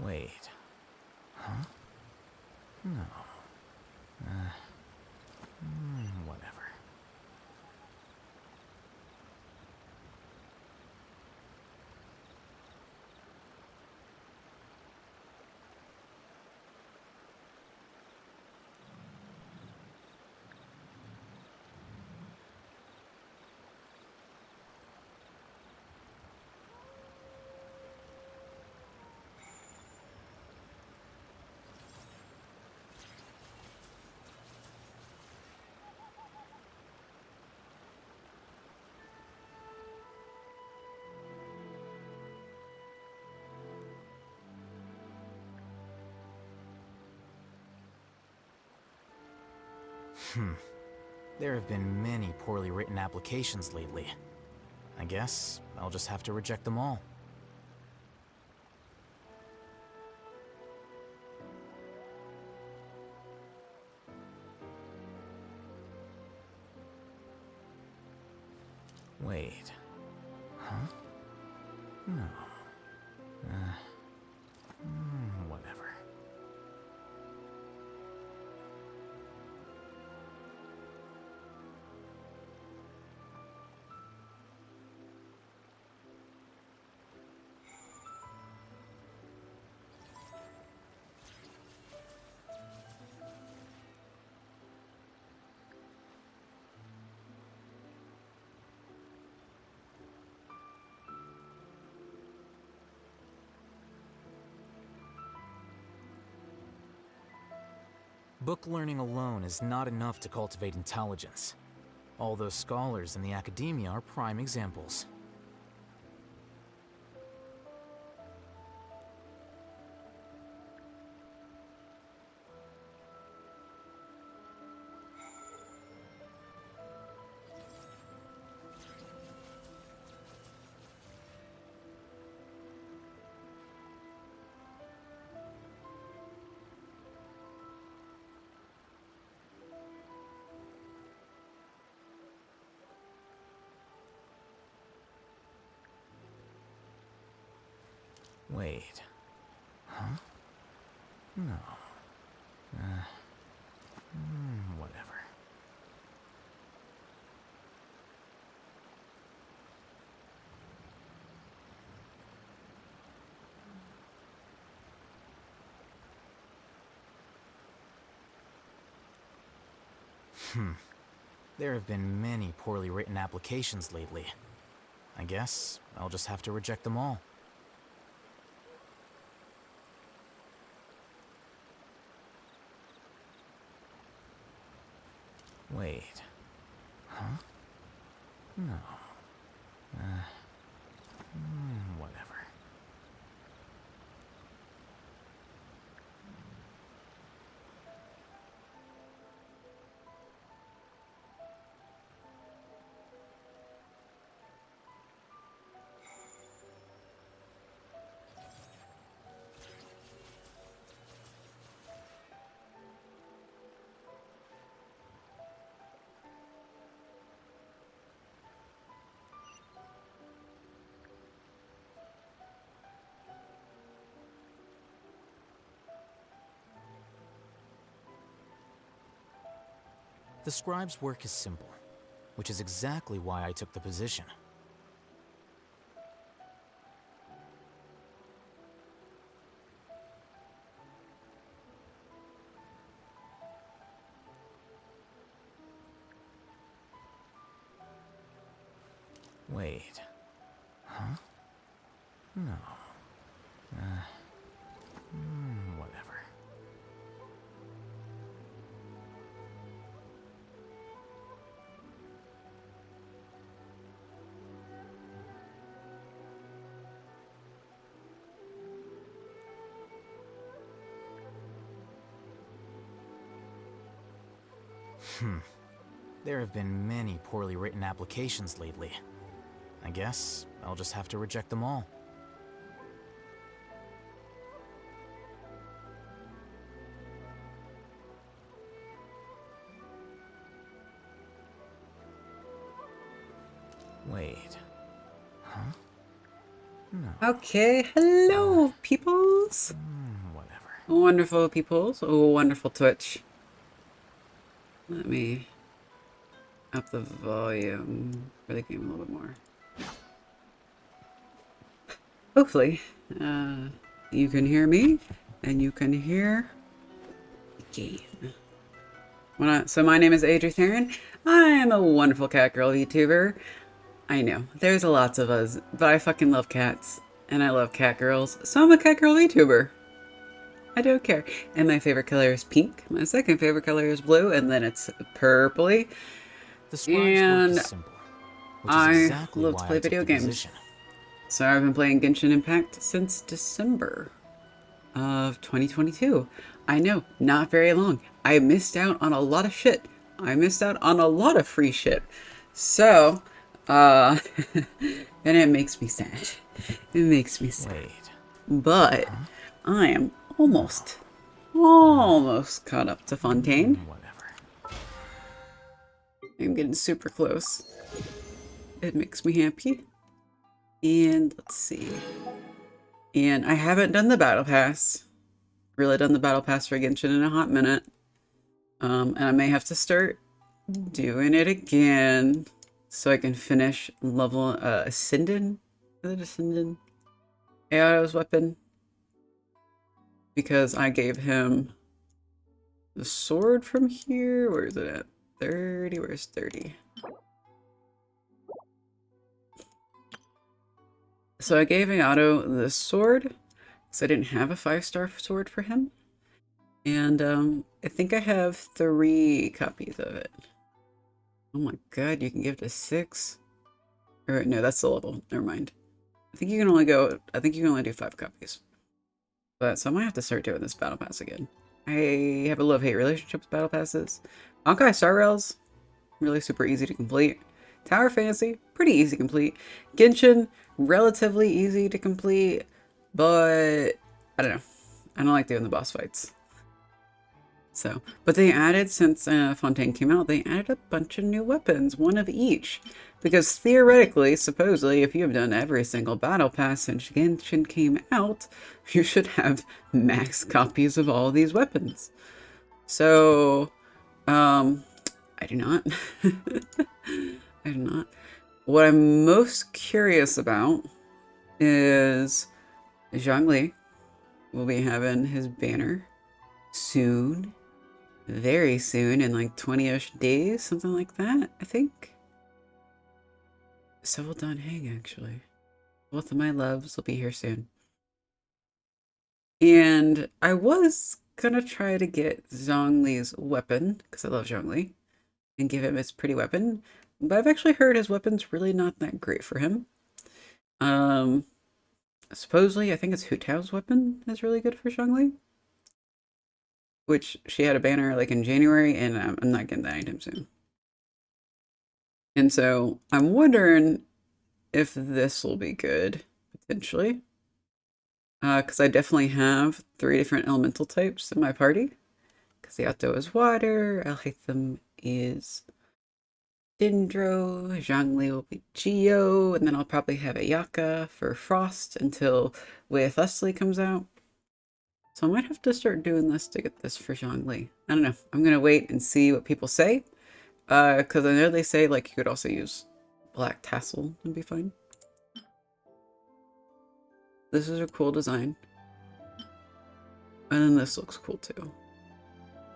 Wait. Huh? No. Whatever. There have been many poorly written applications lately. I guess I'll just have to reject them all. Wait. Huh? No. Whatever. Book learning alone is not enough to cultivate intelligence. All those scholars in the academia are prime examples. Wait. Huh? No. Whatever. There have been many poorly written applications lately. I guess I'll just have to reject them all. Wait. Huh? No. Whatever. The scribe's work is simple, which is exactly why I took the position. Wait. Huh? No. Whatever. There have been many poorly written applications lately. I guess I'll just have to reject them all. Wait. Huh? Okay, hello, peoples. Whatever. Wonderful peoples. Oh, wonderful Twitch. Let me up the volume for the game a little bit more. Hopefully, you can hear me and you can hear the game. So my name is Adrian. I am a wonderful cat girl YouTuber. I know, there's lots of us, but I fucking love cats. And I love cat girls, so I'm a cat girl YouTuber. I don't care. And my favorite color is pink. My second favorite color is blue, and then it's purpley. The scribe's work is And simple, which is I exactly love to why I play took video the games. position. So I've been playing Genshin Impact since December of 2022. I know, not very long. I missed out on a lot of shit. I missed out on a lot of free shit. So, and it makes me sad. It makes me sad. Wait. But I am almost caught up to Fontaine. Whatever. I'm getting super close. It makes me happy. And let's see. And I haven't done the battle pass. Really done the battle pass for Genshin in a hot minute. And I may have to start doing it again so I can finish level Ascended. Is it Ascended? Ao's weapon. Because I gave him the sword from here. Where is it at? 30. Where's 30? So I gave Aoto the sword because I didn't have a 5-star sword for him. And I think I have 3 copies of it. Oh my god, you can give to 6? Or no, that's the level. Never mind. I think you can only do 5 copies. But so I might have to start doing this battle pass again. I have a love-hate relationship with battle passes. Honkai Star Rails, really super easy to complete. Tower Fantasy, pretty easy to complete. Genshin, relatively easy to complete, but I don't know. I don't like doing the boss fights. So, but they added, since Fontaine came out, they added a bunch of new weapons, one of each. Because theoretically, supposedly, if you have done every single battle pass since Genshin came out, you should have max copies of all these weapons. So, I do not. I do not. What I'm most curious about is Zhongli will be having his banner soon. Very soon, in like 20-ish days, something like that, I think. So will Don Hang, actually. Both of my loves will be here soon. And I was gonna try to get Zhongli's weapon, because I love Zhongli, and give him his pretty weapon. But I've actually heard his weapon's really not that great for him. Um, Supposedly, I think it's Hu Tao's weapon is really good for Zhongli. Which she had a banner like in January, and I'm not getting that anytime soon. And so I'm wondering if this will be good, potentially. Because I definitely have 3 different elemental types in my party. Because the Yato is water, Alhaitham is Dendro, Zhongli will be Geo, and then I'll probably have Ayaka for Frost until Way Thusly comes out. So I might have to start doing this to get this for Zhongli. I don't know. I'm going to wait and see what people say. Because I know they say like you could also use Black Tassel and be fine. This is a cool design. And then this looks cool too.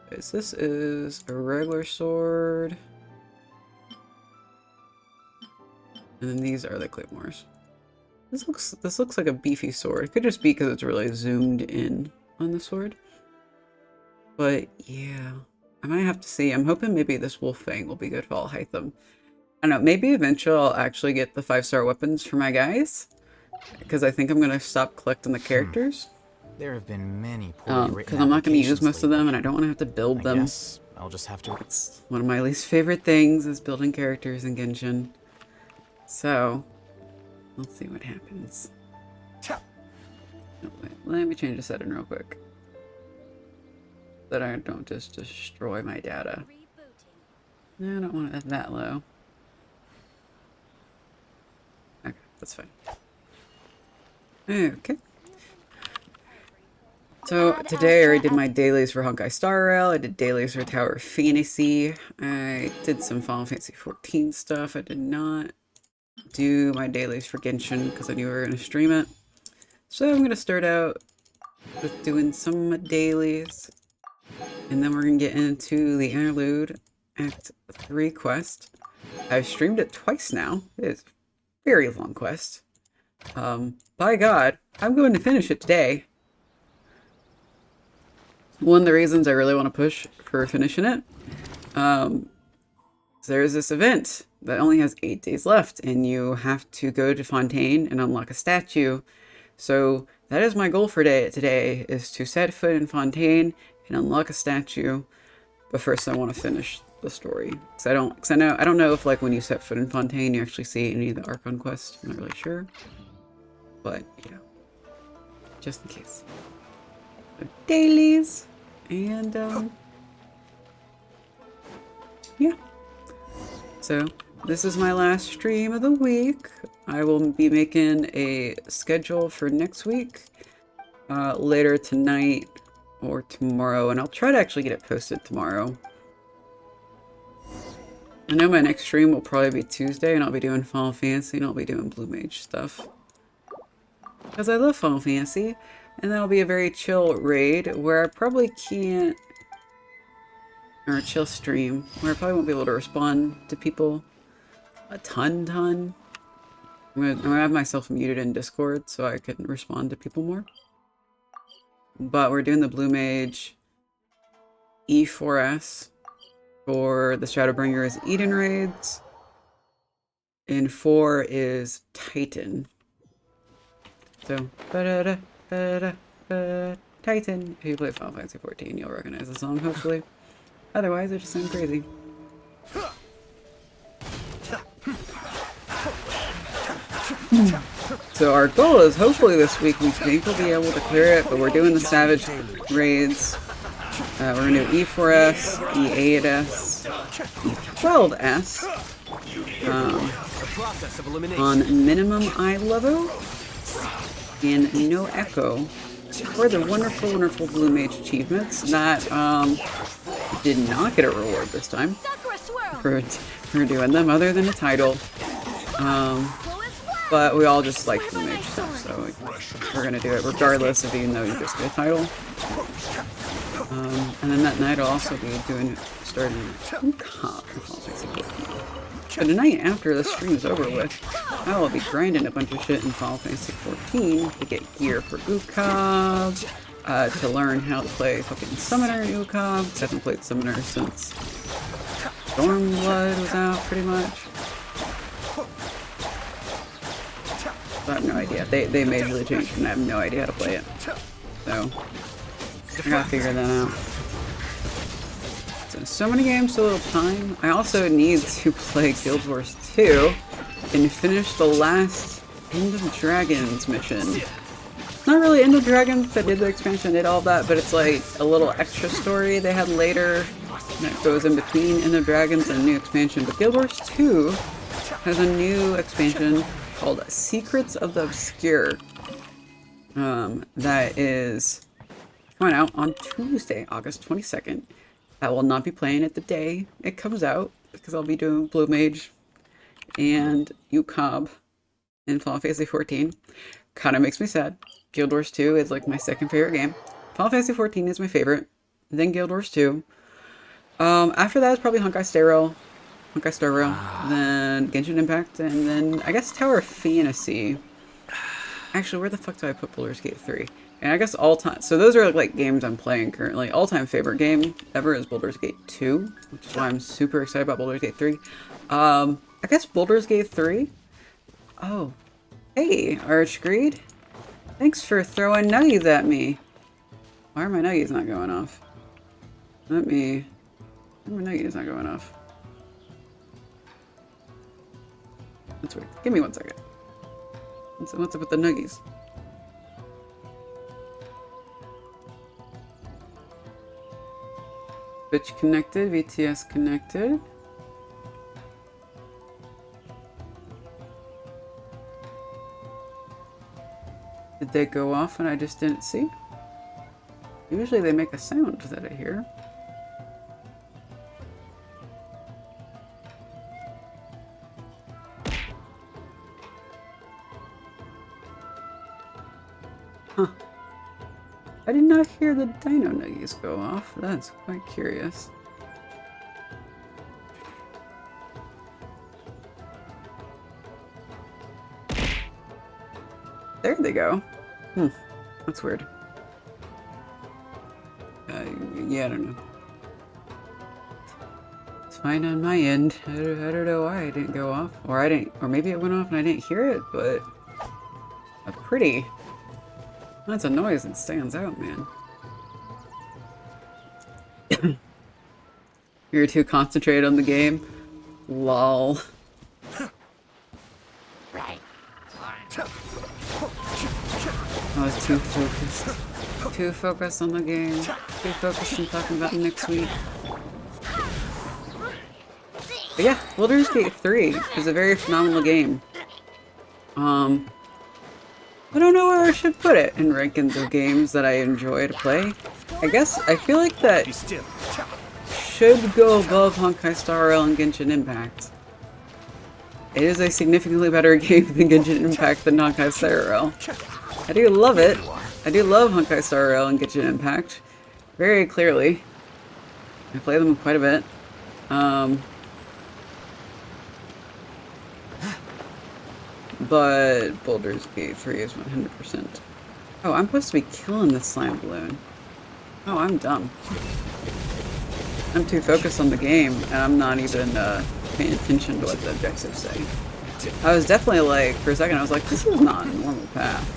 This is a regular sword. And then these are the claymores. This looks like a beefy sword. It could just be because it's really zoomed in on the sword. But yeah, I might have to see. I'm hoping maybe this wolf fang will be good for Alhaitham. I don't know, maybe eventually I'll actually get the 5-star weapons for my guys. Because I think I'm going to stop collecting the characters. There have been many poorly written Because I'm not going to use most of them, and lately. I don't want to have to build I them. guess I'll just have to. It's one of my least favorite things is building characters in Genshin. So, let's see what happens. Oh, wait, let me change the setting real quick. So that I don't just destroy my data. No, I don't want it that low. Okay, that's fine. Okay. So today I already did my dailies for Honkai Star Rail. I did dailies for Tower of Fantasy. I did some Final Fantasy 14 stuff. I did not do my dailies for Genshin because I knew we were going to stream it. So I'm going to start out with doing some dailies. And then we're going to get into the Interlude Act 3 quest. I've streamed it twice now. It's a very long quest. By God, I'm going to finish it today. One of the reasons I really want to push for finishing it, there's this event that only has 8 days left, and you have to go to Fontaine and unlock a statue. So that is my goal for today, is to set foot in Fontaine and unlock a statue. But first, I want to finish the story, because I don't know if like when you set foot in Fontaine, you actually see any of the Archon quests. I'm not really sure, but yeah, just in case. So, dailies. And, yeah. So, this is my last stream of the week. I will be making a schedule for next week, later tonight or tomorrow, and I'll try to actually get it posted tomorrow. I know my next stream will probably be Tuesday, and I'll be doing Final Fantasy, and I'll be doing Blue Mage stuff. Because I love Final Fantasy. And that'll be a very chill raid where I probably can't, or a chill stream where I probably won't be able to respond to people a ton. I'm gonna have myself muted in Discord so I can respond to people more. But we're doing the Blue Mage E4S for the Shadowbringers Eden raids, and 4 is Titan. So, Titan. If you play Final Fantasy 14, you'll recognize the song, hopefully. Otherwise, it just sounds crazy. So our goal is, hopefully this week, we think we'll be able to clear it, but we're doing the Savage raids. We're going to do E4S, E8S, E12S, on minimum eye level, and no echo, for the wonderful, wonderful Blue Mage achievements that did not get a reward this time for doing them, other than a title. But we all just like Blue Mage stuff, so we're gonna do it regardless of even though you just get a title. And then that night I'll also be starting UCOP. So tonight, after the stream's over with, I will be grinding a bunch of shit in Final Fantasy 14 to get gear for UCOB, to learn how to play fucking Summoner in UCOB. I haven't played Summoner since Stormblood was out, pretty much. So I have no idea. They majorly changed and I have no idea how to play it. So, I gotta figure that out. So many games, so little time. I also need to play Guild Wars 2 and finish the last End of Dragons mission. Not really End of Dragons, I did the expansion, did all that, but it's like a little extra story they had later that goes in between End of Dragons and a new expansion. But Guild Wars 2 has a new expansion called Secrets of the Obscure. That is coming out on Tuesday, August 22nd. I will not be playing it the day it comes out because I'll be doing Blue Mage and UCOB in Final Fantasy 14. Kind of makes me sad. Guild Wars 2 is like my second favorite game. Final Fantasy 14 is my favorite, then Guild Wars 2. After that is probably Honkai Star Rail, then Genshin Impact, and then I guess Tower of Fantasy. Actually, where the fuck do I put Baldur's Gate 3? And I guess all time, so those are like games I'm playing currently. All-time favorite game ever is Baldur's Gate 2, which is why I'm super excited about Baldur's Gate 3. I guess Baldur's Gate 3. Oh, hey, Archgreed. Thanks for throwing nuggies at me. Why are my nuggies not going off? Why are my nuggies not going off? That's weird. Give me 1 second. What's up with the nuggies? Twitch connected, VTS connected. they go off and I just didn't see? Usually they make a sound that I hear. Huh. I did not hear the dino nuggies go off. That's quite curious. There they go. That's weird. Yeah, I don't know. It's fine on my end. I don't know why it didn't go off. Or maybe it went off and I didn't hear it, but that's a noise that stands out, man. You're too concentrated on the game? Lol. I was too focused. Too focused on the game. Too focused on talking about next week. But yeah, Baldur's Gate 3 is a very phenomenal game. I don't know where I should put it in rankings of games that I enjoy to play. I feel like that should go above Honkai Star Rail and Genshin Impact. It is a significantly better game than Genshin Impact than Honkai Star Rail. I do love it. I do love Honkai Star Rail and Genshin Impact. Very clearly. I play them quite a bit. But Baldur's Gate 3 is 100%. Oh, I'm supposed to be killing this slime balloon. Oh, I'm dumb. I'm too focused on the game, and I'm not even paying attention to what the objectives say. I was definitely like, for a second, I was like, this is not a normal path.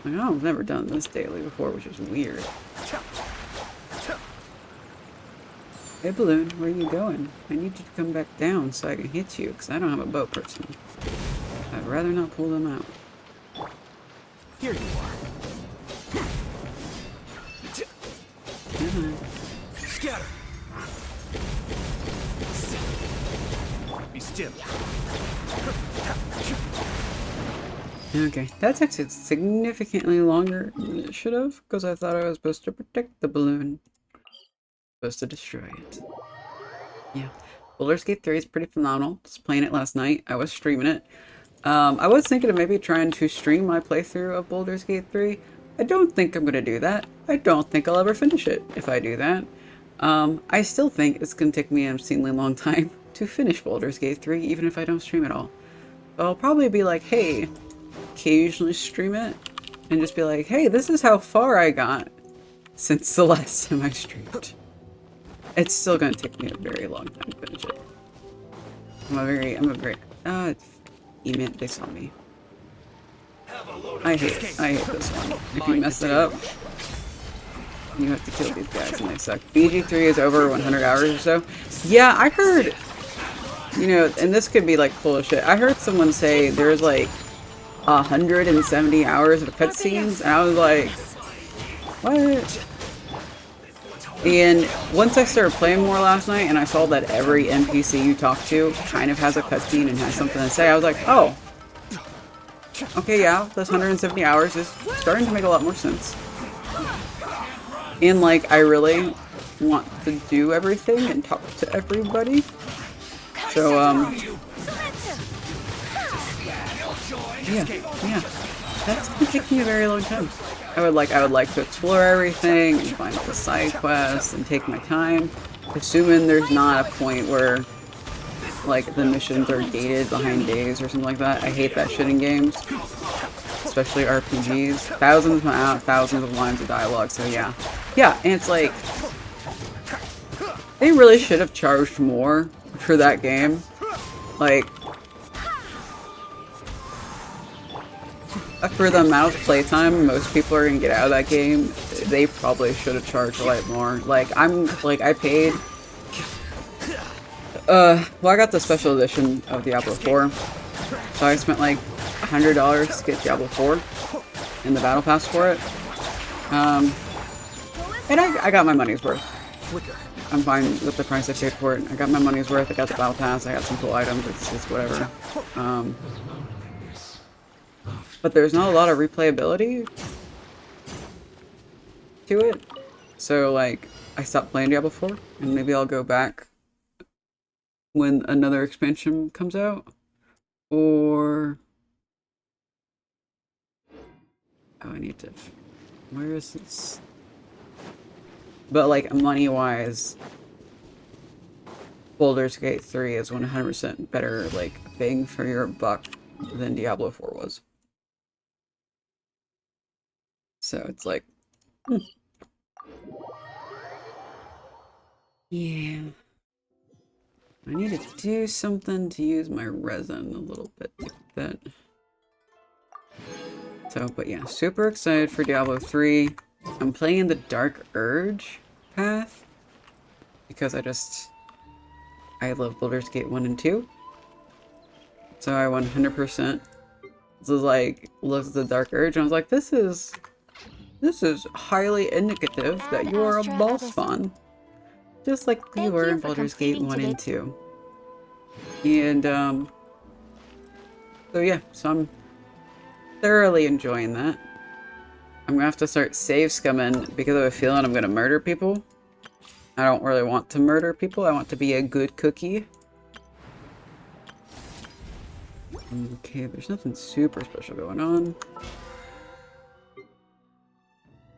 Like, oh, I've never done this daily before, which is weird. Hey, balloon, where are you going? I need you to come back down so I can hit you, because I don't have a boat person. I'd rather not pull them out. Here you are. Scatter. Be still. Okay, that's actually significantly longer than it should have, because I thought I was supposed to protect the balloon. Supposed to destroy it. Yeah. Baldur's Gate 3 is pretty phenomenal. Just playing it last night. I was streaming it. I was thinking of maybe trying to stream my playthrough of Baldur's Gate 3. I don't think I'm going to do that. I don't think I'll ever finish it if I do that. I still think it's going to take me an obscenely long time to finish Baldur's Gate 3, even if I don't stream it all. I'll probably be like, hey, occasionally stream it, and just be like, hey, this is how far I got since the last time I streamed. It's still going to take me a very long time to finish it. I'm a very, they saw me. I hate this one. If you mess it up, you have to kill these guys and they suck. BG3 is over 100 hours or so. Yeah, I heard, you know, and this could be like full of shit. I heard someone say there's like 170 hours of cutscenes, and I was like, what? And once I started playing more last night and I saw that every NPC you talk to kind of has a cutscene and has something to say, I was like, oh. Okay, yeah, this 170 hours is starting to make a lot more sense. And, like, I really want to do everything and talk to everybody. So, yeah. That's gonna take me a very long time. I would like to explore everything and find all the side quests and take my time. Assuming there's not a point where, like, the missions are gated behind days or something like that. I hate that shit in games. Especially RPGs. Thousands of lines of dialogue, so yeah. Yeah, and it's like, they really should have charged more for that game. Like, for the amount of playtime most people are gonna get out of that game, they probably should have charged a lot more. Like, I paid, well, I got the special edition of Diablo 4, so I spent like $100 to get Diablo 4 and the battle pass for it. And I got my money's worth. I'm fine with the price I paid for it. I got my money's worth, I got the battle pass, I got some cool items, it's whatever. but there's not a lot of replayability to it. So like, I stopped playing Diablo 4, and maybe I'll go back when another expansion comes out. Or... oh, I need to... where is this? But like, money-wise, Baldur's Gate 3 is 100% better, like, bang for your buck than Diablo 4 was. So it's like... yeah. I need to do something to use my resin a little bit to get that. So, but yeah, super excited for Diablo 3. I'm playing the Dark Urge path because I love Baldur's Gate 1 and 2. So I 100% was like, looked at the Dark Urge and I was like, this is highly indicative that you are a boss spawn. Just like you were in Baldur's Gate 1 and 2. And, so yeah, so I'm thoroughly enjoying that. I'm gonna have to start save scumming because I have a feeling I'm gonna murder people. I don't really want to murder people, I want to be a good cookie. Okay, there's nothing super special going on.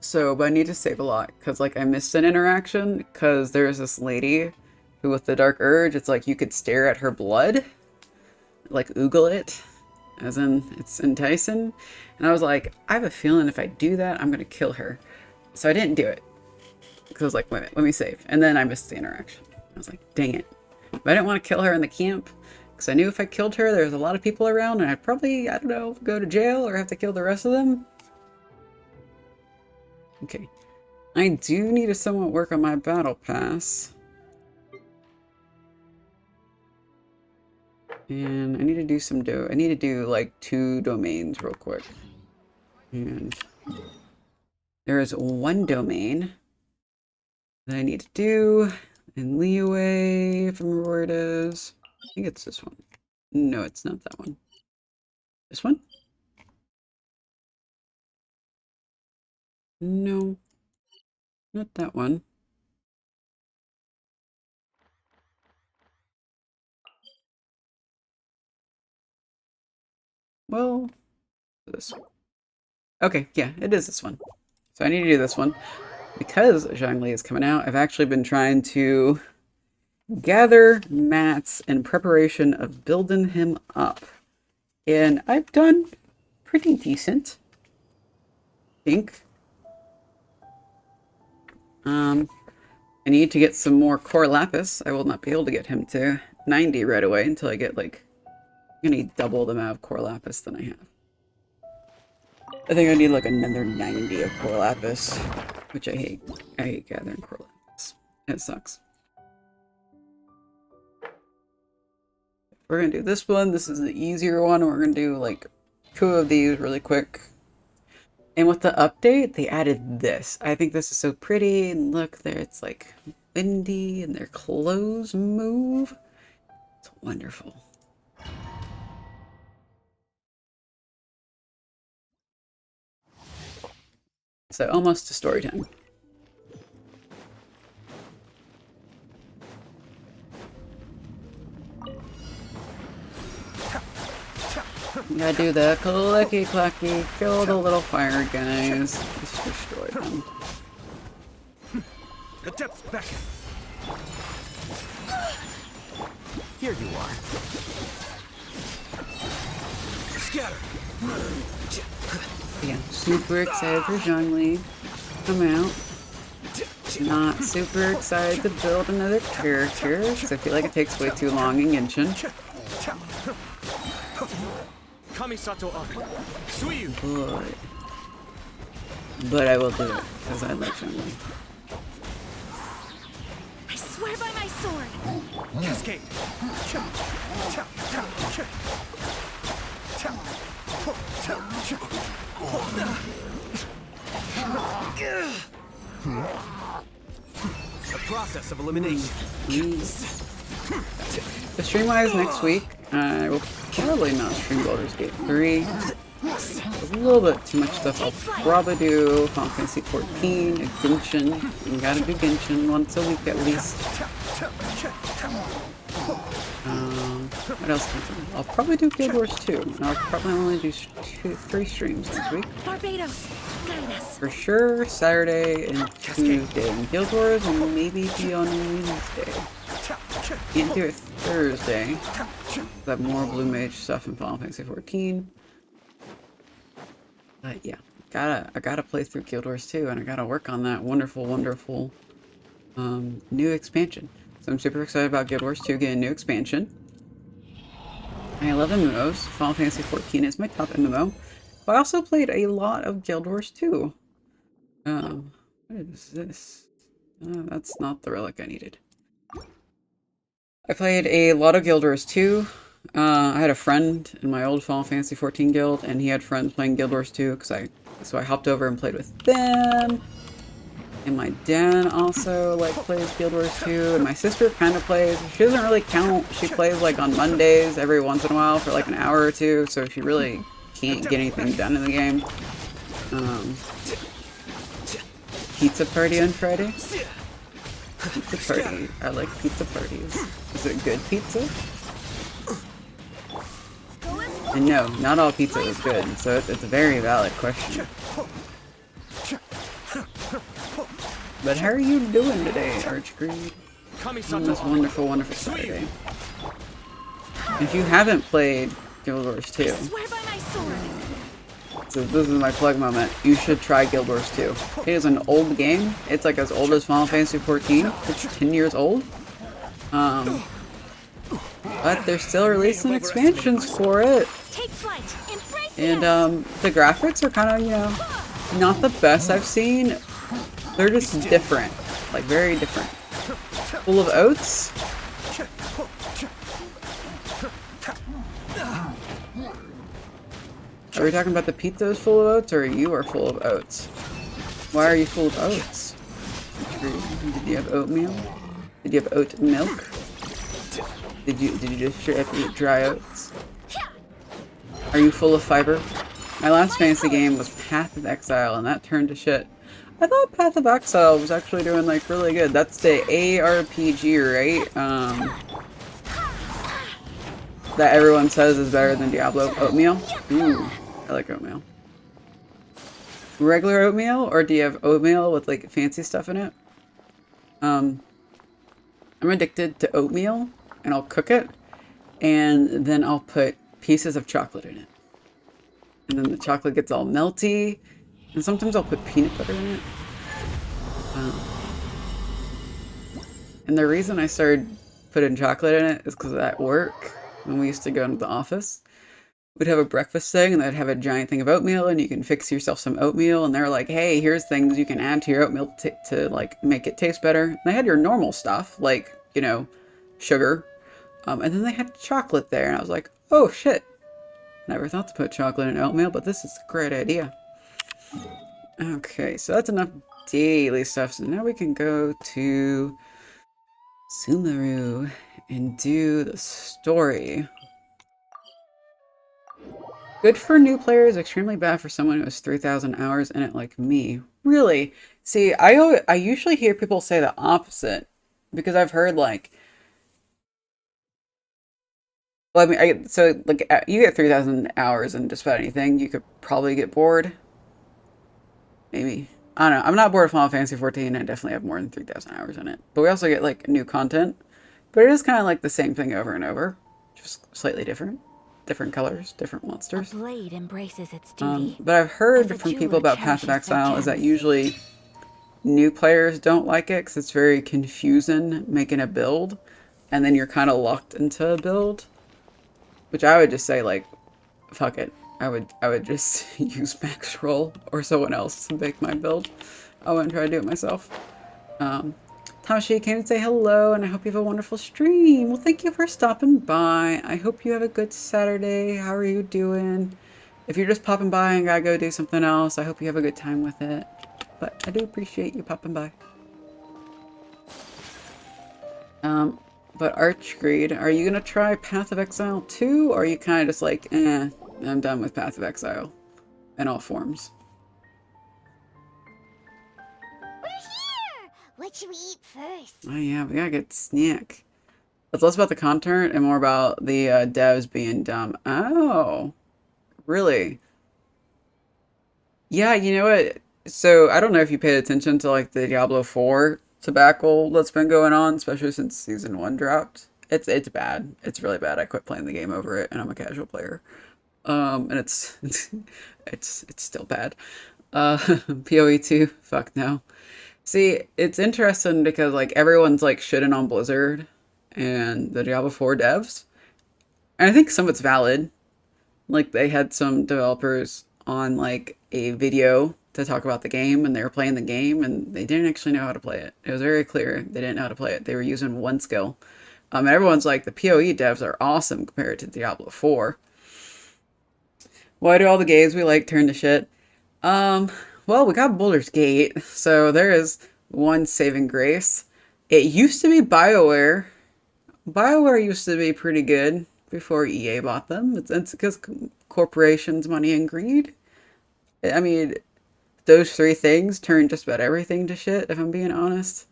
So, but I need to save a lot, because, like, I missed an interaction, because there's this lady who, with the Dark Urge, it's like you could stare at her blood, like, oogle it, as in, it's enticing, and I was like, I have a feeling if I do that, I'm gonna kill her. So I didn't do it, because I was like, wait a minute, let me save, and then I missed the interaction. I was like, dang it. But I didn't want to kill her in the camp, because I knew if I killed her, there was a lot of people around, and I'd probably, I don't know, go to jail, or have to kill the rest of them. Okay, I do need to somewhat work on my battle pass. And I need to do some I need to do like 2 domains real quick. And there is 1 domain that I need to do in leeway, if I remember where it is. I think it's this one. No, it's not that one. This one? No. Not that one. Well, this one. Okay, yeah, it is this one. So I need to do this one. Because Zhongli is coming out, I've actually been trying to gather mats in preparation of building him up. And I've done pretty decent, I think. I need to get some more core lapis. I will not be able to get him to 90 right away until I get like, I'm gonna need double the amount of core lapis than I have. I think I need like another 90 of core lapis, which I hate. I hate gathering core lapis. It sucks. We're gonna do this one. This is the easier one. We're gonna do like 2 of these really quick. And with the update, they added this. I think this is so pretty. And look there, it's like windy and their clothes move. It's wonderful. So almost to story time. You gotta do the clicky clacky, kill the little fire guys, just destroy them. The depths beckon. Here you are. Scatter. Yeah, super excited for Zhongli to come out. Not super excited to build another character, because I feel like it takes way too long in Genshin. But I will do it, because I like Zhongli. I swear by my sword! Cascade. A process of elimination. The stream-wise next week, I will probably not stream Baldur's Gate 3. a little bit too much stuff. I'll probably do Final Fantasy 14, Genshin. You gotta do Genshin once a week at least. What else can I do? I'll probably do Guild Wars 2. And I'll probably only do 3 streams this week. Barbados, guide us. For sure, Saturday and Tuesday in Guild Wars, and maybe be on Wednesday. Can't do it Thursday. I have more Blue Mage stuff in Final Fantasy 14. But yeah, I gotta play through Guild Wars 2, and I gotta work on that wonderful, wonderful new expansion. So I'm super excited about Guild Wars 2 getting a new expansion. I love MMOs. Final Fantasy 14 is my top MMO. But I also played a lot of Guild Wars 2. What is this? That's not the relic I needed. I played a lot of Guild Wars 2. I had a friend in my old Final Fantasy 14 guild, and he had friends playing Guild Wars 2, so I hopped over and played with them. And my dad also plays Guild Wars 2, and my sister kind of plays. She doesn't really count. She plays on Mondays every once in a while for an hour or two, so she really can't get anything done in the game. Pizza party on Friday? Pizza party. I like pizza parties. Is it good pizza? And no, not all pizza is good, so it's a very valid question. But how are you doing today, Archgreed? On this wonderful, wonderful Saturday. If you haven't played Guild Wars 2, so this is my plug moment, you should try Guild Wars 2. It is an old game. It's as old as Final Fantasy 14. It's 10 years old. But they're still releasing expansions for it. And the graphics are kind of, not the best I've seen. They're just different. Very different. Full of oats. Are we talking about the pizza is full of oats, or you are full of oats? Why are you full of oats? Did you have oatmeal? Did you have oat milk? Did you just straight up eat dry oats? Are you full of fiber? My last fantasy game was Path of Exile, and that turned to shit. I thought Path of Exile was actually doing really good. That's the ARPG, right? That everyone says is better than Diablo. Oatmeal? Ooh, I like oatmeal. Regular oatmeal, or do you have oatmeal with fancy stuff in it? I'm addicted to oatmeal, and I'll cook it, and then I'll put pieces of chocolate in it. And then the chocolate gets all melty, and sometimes I'll put peanut butter in it. And the reason I started putting chocolate in it is because at work, when we used to go into the office, we'd have a breakfast thing, and they'd have a giant thing of oatmeal, and you can fix yourself some oatmeal, and they're like, hey, here's things you can add to your oatmeal to make it taste better. And they had your normal stuff, sugar. And then they had chocolate there, and I was like, oh shit. Never thought to put chocolate in oatmeal, but this is a great idea. Okay, so that's enough daily stuff. So now we can go to Sumeru and do the story. Good for new players, extremely bad for someone who has 3,000 hours in it like me. Really? See, I usually hear people say the opposite, because I've heard well, you get 3,000 hours in just about anything, you could probably get bored. Maybe. I don't know. I'm not bored of Final Fantasy 14. I definitely have more than 3,000 hours in it. But we also get new content. But it is kind of the same thing over and over. Just slightly different. Different colors, different monsters. A blade embraces its duty. But I've heard from people about Path of Exile is that usually new players don't like it because it's very confusing making a build. And then you're kind of locked into a build. Which I would just say, fuck it. I would just use Max Roll or someone else to make my build. I wouldn't try to do it myself. Tashi came to say hello, and I hope you have a wonderful stream. Well, thank you for stopping by. I hope you have a good Saturday. How are you doing? If you're just popping by and gotta go do something else, I hope you have a good time with it. But I do appreciate you popping by. But Archgreed, are you gonna try Path of Exile 2, or are you kind of just I'm done with Path of Exile? in all forms. We're here! What should we eat first? Oh yeah, we gotta get snack. It's less about the content and more about the devs being dumb. Oh, really? Yeah, you know what? So I don't know if you paid attention to like the Diablo 4 tobacco that's been going on, especially since season 1 dropped. It's bad. It's really bad. I quit playing the game over it, and I'm a casual player. And it's it's still bad. PoE 2, fuck no. See, it's interesting because like everyone's like shitting on Blizzard and the Diablo 4 devs. And I think some of it's valid. Like they had some developers on like a video to talk about the game and they were playing the game and they didn't actually know how to play it. It was very clear they didn't know how to play it. They were using one skill. And everyone's like, the PoE devs are awesome compared to Diablo 4. Why do all the games we like turn to shit? Well, we got Baldur's Gate, so there is one saving grace. It used to be BioWare. BioWare used to be pretty good before EA bought them. It's because corporations, money, and greed. I mean, those three things turn just about everything to shit, if I'm being honest.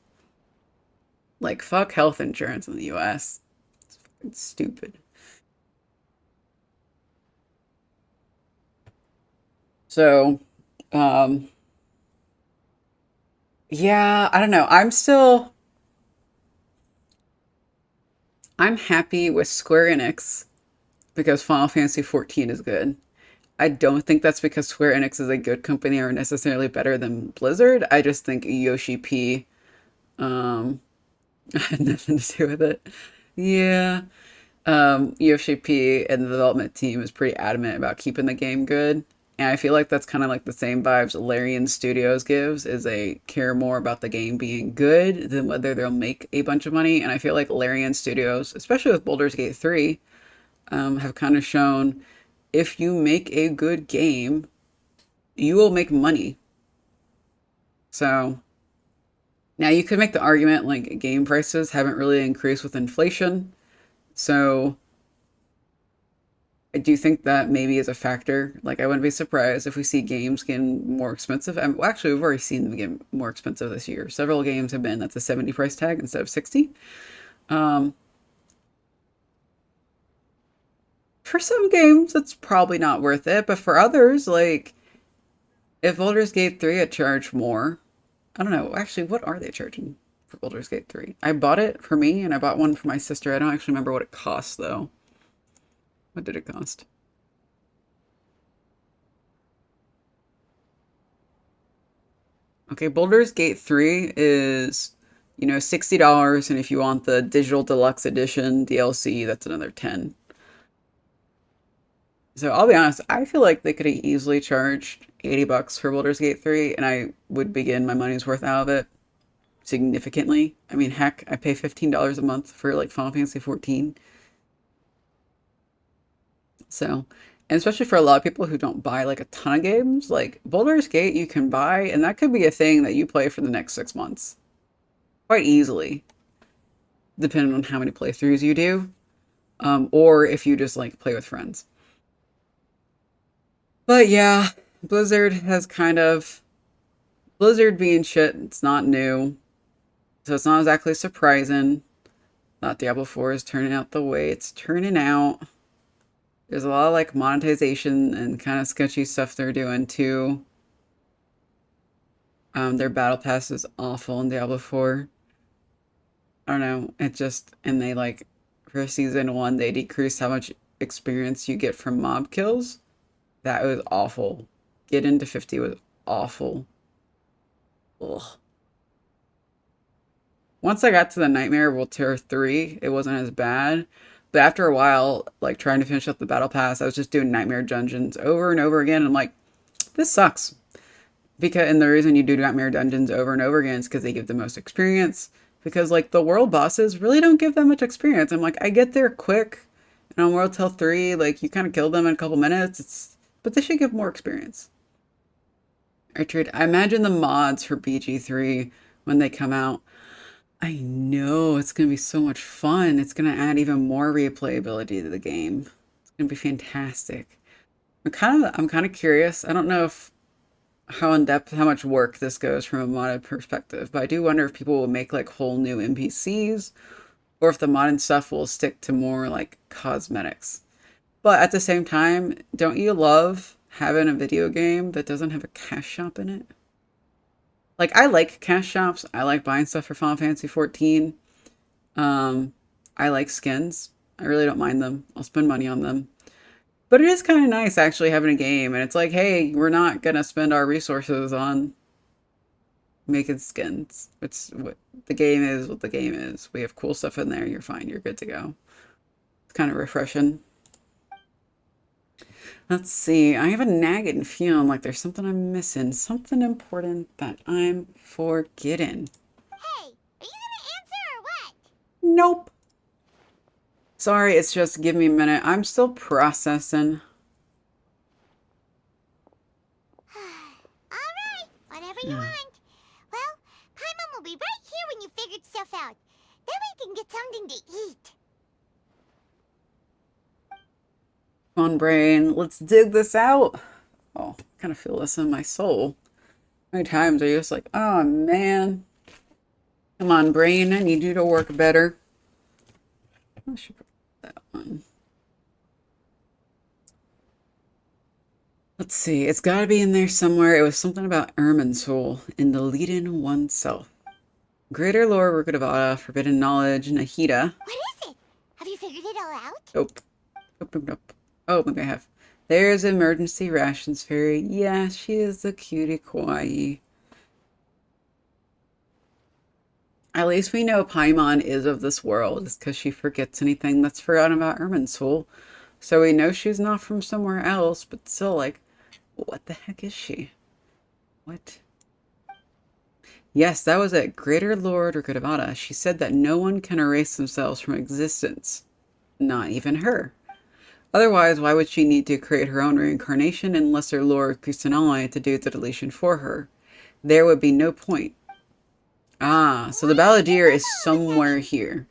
Like, fuck health insurance in the US. It's fucking stupid. So, yeah, I don't know. I'm happy with Square Enix because Final Fantasy 14 is good. I don't think that's because Square Enix is a good company or necessarily better than Blizzard. I just think Yoshi P had nothing to do with it. Yeah. Yoshi P and the development team is pretty adamant about keeping the game good. And I feel like that's kind of like the same vibes Larian Studios gives, is they care more about the game being good than whether they'll make a bunch of money. And I feel like Larian Studios, especially with Baldur's Gate 3, have kind of shown if you make a good game, you will make money. So now you could make the argument like game prices haven't really increased with inflation. So I do think that maybe is a factor. Like, I wouldn't be surprised if we see games getting more expensive. Well, actually, we've already seen them get more expensive this year. Several games have been at the 70 price tag instead of 60. For some games, it's probably not worth it, but for others, like, if Baldur's Gate 3 had charged more, I don't know. Actually, what are they charging for Baldur's Gate 3? I bought it for me, and I bought one for my sister. I don't actually remember what it cost, though. What did it cost? Okay, Baldur's Gate 3 is, $60, and if you want the digital deluxe edition DLC, that's another 10. So I'll be honest, I feel like they could have easily charged $80 for Baldur's Gate 3, and I would begin my money's worth out of it significantly. I mean, heck, I pay $15 a month for like Final Fantasy 14. So, and especially for a lot of people who don't buy like a ton of games, like Baldur's Gate you can buy, and that could be a thing that you play for the next 6 months. Quite easily. Depending on how many playthroughs you do. Or if you just like play with friends. But yeah, Blizzard being shit, it's not new. So it's not exactly surprising that Diablo 4 is turning out the way it's turning out. There's a lot of like monetization and kind of sketchy stuff they're doing too. Their battle pass is awful in Diablo 4. I don't know. And they like, for season 1, they decreased how much experience you get from mob kills. That was awful. Get into 50 was awful. Ugh. Once I got to the Nightmare World Tour 3, it wasn't as bad. But after a while, like trying to finish up the battle pass, I was just doing nightmare dungeons over and over again. And I'm like, this sucks. And the reason you do nightmare dungeons over and over again is because they give the most experience. Because like the world bosses really don't give that much experience. I'm like, I get there quick. And on World Tour 3, like you kind of kill them in a couple minutes. But they should give more experience. Richard, I imagine the mods for BG3 when they come out. I know, it's going to be so much fun. It's going to add even more replayability to the game. It's going to be fantastic. I'm kind of curious. I don't know if how in depth, how much work this goes from a modded perspective, but I do wonder if people will make like whole new NPCs or if the modded stuff will stick to more like cosmetics. But at the same time, don't you love having a video game that doesn't have a cash shop in it? Like, I like cash shops. I like buying stuff for Final Fantasy 14. I like skins. I really don't mind them. I'll spend money on them. But it is kind of nice actually having a game. And it's like, hey, we're not going to spend our resources on making skins. It's what the game is, what the game is. We have cool stuff in there. You're fine. You're good to go. It's kind of refreshing. Let's see. I have a nagging feeling like there's something I'm missing. Something important that I'm forgetting. Hey, are you gonna answer or what? Nope. Sorry, it's just give me a minute. I'm still processing. Alright, whatever you want. Well, Paimon will be right here when you figured stuff out. Then we can get something to eat. Come on, brain. Let's dig this out. Oh, I kind of feel this in my soul. How many times are you just like, oh, man. Come on, brain. I need you to work better. I should put that one. Let's see. It's got to be in there somewhere. It was something about Irminsul and deleting oneself. Greater Lore, Rukadavada, Forbidden Knowledge, Nahida. What is it? Have you figured it all out? Nope. Nope. Oh, maybe I have. There's Emergency Rations Fairy. Yeah, she is a cutie kawaii. At least we know Paimon is of this world. It's because she forgets anything that's forgotten about Irminsul. So we know she's not from somewhere else, but still, like, what the heck is she? What? Yes, that was it. Greater Lord Rukadavada. She said that no one can erase themselves from existence. Not even her. Otherwise, why would she need to create her own reincarnation and lesser Lord Kusanali to do the deletion for her? There would be no point. Ah, so the Balladeer is somewhere here.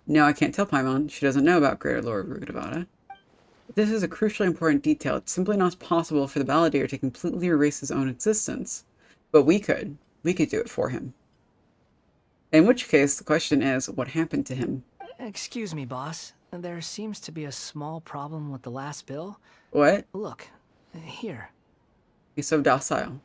No, I can't tell Paimon. She doesn't know about Greater Lord Rukadavada. This is a crucially important detail. It's simply not possible for the Balladeer to completely erase his own existence. But we could. We could do it for him. In which case, the question is, what happened to him? Excuse me, boss. There seems to be a small problem with the last bill. What? Look, here. He's so docile.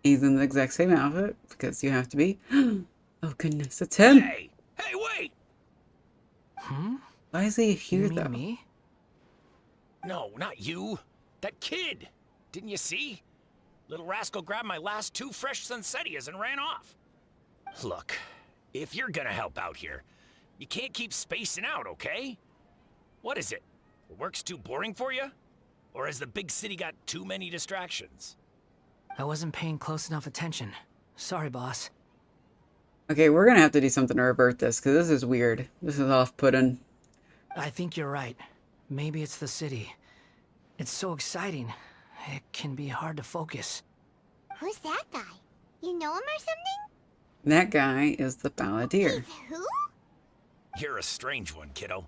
He's in the exact same outfit, because you have to be. Oh goodness, it's him! Hey, wait! Why is he here, You mean though? me? No, not you. That kid. Didn't you see? Little rascal grabbed my last 2 fresh Sunsettias and ran off. Look, if you're gonna help out here, you can't keep spacing out, okay? What is it? Work's too boring for you? Or has the big city got too many distractions? I wasn't paying close enough attention. Sorry, boss. Okay, we're gonna have to do something to revert this, because this is weird. This is off-putting. I think you're right. Maybe it's the city. It's so exciting. It can be hard to focus. Who's that guy? You know him or something? That guy is the Balladeer. He's who? You're a strange one, kiddo.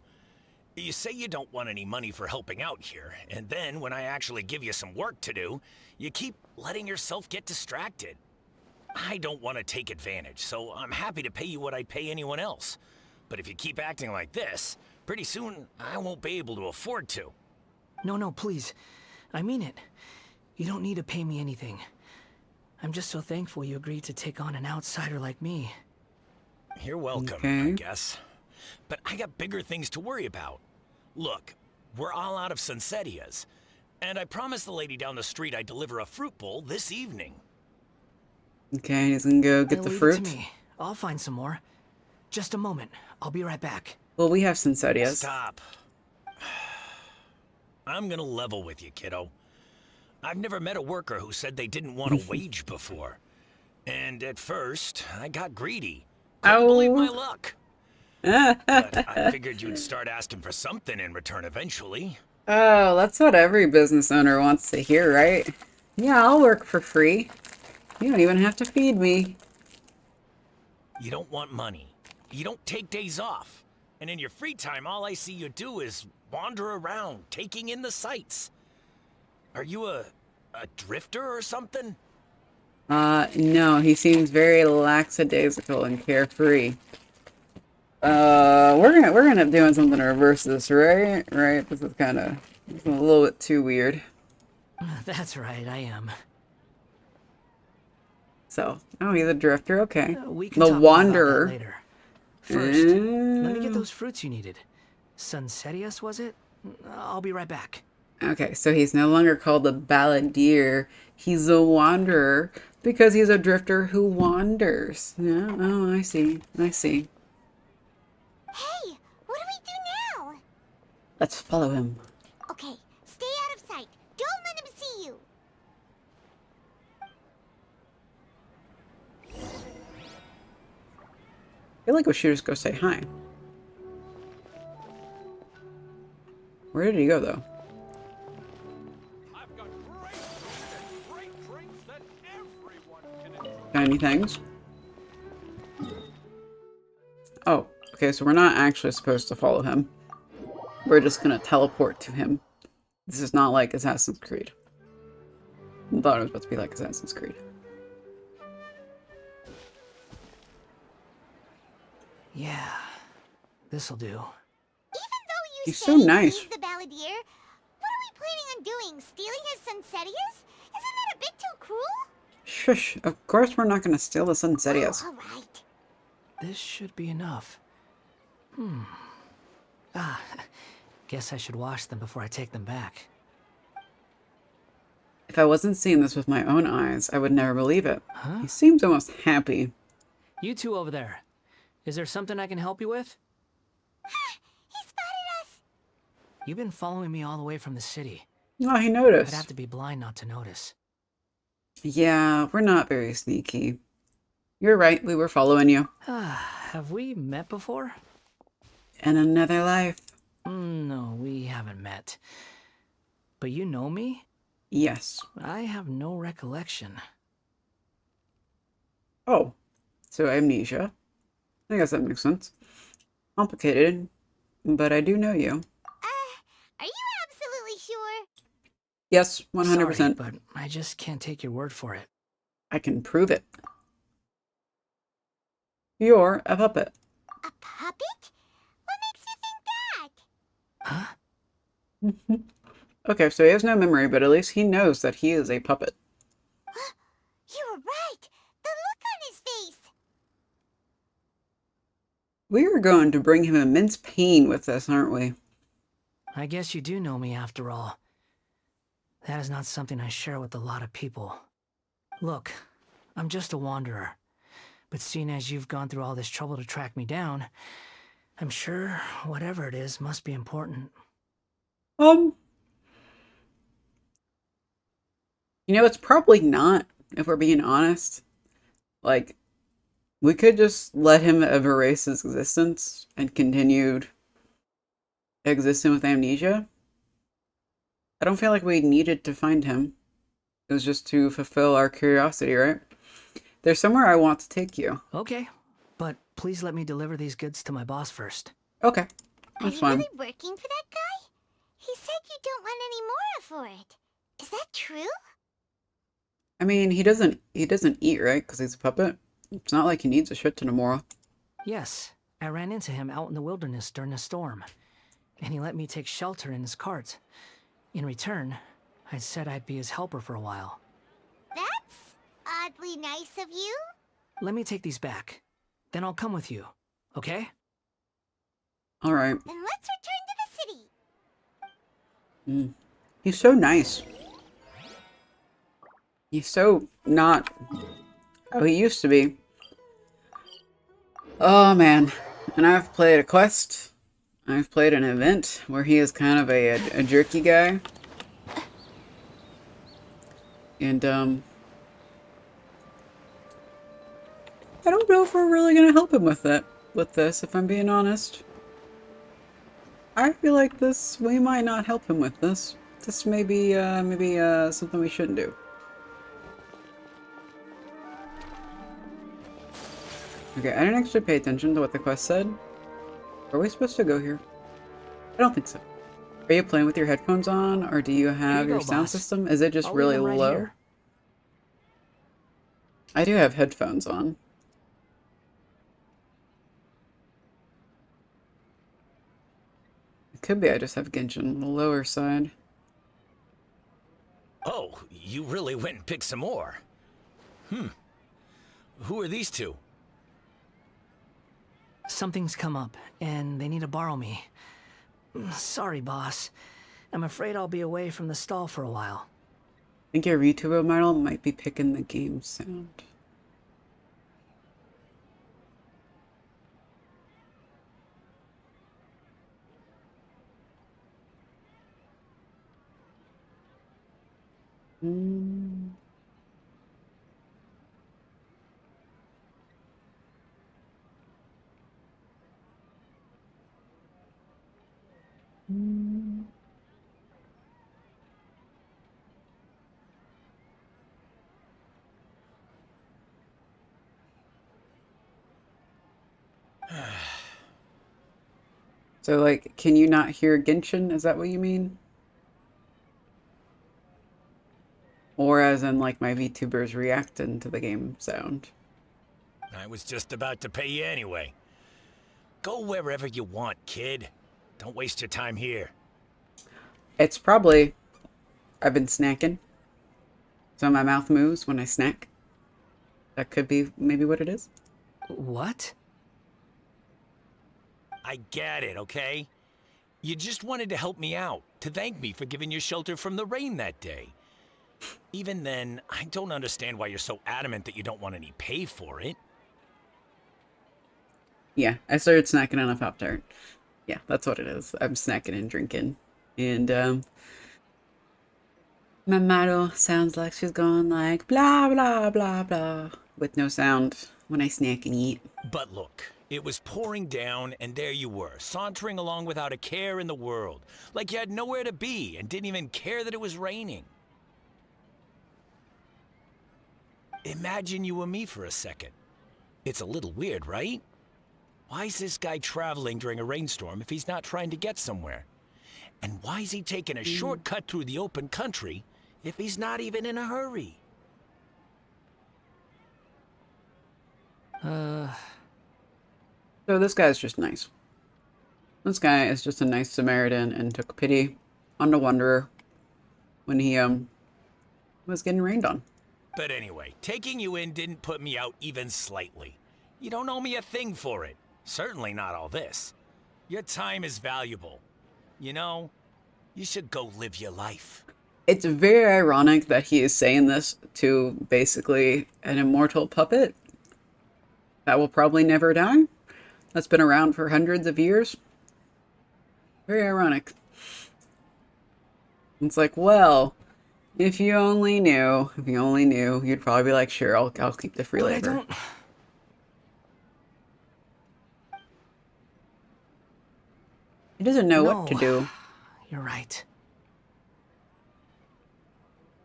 You say you don't want any money for helping out here, and then when I actually give you some work to do, you keep letting yourself get distracted. I don't want to take advantage, so I'm happy to pay you what I'd pay anyone else. But if you keep acting like this, pretty soon I won't be able to afford to. No, please. I mean it. You don't need to pay me anything. I'm just so thankful you agreed to take on an outsider like me. You're welcome, Okay. I guess. But I got bigger things to worry about. Look, we're all out of Sunsettias, and I promised the lady down the street I'd deliver a fruit bowl this evening. Okay, he's gonna go get Then the leave it fruit. to me. I'll find some more. Just a moment. I'll be right back. Well, we have Sunsettias. Stop. I'm gonna level with you, kiddo. I've never met a worker who said they didn't want a wage before. And at first, I got greedy. Couldn't believe my luck. But I figured you'd start asking for something in return eventually. Oh, that's what every business owner wants to hear, right? Yeah, I'll work for free. You don't even have to feed me. You don't want money. You don't take days off. And in your free time, all I see you do is wander around, taking in the sights. Are you a drifter or something? No, he seems very lackadaisical and carefree. We're gonna end up doing something to reverse this, right? Right? This is a little bit too weird. That's right, I am. So, oh, he's a drifter, okay. We can The talk more about that Wanderer. later. First, let me get those fruits you needed. Sunsetius, was it? I'll be right back. Okay, so he's no longer called the Balladeer. He's a Wanderer because he's a drifter who wanders. Yeah, oh, I see. I see. Hey, what do we do now? Let's follow him. Okay, stay out of sight. Don't let him see you. I feel like we should just go say hi. Where did he go, though? I've got great food and great drinks that everyone can enjoy. Shiny things. Oh, okay, so we're not actually supposed to follow him. We're just gonna teleport to him. This is not like Assassin's Creed. I thought it was supposed to be like Assassin's Creed. Yeah, this'll do. Even though you He's say so nice. he's the Balladeer, what are we planning on doing? Stealing his Sunsetius? Isn't that a bit too cruel? Shush, of course we're not gonna steal the Sunsetius. Oh, all right. This should be enough. Guess I should wash them before I take them back. If I wasn't seeing this with my own eyes, I would never believe it. Huh? He seems almost happy. You two over there. Is there something I can help you with? He spotted us. You've been following me all the way from the city. Oh, he I'd noticed. have to be blind not to notice. Yeah, we're not very sneaky. You're right, we were following you. Have we met before? In another life. No, we haven't met. But you know me? Yes. I have no recollection. Oh, so amnesia. I guess that makes sense. Complicated, but I do know you. Are you absolutely sure? Yes, 100%. Sorry, but I just can't take your word for it. I can prove it. You're a puppet. A puppet? What makes you think that? Huh? Okay, so he has no memory, but at least he knows that he is a puppet. You were right. The look on his face. We are going to bring him immense pain with this, aren't we? I guess you do know me after all. That is not something I share with a lot of people. Look, I'm just a wanderer. But seeing as you've gone through all this trouble to track me down, I'm sure whatever it is must be important. You know, it's probably not, if we're being honest. Like, we could just let him erase his existence and continued existing with amnesia. I don't feel like we needed to find him. It was just to fulfill our curiosity, right? There's somewhere I want to take you. Okay, but please let me deliver these goods to my boss first. Okay, Are that's you fine. really working for that guy? He said you don't want any more for it. Is that true? I mean, he doesn't eat, right? Because he's a puppet. It's not like he needs a shit ton of more. Yes, I ran into him out in the wilderness during a storm, and he let me take shelter in his cart. In return, I said I'd be his helper for a while. That's oddly nice of you. Let me take these back. Then I'll come with you, okay? All right. Then let's return to the city. He's so nice. He's so not how he used to be. Oh man. And I've played a quest. I've played an event where he is kind of a jerky guy. And I don't know if we're really gonna help him with this, if I'm being honest. I feel like we might not help him with this. This may be something we shouldn't do. Okay, I didn't actually pay attention to what the quest said. Are we supposed to go here? I don't think so. Are you playing with your headphones on, or do you have your go, sound boss. system? Is it just I'll leave really them right low? here. I do have headphones on. It could be I just have Genshin on the lower side. Oh, you really went and picked some more. Who are these two? Something's come up, and they need to borrow me. Sorry, boss. I'm afraid I'll be away from the stall for a while. I think your VTuber model might be picking the game sound. Mm. Mm. So, like, can you not hear Genshin? Is that what you mean? Or as in, like, my VTubers reacting to the game sound? I was just about to pay you anyway. Go wherever you want, kid. Don't waste your time here. It's probably I've been snacking, so my mouth moves when I snack. That could be maybe what it is. What? I get it, okay? You just wanted to help me out, to thank me for giving you shelter from the rain that day. Even then, I don't understand why you're so adamant that you don't want any pay for it. Yeah, I started snacking on a Pop-Tart. Yeah, that's what it is. I'm snacking and drinking. And my model sounds like she's going like blah blah blah blah with no sound when I snack and eat. But look, it was pouring down, and there you were, sauntering along without a care in the world, like you had nowhere to be and didn't even care that it was raining. Imagine you were me for a second. It's a little weird, right? Why is this guy traveling during a rainstorm if he's not trying to get somewhere? And why is he taking a shortcut through the open country if he's not even in a hurry? So this guy's just nice. This guy is just a nice Samaritan and took pity on the wanderer when he was getting rained on. But anyway, taking you in didn't put me out even slightly. You don't owe me a thing for it. Certainly not all this. Your time is valuable. You know, you should go live your life. It's very ironic that he is saying this to basically an immortal puppet that will probably never die. That's been around for hundreds of years. Very ironic. It's like, well, if you only knew, you'd probably be like, sure, I'll keep the free But labor. I don't... He doesn't know No. what to do. You're right.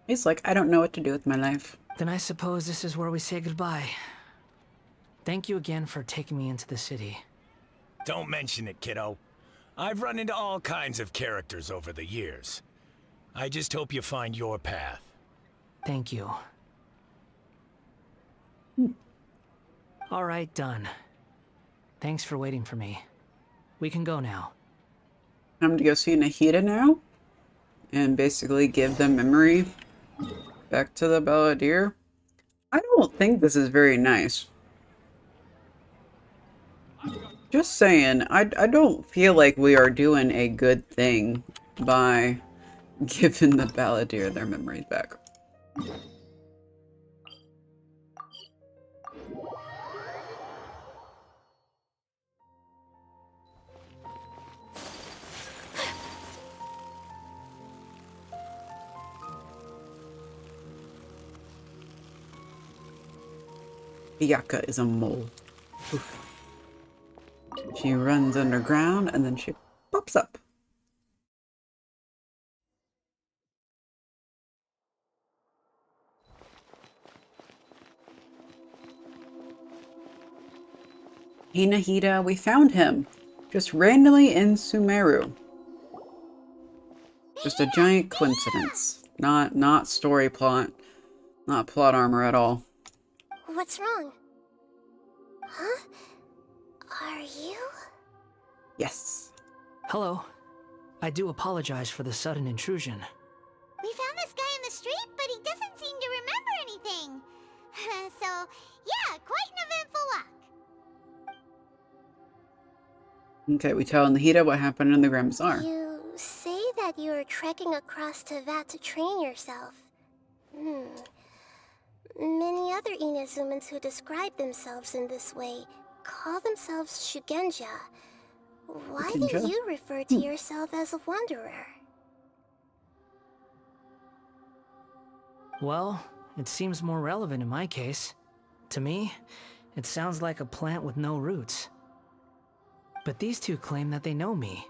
He's like, I don't know what to do with my life. Then I suppose this is where we say goodbye. Thank you again for taking me into the city. Don't mention it, kiddo. I've run into all kinds of characters over the years. I just hope you find your path. Thank you. All right, done. Thanks for waiting for me. We can go now. I'm to go see Nahida now and basically give the memory back to the Balladeer. I don't think this is very nice. Just saying, I don't feel like we are doing a good thing by giving the Balladeer their memories back. Biyaka is a mole. Oof. She runs underground and then she pops up. Hey Nahida, we found him. Just randomly in Sumeru. Just a giant coincidence. Not story plot. Not plot armor at all. What's wrong? Huh? Are you? Yes. Hello. I do apologize for the sudden intrusion. We found this guy in the street, but he doesn't seem to remember anything. So, yeah, quite an eventful walk. Okay, we tell Nahida what happened in the Grand Bazaar. You say that you are trekking across Teyvat to train yourself. Many other Inazumans who describe themselves in this way call themselves Shugenja. Why do Shugenja? you refer to yourself as a wanderer? Well, it seems more relevant in my case. To me, it sounds like a plant with no roots. But these two claim that they know me,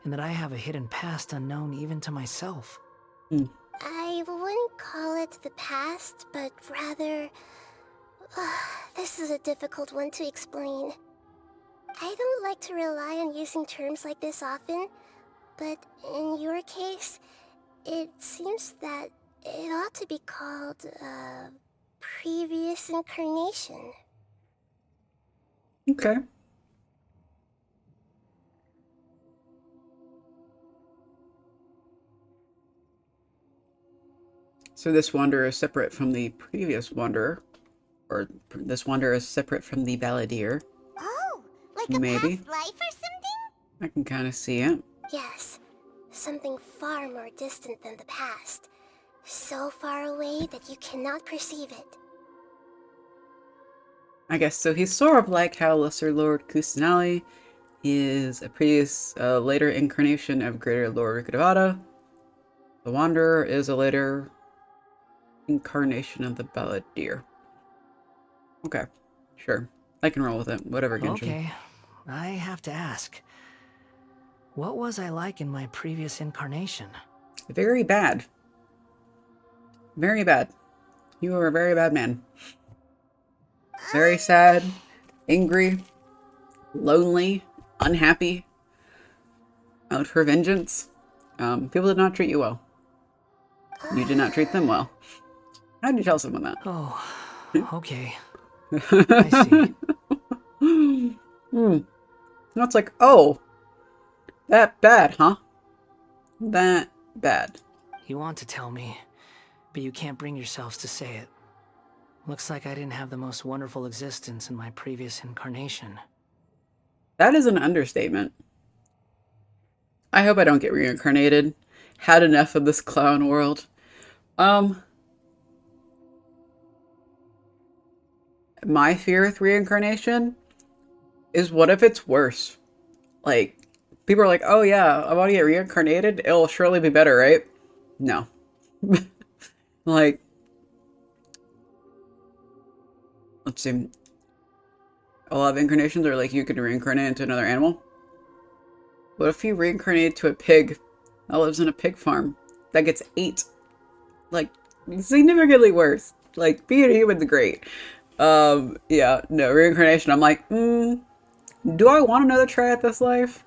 and that I have a hidden past unknown even to myself. I wouldn't call it the past, but rather... this is a difficult one to explain. I don't like to rely on using terms like this often, but in your case, it seems that it ought to be called a previous incarnation. Okay. So this wanderer is separate from the previous wanderer, or this wanderer is separate from the balladeer. Oh, like a Maybe. past life or something? I can kind of see it. Yes, something far more distant than the past. So far away that you cannot perceive it. I guess so. He's sort of like how Lesser Lord Kusanali is a previous, later incarnation of Greater Lord Gravada. The Wanderer is a later incarnation of the Balladeer. Okay, sure. I can roll with it. Whatever, Genshin. Okay, I have to ask. What was I like in my previous incarnation? Very bad. Very bad. You were a very bad man. Very sad, angry, lonely, unhappy, out for vengeance. People did not treat you well. You did not treat them well. How did you tell someone that? Oh, okay. I see. That's like, oh, that bad, huh? That bad. You want to tell me, but you can't bring yourselves to say it. Looks like I didn't have the most wonderful existence in my previous incarnation. That is an understatement. I hope I don't get reincarnated. Had enough of this clown world. My fear with reincarnation is, what if it's worse? Like, people are like, oh yeah, I want to get reincarnated. It'll surely be better, right? No. Like, let's see. A lot of incarnations are like, you could reincarnate into another animal. What if you reincarnate to a pig that lives in a pig farm that gets ate? Like, significantly worse. Like, being a human's great. Yeah, no, reincarnation, I'm like, do I want another try at this life?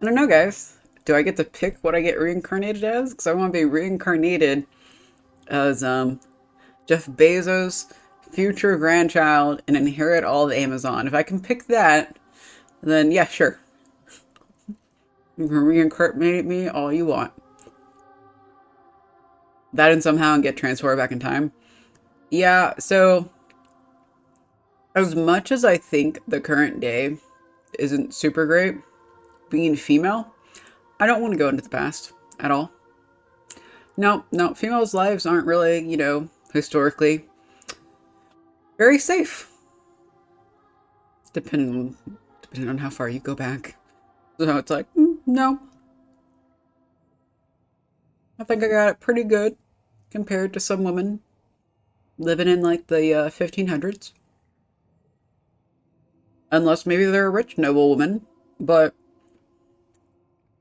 I don't know, guys. Do I get to pick what I get reincarnated as? Because I want to be reincarnated as, Jeff Bezos' future grandchild and inherit all of Amazon. If I can pick that, then yeah, sure. You can reincarnate me all you want. That and somehow get transported back in time. Yeah, so as much as I think the current day isn't super great, being female, I don't want to go into the past at all. No, females' lives aren't really, you know, historically very safe. Depending on how far you go back. So it's like, no. I think I got it pretty good compared to some women living in like the 1500s. Unless maybe they're a rich noble woman, but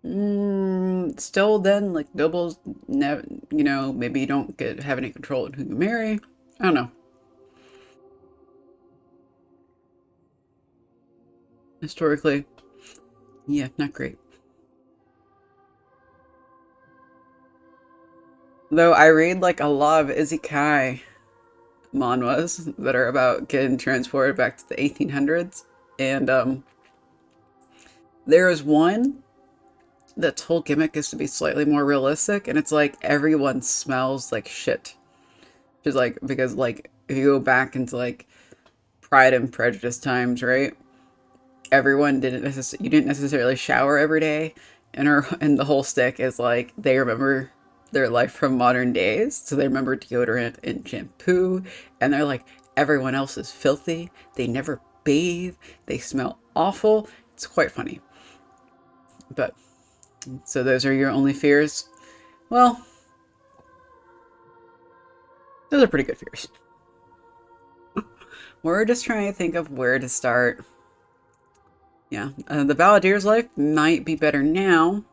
still then, like, nobles, you know, maybe you don't have any control in who you marry. I don't know. historically. Yeah, not great. Though I read like a lot of isekai manhwas that are about getting transported back to the 1800s. And there is one that's whole gimmick is to be slightly more realistic, and it's like everyone smells like shit. Just like, because like if you go back into like Pride and Prejudice times, right? Everyone you didn't necessarily shower every day, and the whole stick is like they remember their life from modern days, so they remember deodorant and shampoo, and they're like everyone else is filthy, they never bathe, they smell awful. It's quite funny. But so those are your only fears? Well, those are pretty good fears. We're just trying to think of where to start. Yeah, the Balladeer's life might be better now.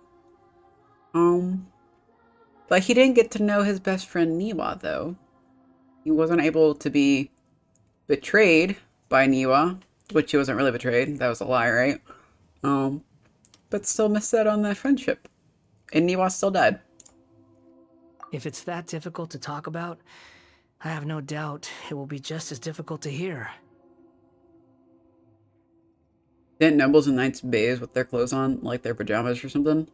But he didn't get to know his best friend Niwa, though. He wasn't able to be betrayed by Niwa, which he wasn't really betrayed. That was a lie, right? But still missed out on that friendship. And Niwa still died. If it's that difficult to talk about, I have no doubt it will be just as difficult to hear. Didn't nobles and knights bathe with their clothes on, like their pajamas or something?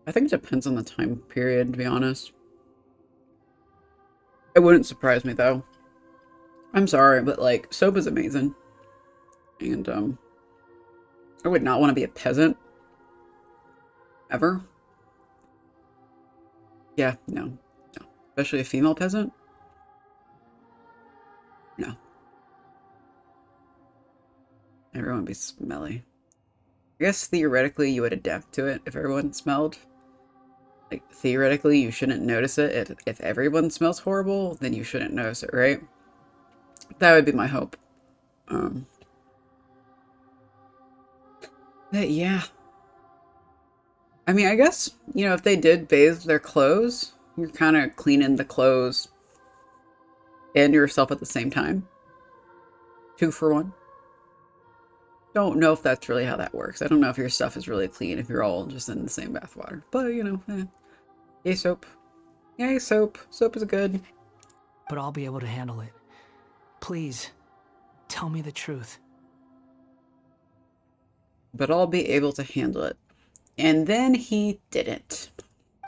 I think it depends on the time period, to be honest. It wouldn't surprise me, though. I'm sorry, but, like, soap is amazing. And, I would not want to be a peasant. Ever. Yeah, no. Especially a female peasant? No. Everyone would be smelly. I guess theoretically you would adapt to it if everyone smelled. Like, theoretically you shouldn't notice it. If everyone smells horrible, then you shouldn't notice it, right? That would be my hope. But yeah. I mean, I guess, you know, if they did bathe their clothes, you're kind of cleaning the clothes and yourself at the same time. 2 for 1. Don't know if that's really how that works. I don't know if your stuff is really clean if you're all just in the same bathwater. But, you know, yay soap. Yay soap. Soap is good. But I'll be able to handle it. Please, tell me the truth. But I'll be able to handle it. And then he didn't.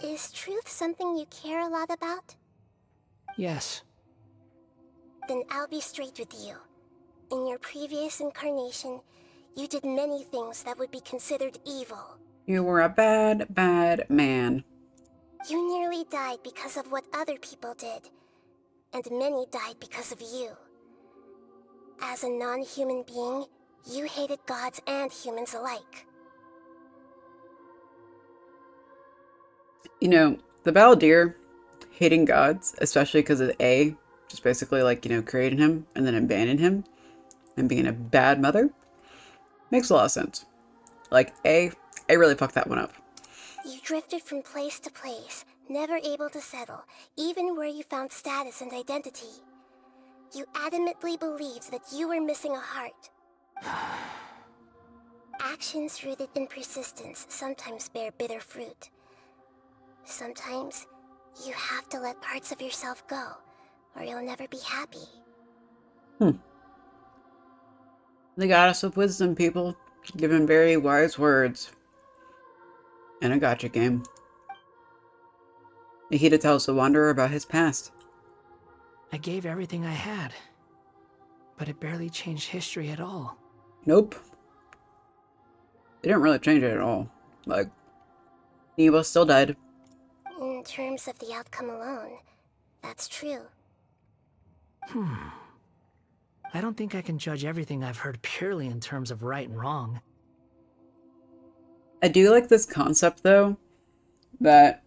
Is truth something you care a lot about? Yes. Then I'll be straight with you. In your previous incarnation, you did many things that would be considered evil. You were a bad, bad man. You nearly died because of what other people did, and many died because of you. As a non-human being, you hated gods and humans alike. You know, the Balladeer hating gods, especially because of A, just basically like, you know, creating him and then abandoning him and being a bad mother, makes a lot of sense. Like, A really fucked that one up. You drifted from place to place, never able to settle, even where you found status and identity. You adamantly believed that you were missing a heart. Actions rooted in persistence sometimes bear bitter fruit. Sometimes, you have to let parts of yourself go, or you'll never be happy. The goddess of wisdom, people. Given very wise words. And a gotcha game. Nahida tells the Wanderer about his past. I gave everything I had, but it barely changed history at all. Nope. They didn't really change it at all. Like, Niwa still died. In terms of the outcome alone, that's true. I don't think I can judge everything I've heard purely in terms of right and wrong. I do like this concept, though, that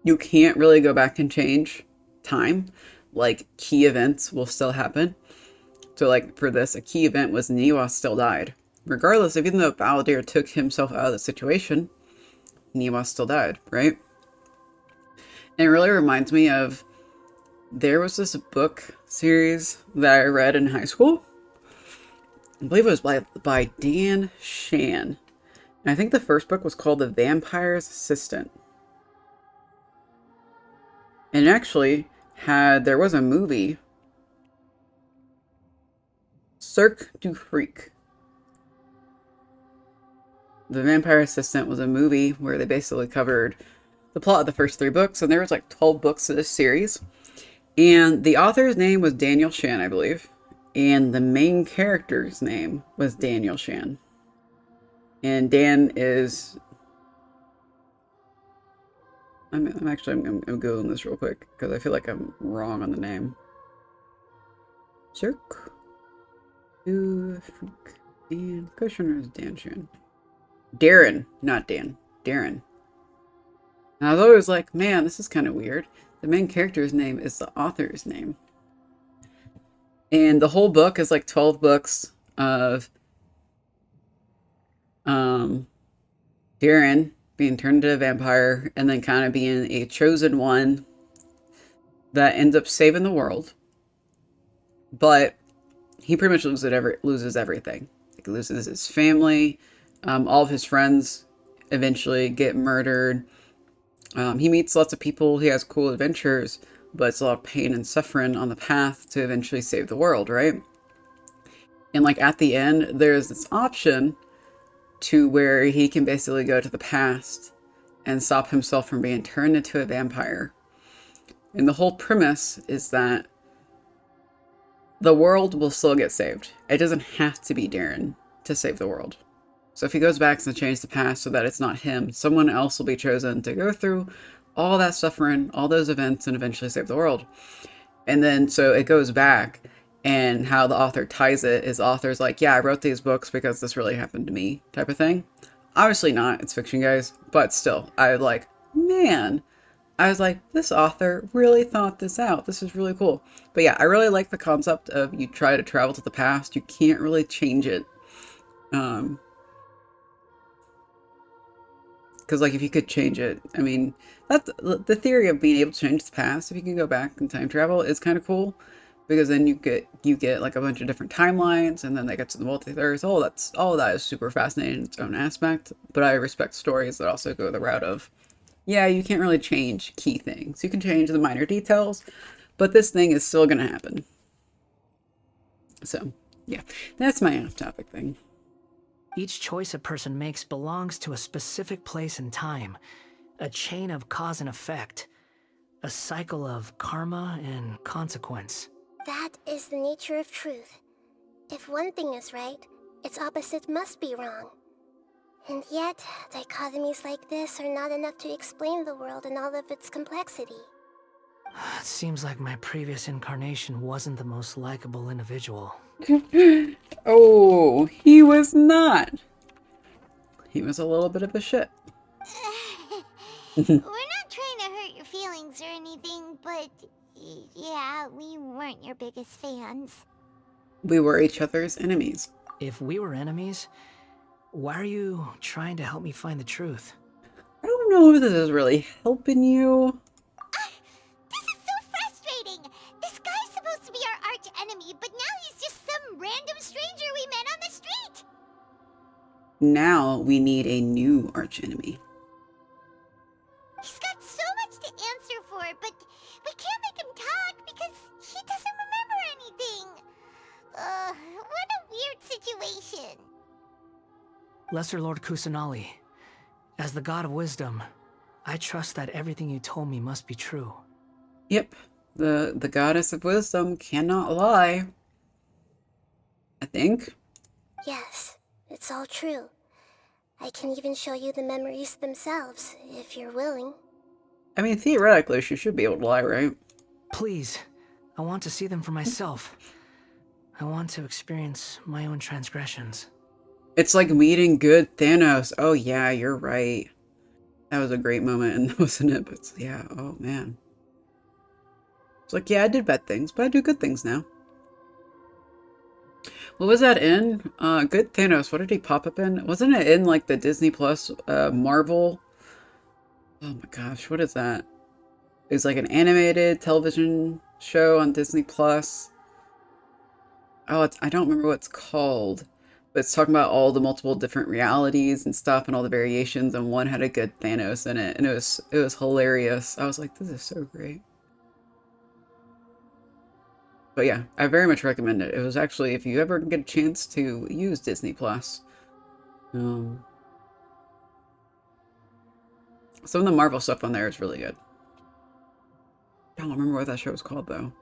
you can't really go back and change time. Like, key events will still happen. So, like, for this, a key event was Niwa still died. Regardless, even though Balladeer took himself out of the situation, Niwa still died, right? And it really reminds me of, there was this book series that I read in high school I believe it was by Dan Shan. And I think the first book was called The Vampire's Assistant. And actually there was a movie, Cirque du Freak. The Vampire Assistant was a movie where they basically covered the plot of the first 3 books, and there was like 12 books of this series. And the author's name was Daniel Shan, I believe. And the main character's name was Daniel Shan. And Dan is... I'm Googling this real quick, because I feel like I'm wrong on the name. Cirque du Freak. And Kushner is Dan Shan. Darren, not Dan. Darren. And I was always like, man, this is kind of weird. The main character's name is the author's name. And the whole book is like 12 books of Darren being turned into a vampire and then kind of being a chosen one that ends up saving the world. But he pretty much loses everything. He loses his family. All of his friends eventually get murdered. He meets lots of people. He has cool adventures, but it's a lot of pain and suffering on the path to eventually save the world, right? And like at the end, there's this option to where he can basically go to the past and stop himself from being turned into a vampire. And the whole premise is that the world will still get saved. It doesn't have to be Darren to save the world. So if he goes back and changes the past so that it's not him, someone else will be chosen to go through all that suffering, all those events, and eventually save the world. And then so it goes back, and how the author ties it is author's like, yeah, I wrote these books because this really happened to me type of thing. Obviously not, it's fiction, guys, but still, I was like, this author really thought this out. This is really cool. But yeah, I really like the concept of you try to travel to the past. You can't really change it. Because like if you could change it, I mean, that's the theory of being able to change the past. If you can go back and time travel, is kind of cool, because then you get like a bunch of different timelines, and then they get to the multiverse. All that is super fascinating in its own aspect. But I respect stories that also go the route of, yeah, you can't really change key things. You can change the minor details, but this thing is still gonna happen. So yeah, that's my off-topic thing. Each choice a person makes belongs to a specific place and time, a chain of cause and effect, a cycle of karma and consequence. That is the nature of truth. If one thing is right, its opposite must be wrong. And yet, dichotomies like this are not enough to explain the world in all of its complexity. It seems like my previous incarnation wasn't the most likable individual. Oh, he was not. He was a little bit of a shit. We're not trying to hurt your feelings or anything, but yeah, we weren't your biggest fans. We were each other's enemies. If we were enemies, why are you trying to help me find the truth? I don't know if this is really helping you. This is so frustrating! This guy's supposed to be our arch enemy, but now he's just some random stranger we met on the street! Now we need a new arch enemy. He's got so much to answer for, but we can't make him talk because he doesn't remember anything. What a weird situation. Lesser Lord Kusanali, as the god of wisdom, I trust that everything you told me must be true. Yep, the goddess of wisdom cannot lie. I think. Yes, it's all true. I can even show you the memories themselves, if you're willing. I mean, theoretically, she should be able to lie, right? Please, I want to see them for myself. I want to experience my own transgressions. It's like meeting good Thanos. Oh yeah, you're right. That was a great moment, wasn't it? But yeah, oh man. It's like, yeah, I did bad things, but I do good things now. What was that in? Good Thanos, what did he pop up in? Wasn't it in like the Disney Plus Marvel? Oh my gosh, what is that? It's like an animated television show on Disney Plus. Oh, I don't remember what it's called, but it's talking about all the multiple different realities and stuff and all the variations, and one had a good Thanos in it, and it was hilarious. I was like, this is so great. But yeah, I very much recommend it. It was actually, if you ever get a chance to use Disney Plus, some of the Marvel stuff on there is really good. I don't remember what that show was called though.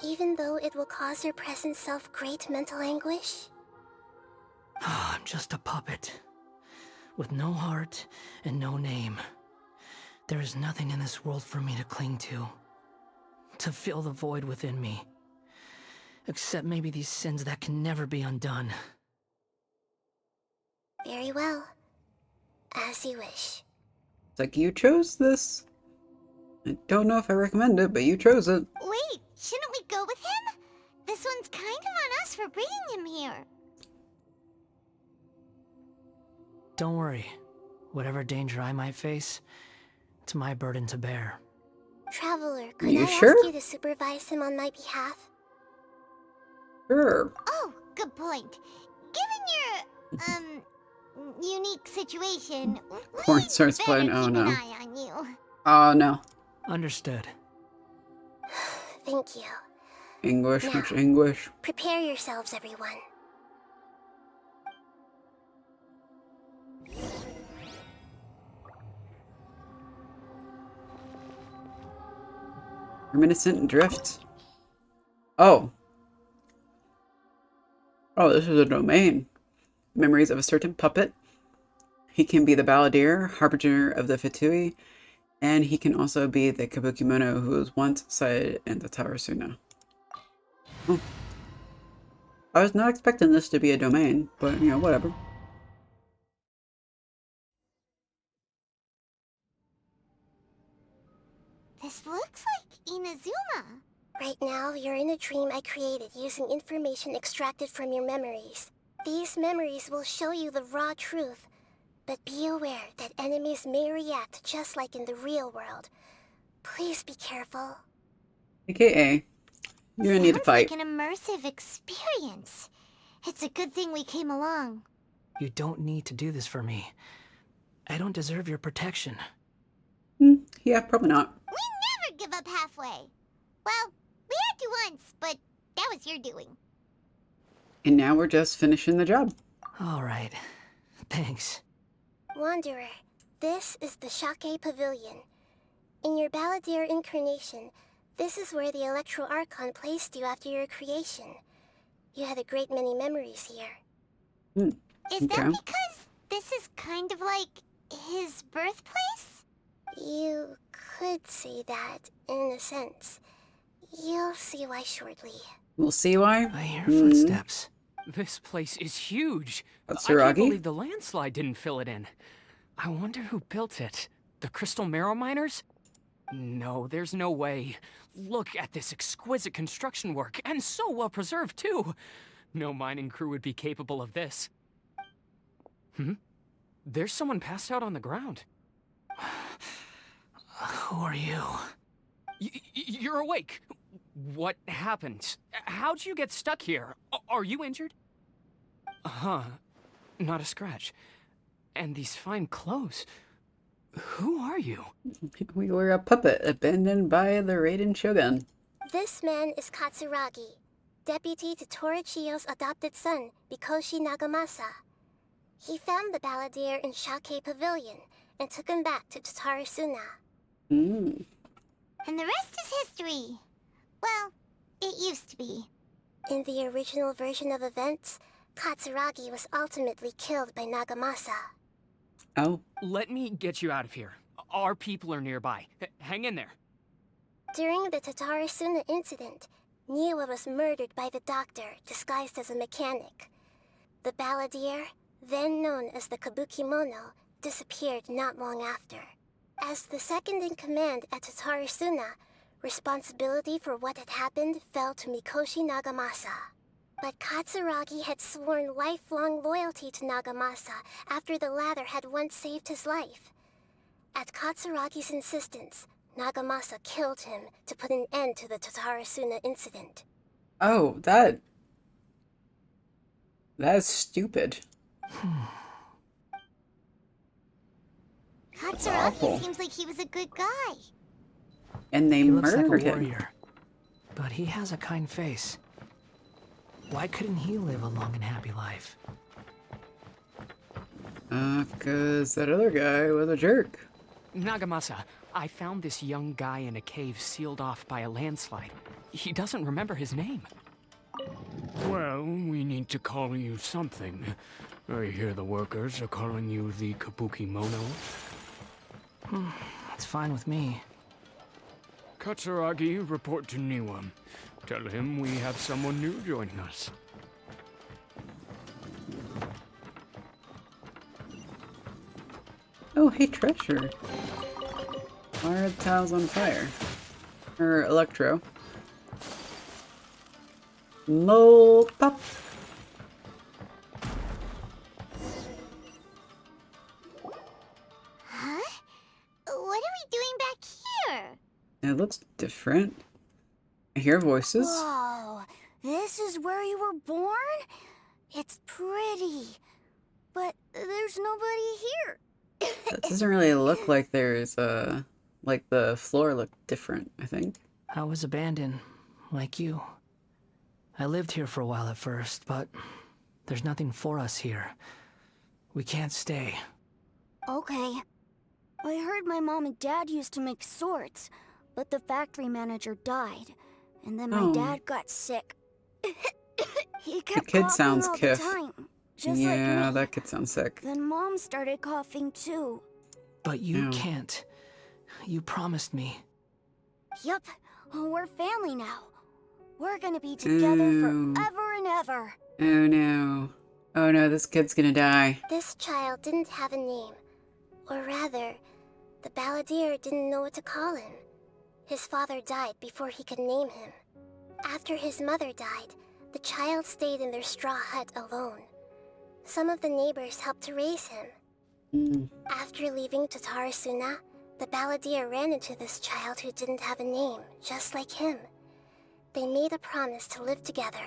Even though it will cause your present self great mental anguish? I'm just a puppet. With no heart and no name. There is nothing in this world for me to cling to fill the void within me. Except maybe these sins that can never be undone. Very well. As you wish. It's like, you chose this. I don't know if I recommend it, but you chose it. Wait, shouldn't we go with him? This one's kind of on us for bringing him here. Don't worry. Whatever danger I might face, it's my burden to bear. Traveler, could You I sure? ask you to supervise him on my behalf? Sure. Oh, good point. Given your, unique situation, Corn we'd starts better playing, keep oh an no. eye on you. Oh no. Understood. Thank you. Anguish, Now. much anguish. Prepare yourselves, everyone. Reminiscent drift. Oh. Oh, this is a domain. Memories of a certain puppet. He can be the balladeer, harbinger of the Fatui, and he can also be the Kabukimono who was once sighted in the Tower Suna. Oh. I was not expecting this to be a domain, but you know, whatever. This looks like Inazuma. Right now, you're in a dream I created using information extracted from your memories. These memories will show you the raw truth, but be aware that enemies may react just like in the real world. Please be careful. AKA, you're gonna need to Sounds fight. like an immersive experience. It's a good thing we came along. You don't need to do this for me. I don't deserve your protection. Yeah, probably not. We never give up halfway. Well, we had to once, but that was your doing. And now we're just finishing the job. All right. Thanks. Wanderer, this is the Shake Pavilion. In your balladeer incarnation, this is where the Electro Archon placed you after your creation. You had a great many memories here. Is that because this is kind of like his birthplace? You could say that, in a sense. You'll see why shortly. We'll see why. I hear footsteps. This place is huge. That's I can't Suragi? believe the landslide didn't fill it in. I wonder who built it. The Crystal Marrow Miners? No, there's no way. Look at this exquisite construction work, and so well preserved too. No mining crew would be capable of this. There's someone passed out on the ground. Who are you? You're awake. What happened? How'd you get stuck here? Are you injured? Huh. Not a scratch. And these fine clothes. Who are you? We were a puppet abandoned by the Raiden Shogun. This man is Katsuragi, deputy to Torichiyo's adopted son, Mikoshi Nagamasa. He found the balladeer in Shake Pavilion and took him back to Tatarasuna. Mm. And the rest is history. Well, it used to be. In the original version of events, Katsuragi was ultimately killed by Nagamasa. Oh. Let me get you out of here. Our people are nearby. Hang in there. During the Tatarasuna incident, Niwa was murdered by the doctor disguised as a mechanic. The balladeer, then known as the Kabukimono, disappeared not long after. As the second in command at Tatarasuna, responsibility for what had happened fell to Mikoshi Nagamasa. But Katsuragi had sworn lifelong loyalty to Nagamasa after the latter had once saved his life. At Katsuragi's insistence, Nagamasa killed him to put an end to the Tatarasuna incident. Oh, that's stupid. Katsuragi seems like he was a good guy. And they He looks like a murdered him. warrior, but he has a kind face. Why couldn't he live a long and happy life? 'Cause that other guy was a jerk. Nagamasa, I found this young guy in a cave sealed off by a landslide. He doesn't remember his name. Well, we need to call you something. I hear the workers are calling you the Kabuki Mono. It's fine with me. Katsuragi, report to Niwa. Tell him we have someone new joining us. Oh, hey, treasure. Why are the tiles on fire? Or electro. Mole pop. Huh? What are we doing back here? It looks different. I hear voices. Whoa, this is where you were born? It's pretty, but there's nobody here. That doesn't really look like there's like the floor looked different, I think. I was abandoned, like you. I lived here for a while at first, but there's nothing for us here. We can't stay. Okay. I heard my mom and dad used to make swords, but the factory manager died, and then my dad got sick. He kept kid coughing sounds all kiff. the time, just Yeah, like me. that kid sounds sick. Then Mom started coughing too. But you Ew. can't. You promised me. Yup, we're family now. We're gonna be together Ew. forever and ever. Oh no. Oh no, this kid's gonna die. This child didn't have a name. Or rather, the balladeer didn't know what to call him. His father died before he could name him. After his mother died, the child stayed in their straw hut alone. Some of the neighbors helped to raise him. After leaving Tatarasuna, the balladeer ran into this child who didn't have a name, just like him. They made a promise to live together.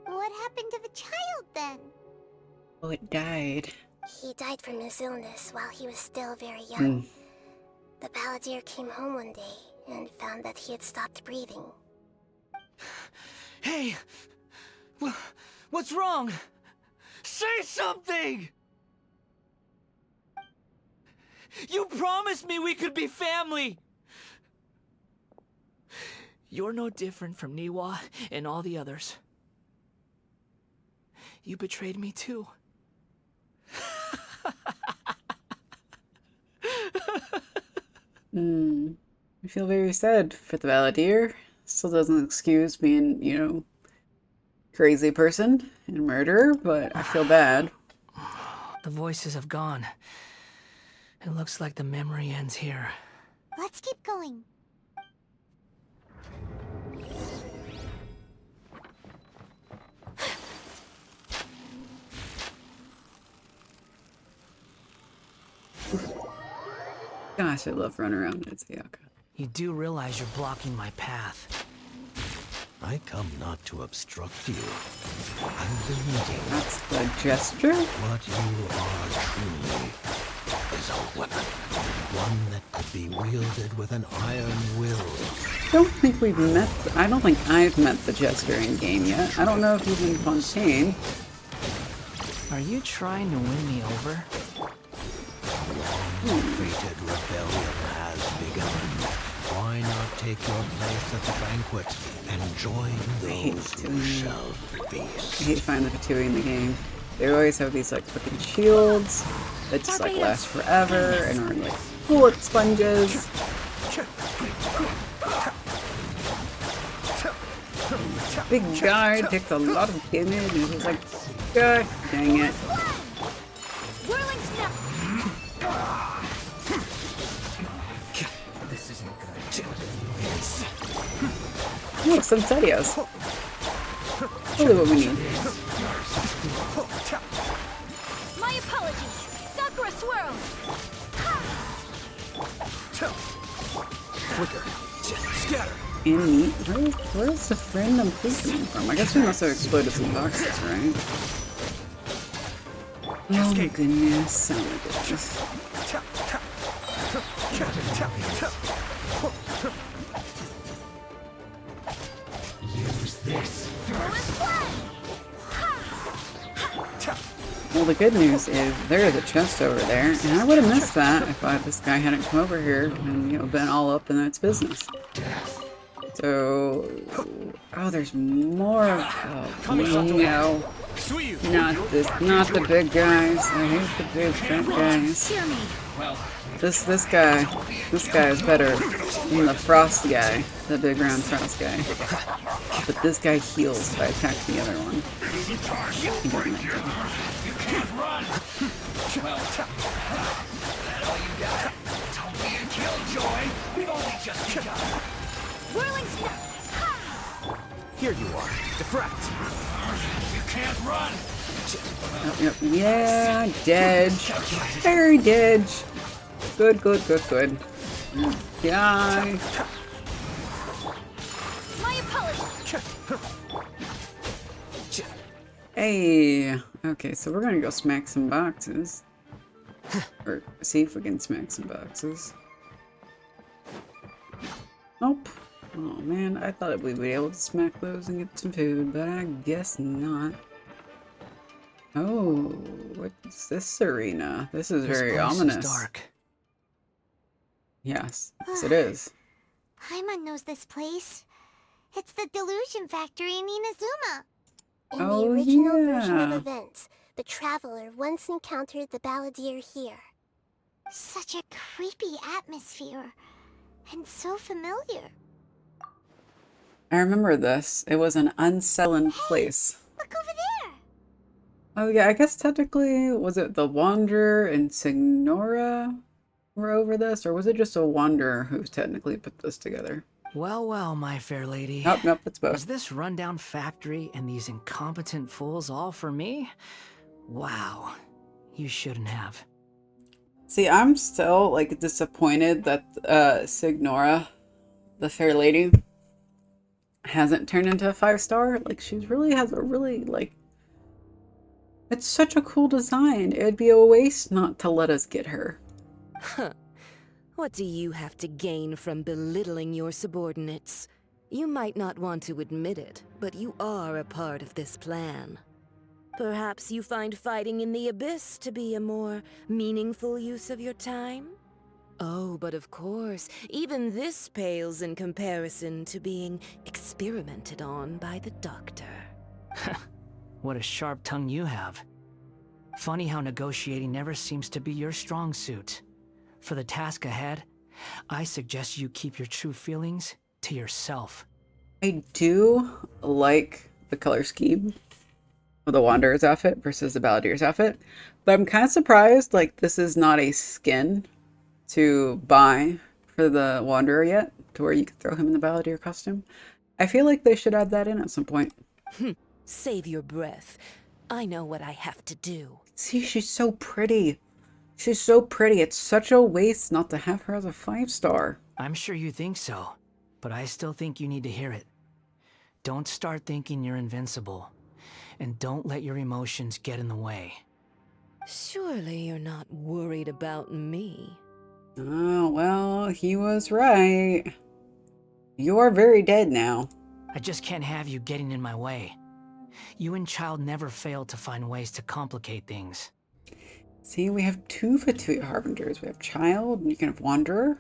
What happened to the child then? Oh, it died. He died from his illness while he was still very young. The balladeer came home one day and found that he had stopped breathing. Hey! What's wrong? Say something! You promised me we could be family! You're no different from Niwa and all the others. You betrayed me too. I feel very sad for the balladeer. Still doesn't excuse being, you know, crazy person and murderer, but I feel bad. The voices have gone. It looks like the memory ends here. Let's keep going. Gosh, I love running around at Sayaka. You do realize you're blocking my path. I come not to obstruct you. I've been waiting. That's the gesture? What you are truly is a weapon. One that could be wielded with an iron will. I don't think I've met the jester in game yet. I don't know if he's in Fontaine. Are you trying to win me over? Long-fated rebellion has begun. Why not take your place at the banquet and join those who shall feast? I hate finding the Fatui in the game. They always have these like fucking shields that just like last forever and are like bullet sponges. Big guy takes a lot of damage and he's like, God dang it. Whirling snap! This isn't good. Look, Sunsettios. Really what we need. My apologies! Sakura swirl! and meat. Where's the random food coming from? I guess we must have exploded some boxes, right? Oh my goodness, oh my goodness. Use this first. Well, the good news is there is a chest over there, and I would have missed that if this guy hadn't come over here and, you know, been all up in its business. So, oh, there's more. Oh, no. Not the big guys. I hate the big fat guys. This guy is better than the frost guy, the big round frost guy. But this guy heals if I attack the other one. He doesn't like that. Run! Well, that all you got? Don't be a killjoy. We've only just begun. Whirling snap. Here you are. Deflect. You can't run. Yep. Yeah, dead. Very dead. Good. Die. My apologies. Hey. Okay, so we're gonna go smack some boxes. Or see if we can smack some boxes. Nope. Oh man, I thought we'd be able to smack those and get some food, but I guess not. Oh, what's this arena? This is very ominous. Is dark. Yes, it is. Paimon knows this place. It's the Delusion Factory in Inazuma. In the original version of events, the Traveler once encountered the Balladeer here. Such a creepy atmosphere. And so familiar. I remember this. It was an unsettling place. Look over there! Oh yeah, I guess technically, was it the Wanderer and Signora were over this? Or was it just a Wanderer who technically put this together? Well, my fair lady. Nope, it's both. Is this rundown factory and these incompetent fools all for me? Wow. You shouldn't have. See, I'm still, like, disappointed that Signora, the fair lady, hasn't turned into a 5-star. Like, she really has a really, like... It's such a cool design. It'd be a waste not to let us get her. Huh. What do you have to gain from belittling your subordinates? You might not want to admit it, but you are a part of this plan. Perhaps you find fighting in the Abyss to be a more meaningful use of your time? Oh, but of course, even this pales in comparison to being experimented on by the Doctor. What a sharp tongue you have. Funny how negotiating never seems to be your strong suit. For the task ahead, I suggest you keep your true feelings to yourself. I do like the color scheme of the Wanderer's outfit versus the Balladeer's outfit, but I'm kind of surprised, like, this is not a skin to buy for the Wanderer yet, to where you could throw him in the Balladeer costume. I feel like they should add that in at some point. Save your breath. I know what I have to do. See, she's so pretty. She's so pretty. It's such a waste not to have her as a 5-star. I'm sure you think so, but I still think you need to hear it. Don't start thinking you're invincible, and don't let your emotions get in the way. Surely you're not worried about me. Oh, well, he was right. You're very dead now. I just can't have you getting in my way. You and Child never fail to find ways to complicate things. See, we have 2 Fatui Harbingers. We have Child, and you can have Wanderer.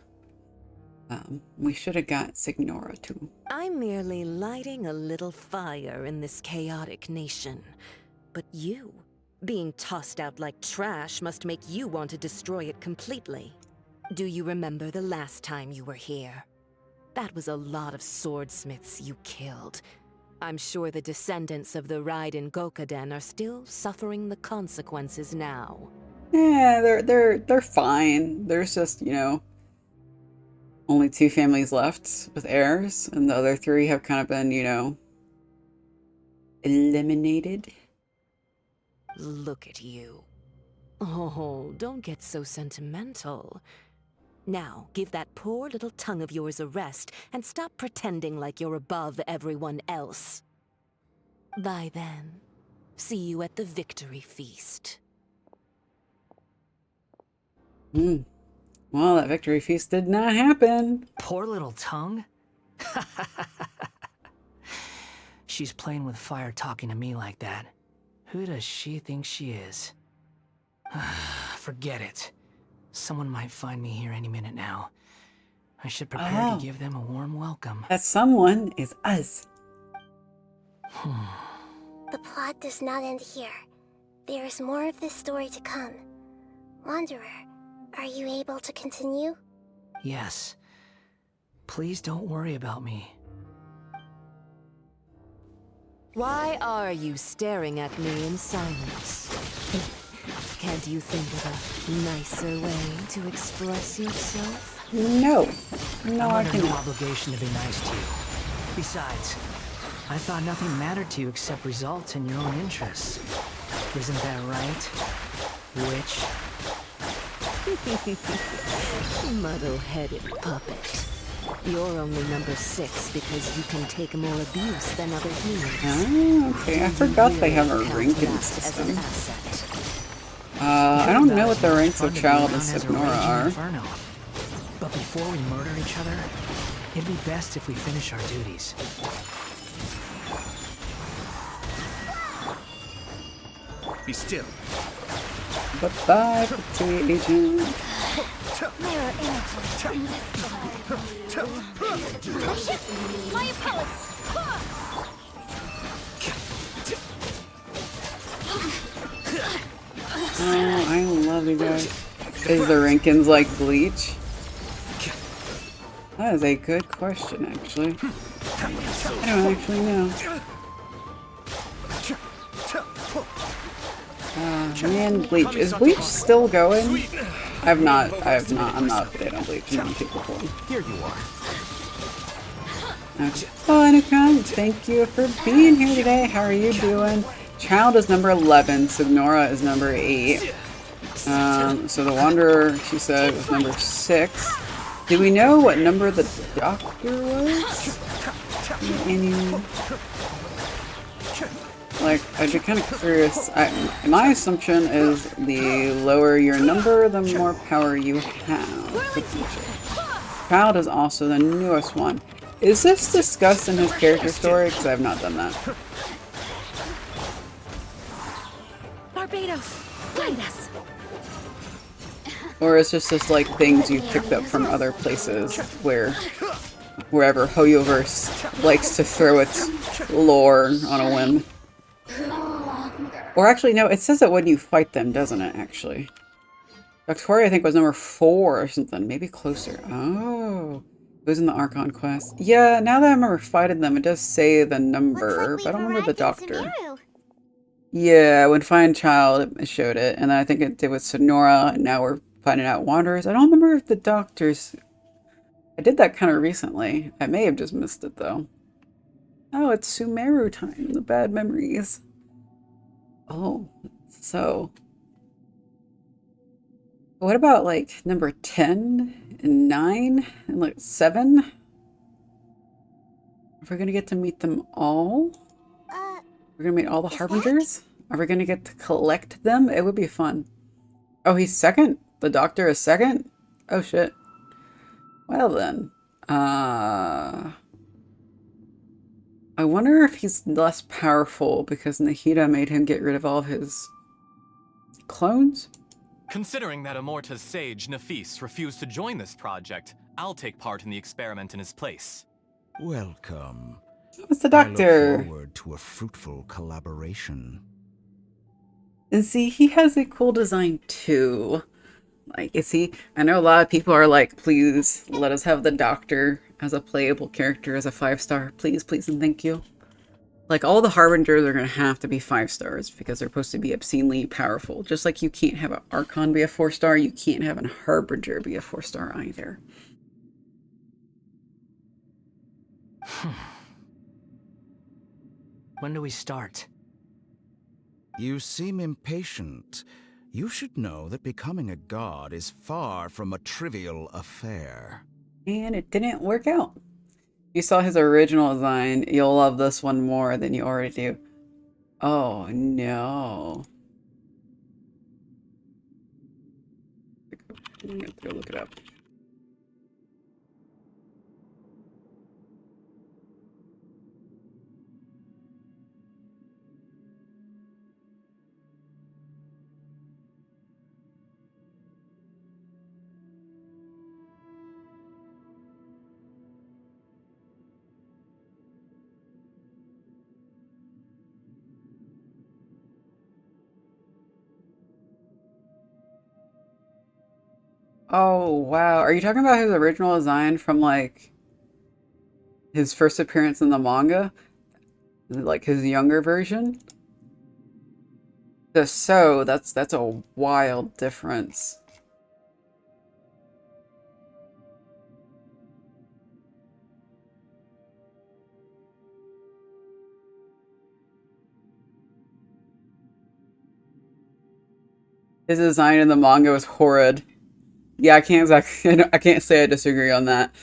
We should have got Signora, too. I'm merely lighting a little fire in this chaotic nation. But you, being tossed out like trash, must make you want to destroy it completely. Do you remember the last time you were here? That was a lot of swordsmiths you killed. I'm sure the descendants of the Raiden Gokaden are still suffering the consequences now. Yeah, they're fine. There's just, you know, only 2 families left with heirs, and the other 3 have kind of been, you know, eliminated. Look at you. Oh, don't get so sentimental. Now, give that poor little tongue of yours a rest and stop pretending like you're above everyone else. Bye then. See you at the victory feast. Well, that victory feast did not happen. Poor little tongue? She's playing with fire talking to me like that. Who does she think she is? Forget it. Someone might find me here any minute now. I should prepare to give them a warm welcome. That someone is us. The plot does not end here. There is more of this story to come. Wanderer, are you able to continue? Yes. Please don't worry about me. Why are you staring at me in silence? Can't you think of a nicer way to express yourself? No. No, I I'm under can't. no obligation to be nice to you. Besides, I thought nothing mattered to you except results and your own interests. Isn't that right, witch? Muddle-headed puppet. You're only number 6 because you can take more abuse than other humans. Oh, okay. I forgot they have a ranking system. I don't know what the ranks of Child and Signora are. But before we murder each other, it'd be best if we finish our duties. Be still. Bye-bye, petty agent. Mirror energy. My palace. Oh, I love you guys. Is the Rankins like Bleach? That is a good question, actually. I don't actually know. Man, Bleach. Is Bleach still going? I'm not up to date on Bleach. I'm people playing. Here you are. Okay. Oh, Anacon, thank you for being here today. How are you doing? Child is number 11. Signora is number 8. So the Wanderer, she said, was number 6. Do we know what number the Doctor was? Like, I'd be kind of curious. My assumption is the lower your number, the more power you have. Child is also the newest one. Is this discussed in his character story? Because I have not done that. Barbados, guide us. Or is this just like things you've picked up from other places wherever Hoyoverse likes to throw its lore on a whim? Or actually, no, it says it when you fight them, doesn't it, actually? Victoria, I think, was number 4 or something. Maybe closer. Oh. It was in the Archon quest. Yeah, now that I remember fighting them, it does say the number, but I don't remember the Doctor. Yeah, when Fine Child, it showed it. And then I think it did with Sonora, and now we're finding out Wanderers. I don't remember if the Doctors... I did that kind of recently. I may have just missed it, though. Oh, it's Sumeru time. The bad memories. Oh, so... What about, like, number 10 and 9 and, like, 7? Are we gonna get to meet them all? We're gonna meet all the Harbingers? Are we gonna get to collect them? It would be fun. Oh, he's second? The Doctor is second? Oh, shit. Well, then. I wonder if he's less powerful because Nahida made him get rid of all of his clones? Considering that Amorta's sage, Nafis, refused to join this project, I'll take part in the experiment in his place. Welcome. What's the Doctor? I look forward to a fruitful collaboration. And see, he has a cool design too. Like, is he... I know a lot of people are like, please let us have the Doctor as a playable character, as a 5-star. Please, please, and thank you. Like, all the Harbingers are going to have to be 5 stars because they're supposed to be obscenely powerful. Just like you can't have an Archon be a 4-star, you can't have an Harbinger be a 4-star either. When do we start? You seem impatient. You should know that becoming a god is far from a trivial affair. And it didn't work out. You saw his original design. You'll love this one more than you already do. Oh, no. I'm gonna have to go look it up. Oh, wow. Are you talking about his original design from, like, his first appearance in the manga? Like, his younger version? That's a wild difference. His design in the manga was horrid. Yeah, I can't say I disagree on that.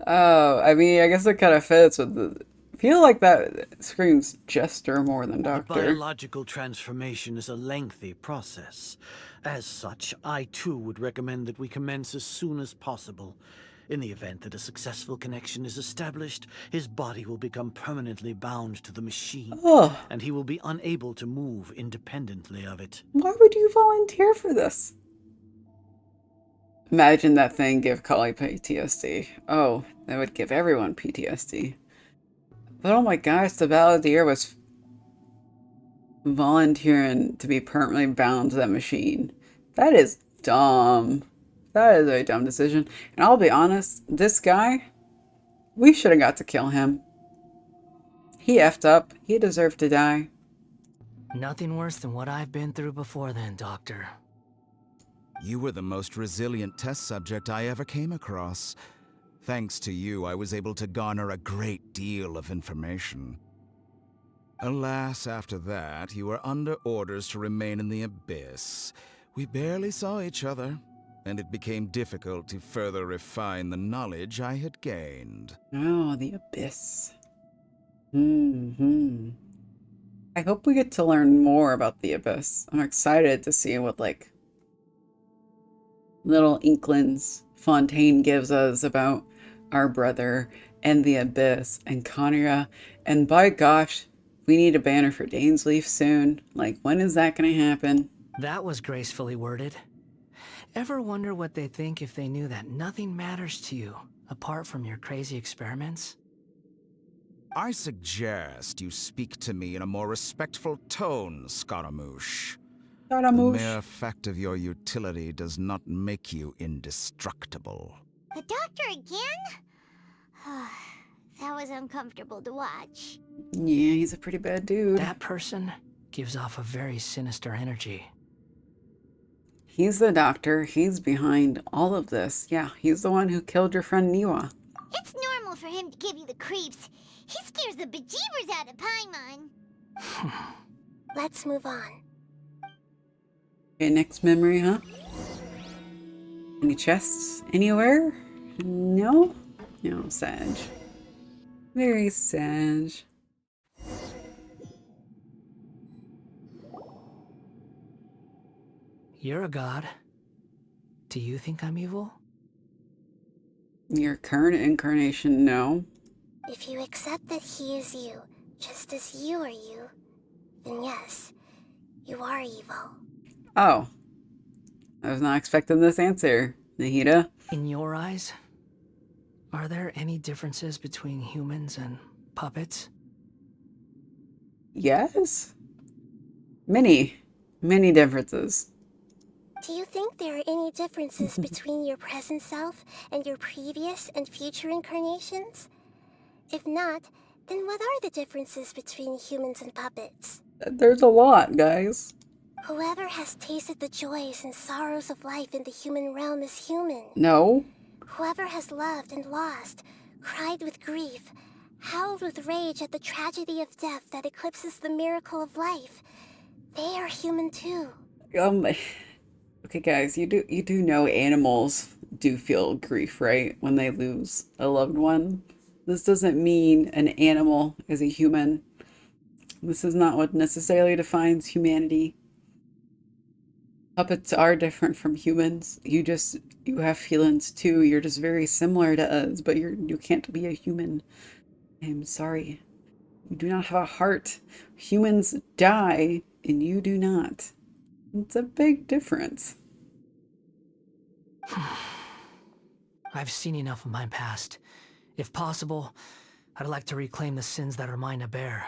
Oh, I mean, I guess it kind of fits with the. I feel like that screams Jester more than The Doctor. biological transformation is a lengthy process. As such, I too would recommend that we commence as soon as possible. In the event that a successful connection is established, his body will become permanently bound to the machine, and he will be unable to move independently of it. Why would you volunteer for this? Imagine that thing give Kali PTSD. Oh, that would give everyone PTSD. But oh my gosh, the Balladeer was volunteering to be permanently bound to that machine. That is dumb. That is a dumb decision. And I'll be honest, this guy, we should have got to kill him. He effed up. He deserved to die. Nothing worse than what I've been through before then, Doctor. You were the most resilient test subject I ever came across. Thanks to you, I was able to garner a great deal of information. Alas, after that, you were under orders to remain in the Abyss. We barely saw each other, and it became difficult to further refine the knowledge I had gained. Oh, the Abyss. I hope we get to learn more about the Abyss. I'm excited to see what, like, little inklings Fontaine gives us about our brother and the Abyss and Conria. And by gosh, we need a banner for Dainsleif soon. Like, when is that going to happen? That was gracefully worded. Ever wonder what they think if they knew that nothing matters to you, apart from your crazy experiments? I suggest you speak to me in a more respectful tone, Scaramouche. The mere fact of your utility does not make you indestructible. The Doctor again? That was uncomfortable to watch. Yeah, he's a pretty bad dude. That person gives off a very sinister energy. He's the Doctor. He's behind all of this. Yeah, he's the one who killed your friend Niwa. It's normal for him to give you the creeps. He scares the bejeebers out of Paimon. Let's move on. Okay, next memory, huh? Any chests anywhere? No? No, Sag. Very Sag. You're a god. Do you think I'm evil? Your current incarnation, no. If you accept that he is you, just as you are you, then yes, you are evil. Oh. I was not expecting this answer, Nahida. In your eyes, are there any differences between humans and puppets? Yes? Many differences. Do you think there are any differences between your present self and your previous and future incarnations? If not, then what are the differences between humans and puppets? There's a lot, guys. Whoever has tasted the joys and sorrows of life in the human realm is human. No. Whoever has loved and lost, cried with grief, howled with rage at the tragedy of death that eclipses the miracle of life. They are human too. Okay, guys, you do know animals do feel grief, right? When they lose a loved one. This doesn't mean an animal is a human. This is not what necessarily defines humanity. Puppets are different from humans. You have feelings too. You're just very similar to us, but you can't be a human. I'm sorry. You do not have a heart. Humans die and you do not. It's a big difference. I've seen enough of my past. If possible, I'd like to reclaim the sins that are mine to bear.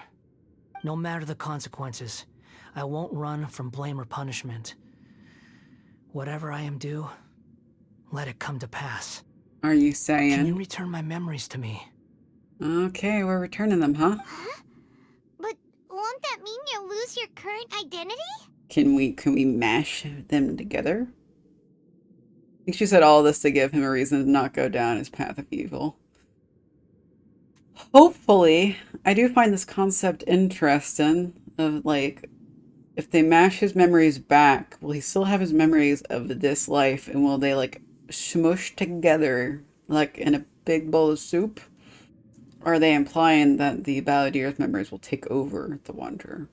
No matter the consequences, I won't run from blame or punishment. Whatever I am due, let it come to pass. Are you saying? Can you return my memories to me? Okay, we're returning them, huh? But won't that mean you'll lose your current identity? Can we mash them together? I think she said all this to give him a reason to not go down his path of evil. Hopefully, I do find this concept interesting of like, if they mash his memories back, will he still have his memories of this life and will they like smush together like in a big bowl of soup? Or are they implying that the Balladeer's memories will take over the Wanderer?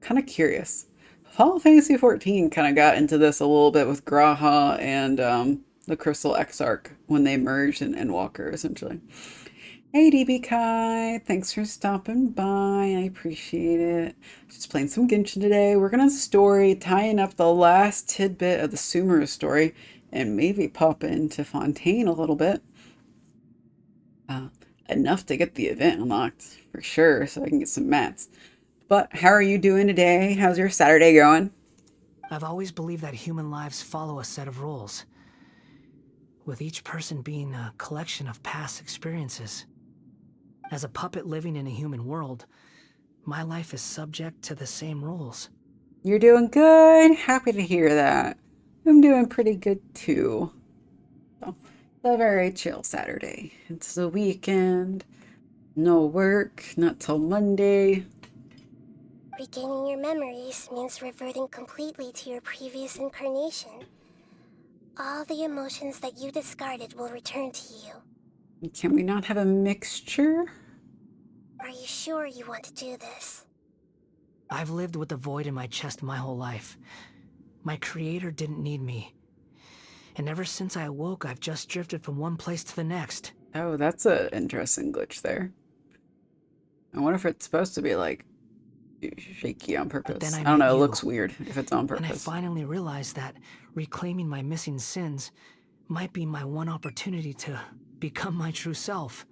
Kind of curious. Final Fantasy XIV kind of got into this a little bit with Graha and the Crystal Exarch when they merged in Endwalker, essentially. Hey DB Kai, thanks for stopping by. I appreciate it. Just playing some Genshin today. Working on story, tying up the last tidbit of the Sumeru story, and maybe pop into Fontaine a little bit. Enough to get the event unlocked, for sure, so I can get some mats. But how are you doing today? How's your Saturday going? I've always believed that human lives follow a set of rules, with each person being a collection of past experiences. As a puppet living in a human world, my life is subject to the same rules. You're doing good. Happy to hear that. I'm doing pretty good too. So, a very chill Saturday. It's the weekend. No work, not till Monday. Regaining your memories means reverting completely to your previous incarnation. All the emotions that you discarded will return to you. Can we not have a mixture? Are you sure you want to do this? I've lived with the void in my chest my whole life. My creator didn't need me. And ever since I awoke, I've just drifted from one place to the next. Oh, that's an interesting glitch there. I wonder if it's supposed to be like shaky on purpose. Then I don't know, it met looks you, weird if it's on purpose. And I finally realized that reclaiming my missing sins might be my one opportunity to become my true self.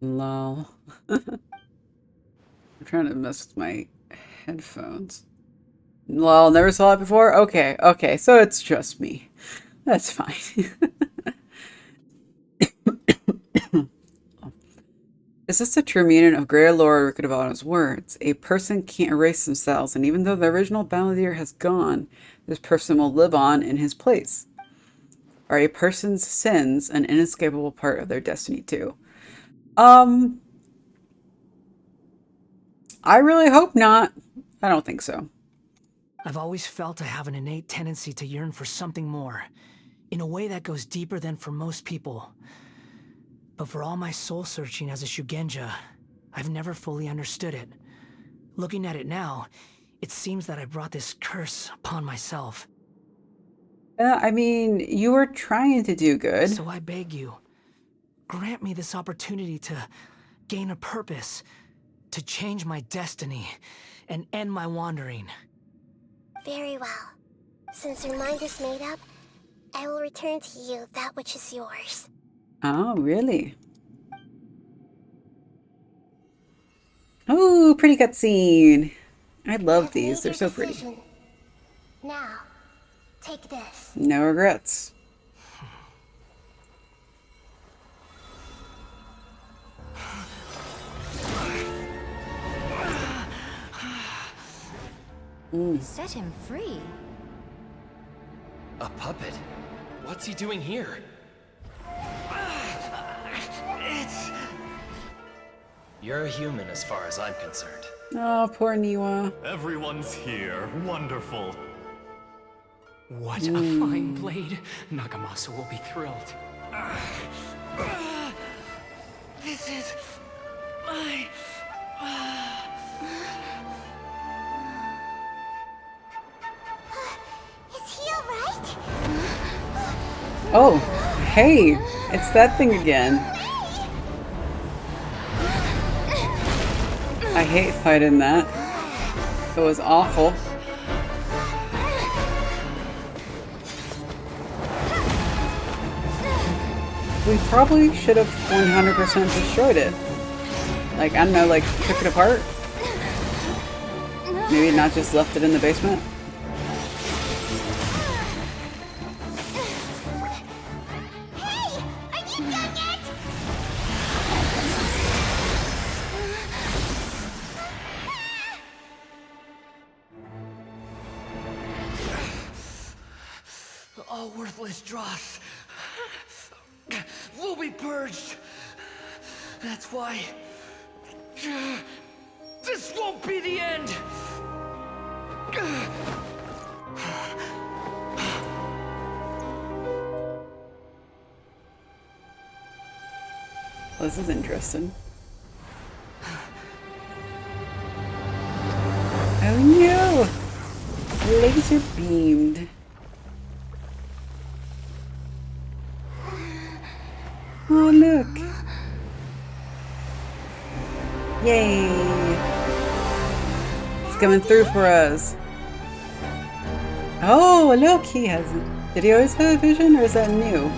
Lol. I'm trying to mess with my headphones. Lol, never saw it before? Okay, so it's just me. That's fine. Is this a true meaning of Greater Lord Rukadavana's words? A person can't erase themselves, and even though the original Balladeer has gone, this person will live on in his place. Are a person's sins an inescapable part of their destiny too? I really hope not. I don't think so. I've always felt I have an innate tendency to yearn for something more, in a way that goes deeper than for most people. But for all my soul-searching as a Shugenja, I've never fully understood it. Looking at it now, it seems that I brought this curse upon myself. I mean, you were trying to do good. So I beg you, grant me this opportunity to gain a purpose, to change my destiny, and end my wandering. Very well. Since your mind is made up, I will return to you that which is yours. Oh, really? Oh, pretty cutscene. I love these. They're so pretty. Now, take this. No regrets. Set him free. A puppet? What's he doing here? You're a human as far as I'm concerned. Oh, poor Niwa. Everyone's here. Wonderful. What a fine blade. Nagamasa will be thrilled. This is my... Is he alright? Oh, hey, it's that thing again. I hate fighting that. It was awful. We probably should have 100% destroyed it. Like, I don't know, like, took it apart? Maybe not just left it in the basement? All worthless dross will be purged. That's why this won't be the end. Well, this is interesting. Oh no! Laser beamed. Oh, look. Yay. It's coming through for us. Oh, look, he has... Did he always have a vision, or is that new?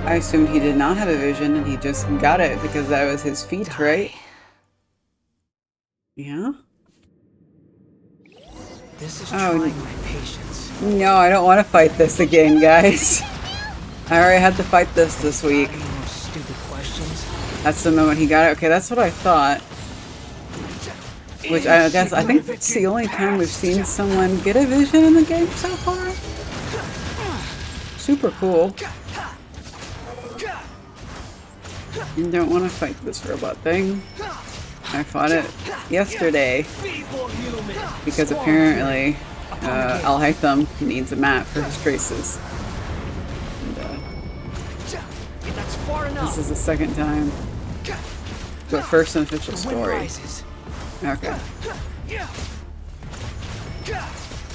I assumed he did not have a vision, and he just got it because that was his feat, right? Yeah? This is trying my patience. No, I don't want to fight this again, guys. I already had to fight this week. Stupid questions. That's the moment he got it. Okay, that's what I thought. Which I guess, I think it's the only time we've seen someone get a vision in the game so far. Super cool. You don't want to fight this robot thing. I fought it yesterday because apparently Alhaitham needs a map for his traces. This is the second time. But first an official story. Okay.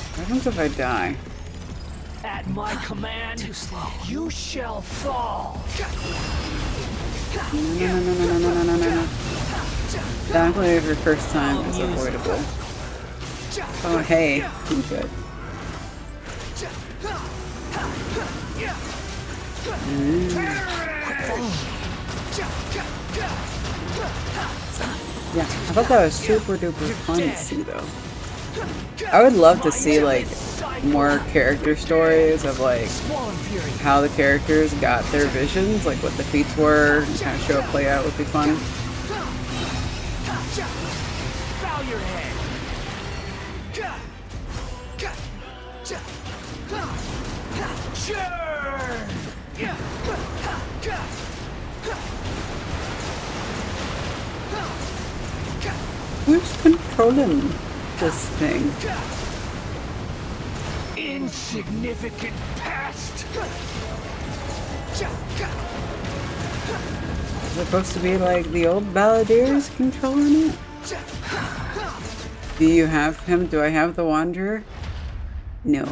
What happens if I die? At my command, too slow. You shall fall. No. Thankfully, every first time is avoidable. Oh, hey. I'm good. Yeah, I thought that was super duper fun to see though. I would love to see like more character stories of like how the characters got their visions, like what the feats were, and kind of show it play out would be fun. Bow your head. Who's controlling this thing? Insignificant past. Is it supposed to be like the old balladeers controlling it? Do you have him? Do I have the Wanderer? No.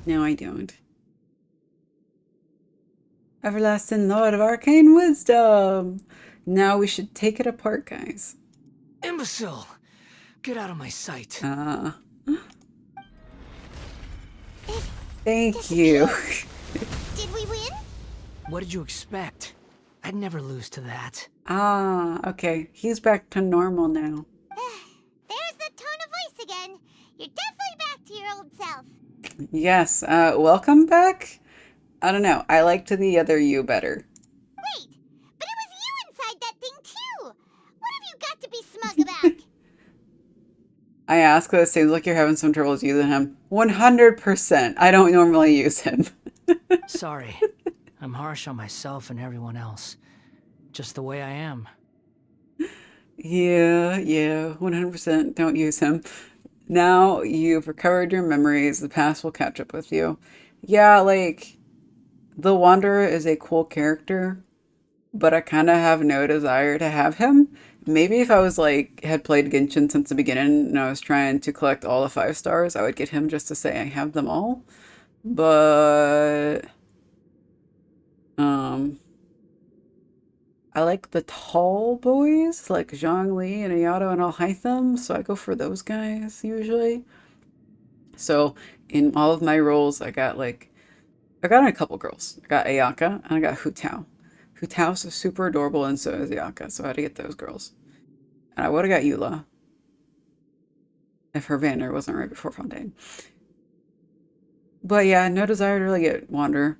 No, I don't. Everlasting Lord of Arcane Wisdom! Now we should take it apart, guys. Imbecile! Get out of my sight. Thank you. Did we win? What did you expect? I'd never lose to that. Okay. He's back to normal now. There's the tone of voice again. You're definitely back to your old self. Yes, welcome back? I don't know. I liked the other you better. Wait, but it was you inside that thing too. What have you got to be smug about? I ask, but it seems like you're having some troubles using him. 100%. I don't normally use him. Sorry. I'm harsh on myself and everyone else. just the way I am. Yeah, 100%. Don't use him. Now you've recovered your memories. The past will catch up with you. Yeah, like, the Wanderer is a cool character, but I kind of have no desire to have him. Maybe if I was like, had played Genshin since the beginning and I was trying to collect all the 5 stars, I would get him just to say I have them all. But, I like the tall boys, like Zhongli and Ayato and Alhaitham, so I go for those guys usually. So in all of my roles, I got a couple girls. I got Ayaka and I got Hu Tao. Hu Tao's super adorable and so is Ayaka, so I had to get those girls. And I would have got Eula if her Vander wasn't right before Fontaine. But yeah, no desire to really get Wanderer.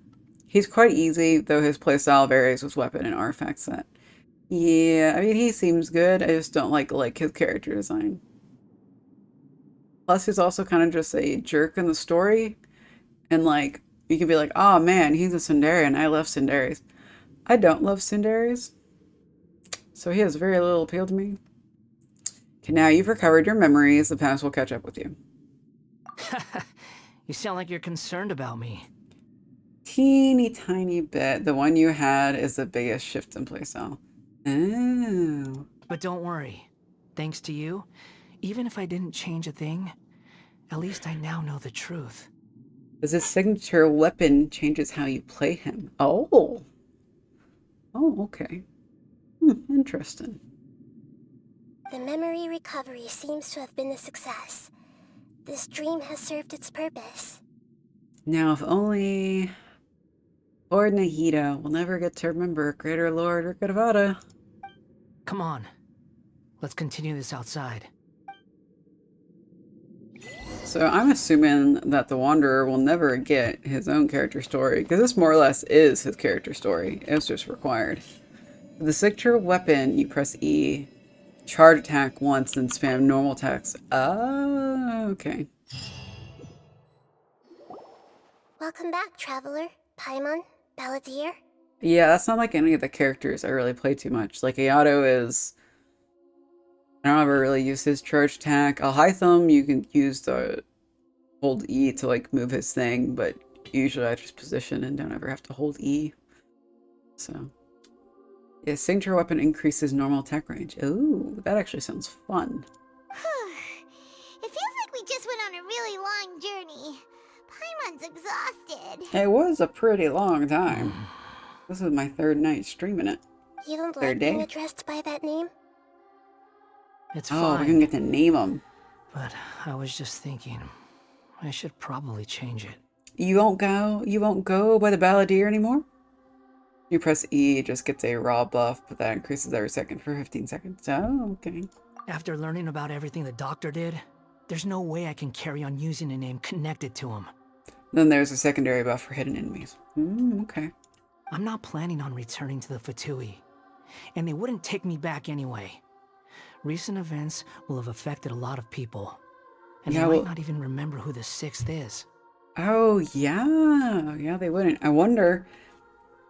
He's quite easy, though his playstyle varies with weapon and artifact set. Yeah, I mean, he seems good. I just don't like his character design. Plus, he's also kind of just a jerk in the story. And like, you can be like, oh man, he's a Sundarian. I love Sundaries. I don't love Sundaries. So he has very little appeal to me. Okay, now you've recovered your memories. The past will catch up with you. You sound like you're concerned about me. Teeny tiny bit. The one you had is the biggest shift in playstyle. Oh. But don't worry. Thanks to you, even if I didn't change a thing, at least I now know the truth. Because his signature weapon changes how you play him. Oh. Oh, okay. Interesting. The memory recovery seems to have been a success. This dream has served its purpose. Now, if only Lord Nahida will never get to remember Greater Lord Rikadavada. Come on. Let's continue this outside. So I'm assuming that the Wanderer will never get his own character story, because this more or less is his character story. It's just required. The signature weapon, you press E, charge attack once, then spam normal attacks. Oh, okay. Welcome back, Traveler, Paimon, Balladeer. Yeah, that's not like any of the characters I really play too much. Like Ayato is... I don't ever really use his charge attack. Alhaitham, you can use the hold E to like move his thing, but usually I just position and don't ever have to hold E. So... yeah, signature weapon increases normal attack range. Ooh, that actually sounds fun. It feels like we just went on a really long journey. Paimon's exhausted. It was a pretty long time. This is my 3rd night streaming it. You don't Third like day? being addressed by that name? It's Oh, fine. we can get to name them. But I was just thinking, I should probably change it. You won't go by the Balladeer anymore? You press E, it just gets a raw buff, but that increases every second for 15 seconds. Oh, okay. After learning about everything the doctor did, there's no way I can carry on using a name connected to him. Then there's a secondary buff for hidden enemies. Okay. I'm not planning on returning to the Fatui, and they wouldn't take me back anyway. Recent events will have affected a lot of people, and Yeah, they well- might not even remember who the 6th is. Oh, yeah. Yeah, they wouldn't. I wonder,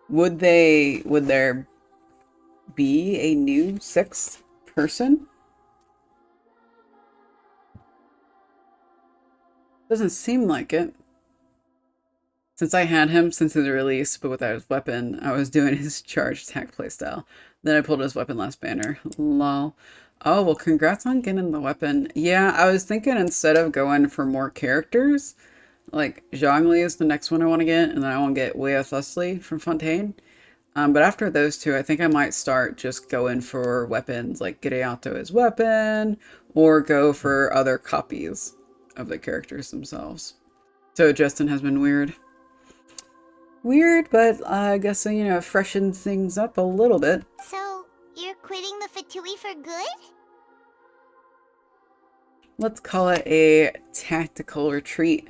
would there be a new 6th person? Doesn't seem like it. Since I had him since his release, but without his weapon, I was doing his charge attack playstyle. Then I pulled his weapon last banner. Lol. Oh, well, congrats on getting the weapon. Yeah, I was thinking instead of going for more characters, like Zhongli is the next one I want to get, and then I want to get Wea Thusly from Fontaine. But after those two, I think I might start just going for weapons, like get Ayato his weapon, or go for other copies of the characters themselves. So Justin has been weird. Weird, but I guess, you know, freshen things up a little bit. So, you're quitting the Fatui for good? Let's call it a tactical retreat.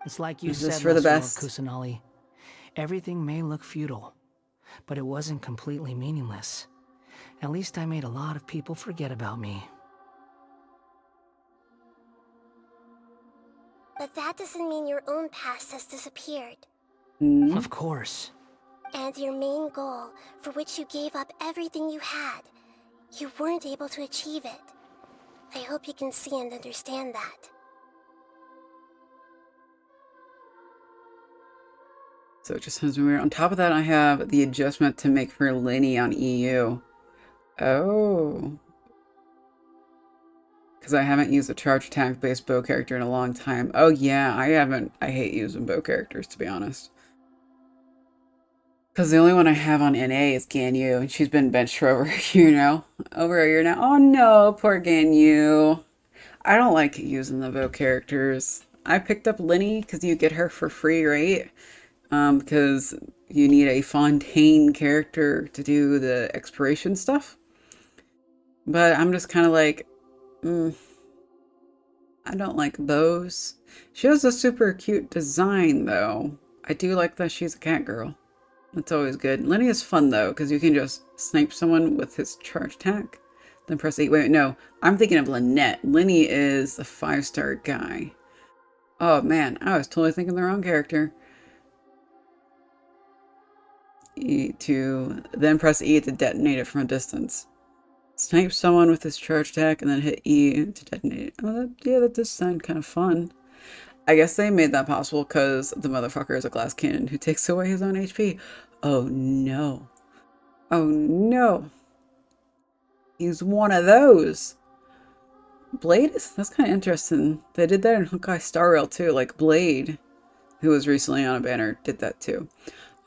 It's like you Is this said, for the Lesser Lord best? Kusanali. Everything may look futile, but it wasn't completely meaningless. At least I made a lot of people forget about me. But that doesn't mean your own past has disappeared. Of course. And your main goal, for which you gave up everything you had, you weren't able to achieve it. I hope you can see and understand that. So it just sounds weird. On top of that, I have the adjustment to make for Linny on EU. Oh. Because I haven't used a charge attack based bow character in a long time. Oh yeah, I haven't. I hate using bow characters, to be honest. Because the only one I have on NA is Ganyu, and she's been benched for over a year now. Over a year now. Oh no, poor Ganyu. I don't like using the bow characters. I picked up Linny because you get her for free, right? Because you need a Fontaine character to do the exploration stuff. But I'm just kind of like, I don't like bows. She has a super cute design, though. I do like that she's a cat girl. That's always good. Lenny is fun, though, because you can just snipe someone with his charge attack. Then press 8. Wait, no. I'm thinking of Lynette. Lenny is the 5-star guy. Oh, man. I was totally thinking the wrong character. E to then press E to detonate it from a distance. Snipe someone with his charge attack and then hit E to detonate it. Oh, that does sound kind of fun. I guess they made that possible because the motherfucker is a glass cannon who takes away his own HP. Oh no. Oh no. He's one of those. Blade? That's kind of interesting. They did that in Honkai Star Rail too. Like Blade, who was recently on a banner, did that too.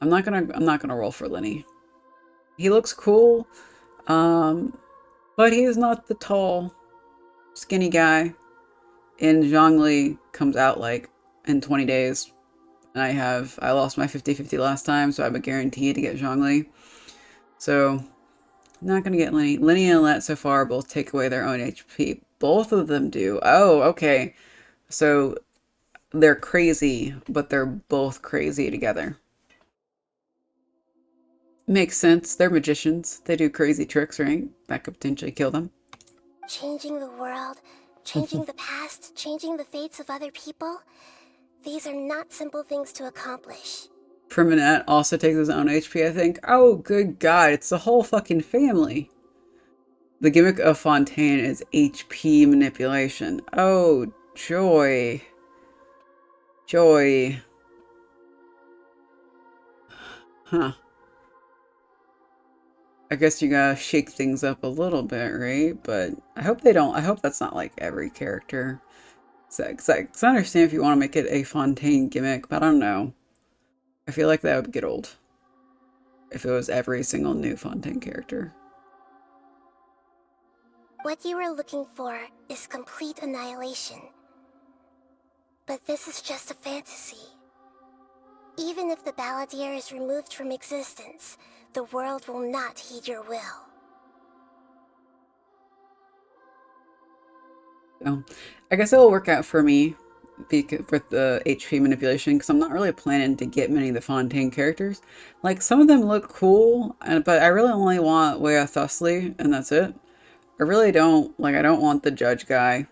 I'm not gonna roll for Lenny. He looks cool, but he is not the tall, skinny guy. And Zhongli comes out like in 20 days. And I lost my 50-50 last time, so I have a guarantee to get Zhongli. So, not gonna get Lenny. Lenny and Let so far both take away their own HP. Both of them do. Oh, okay. So, they're crazy, but they're both crazy together. Makes sense. They're magicians. They do crazy tricks, right? That could potentially kill them. Changing the world, changing the past, changing the fates of other people. These are not simple things to accomplish. Permanent also takes his own HP, I think. Oh, good God. It's the whole fucking family. The gimmick of Fontaine is HP manipulation. Oh, joy. Joy. Huh. I guess you gotta shake things up a little bit, right? But I hope they don't. I hope that's not like every character. Because I understand if you want to make it a Fontaine gimmick, but I don't know. I feel like that would get old if it was every single new Fontaine character. What you were looking for is complete annihilation. But this is just a fantasy. Even if the Balladeer is removed from existence, the world will not heed your will. So, I guess it'll work out for me with the HP manipulation because I'm not really planning to get many of the Fontaine characters. Like, some of them look cool, but I really only want Wea Thusly, and that's it. I really don't, like, I don't want the judge guy.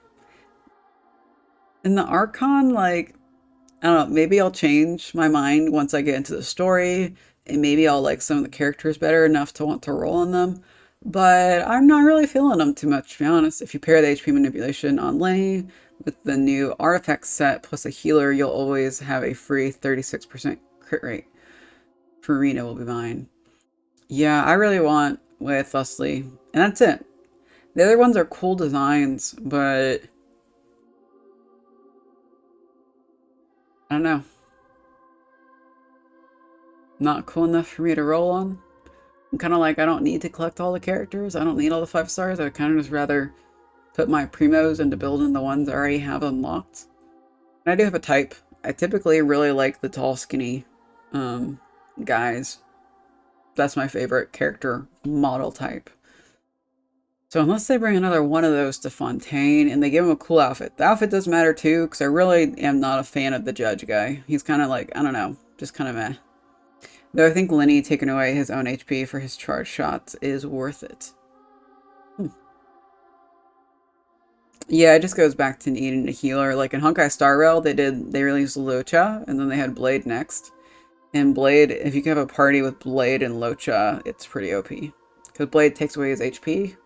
And the Archon, like, I don't know, maybe I'll change my mind once I get into the story, and maybe I'll like some of the characters better enough to want to roll on them. But I'm not really feeling them too much, to be honest. If you pair the HP manipulation on Lenny with the new artifact set plus a healer, you'll always have a free 36% crit rate. Farina will be mine. Yeah, I really want with Thusly, and that's it. The other ones are cool designs, but I don't know. Not cool enough for me to roll on. I'm kind of like, I don't need to collect all the characters. I don't need all the 5 stars. I would kind of just rather put my primos into building the ones I already have unlocked. And I do have a type. I typically really like the tall, skinny guys. That's my favorite character model type. So unless they bring another one of those to Fontaine and they give him a cool outfit. The outfit does matter too, because I really am not a fan of the judge guy. He's kind of like, I don't know, just kind of meh. Though I think Lenny taking away his own HP for his charge shots is worth it. Yeah, it just goes back to needing a healer. Like in Honkai Star Rail, they released Lucha, and then they had Blade next. And Blade, if you have a party with Blade and Locha, it's pretty OP. Because Blade takes away his HP,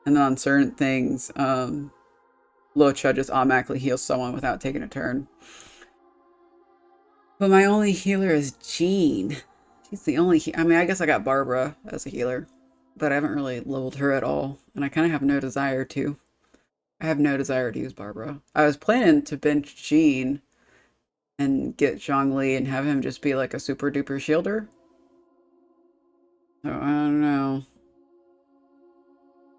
and then on certain things, Locha just automatically heals someone without taking a turn. But my only healer is Jean. She's the only I mean, I guess I got Barbara as a healer, but I haven't really leveled her at all, and I kind of have no desire to. I have no desire to use Barbara. I was planning to bench Jean and get Zhongli and have him just be like a super duper shielder. So I don't know.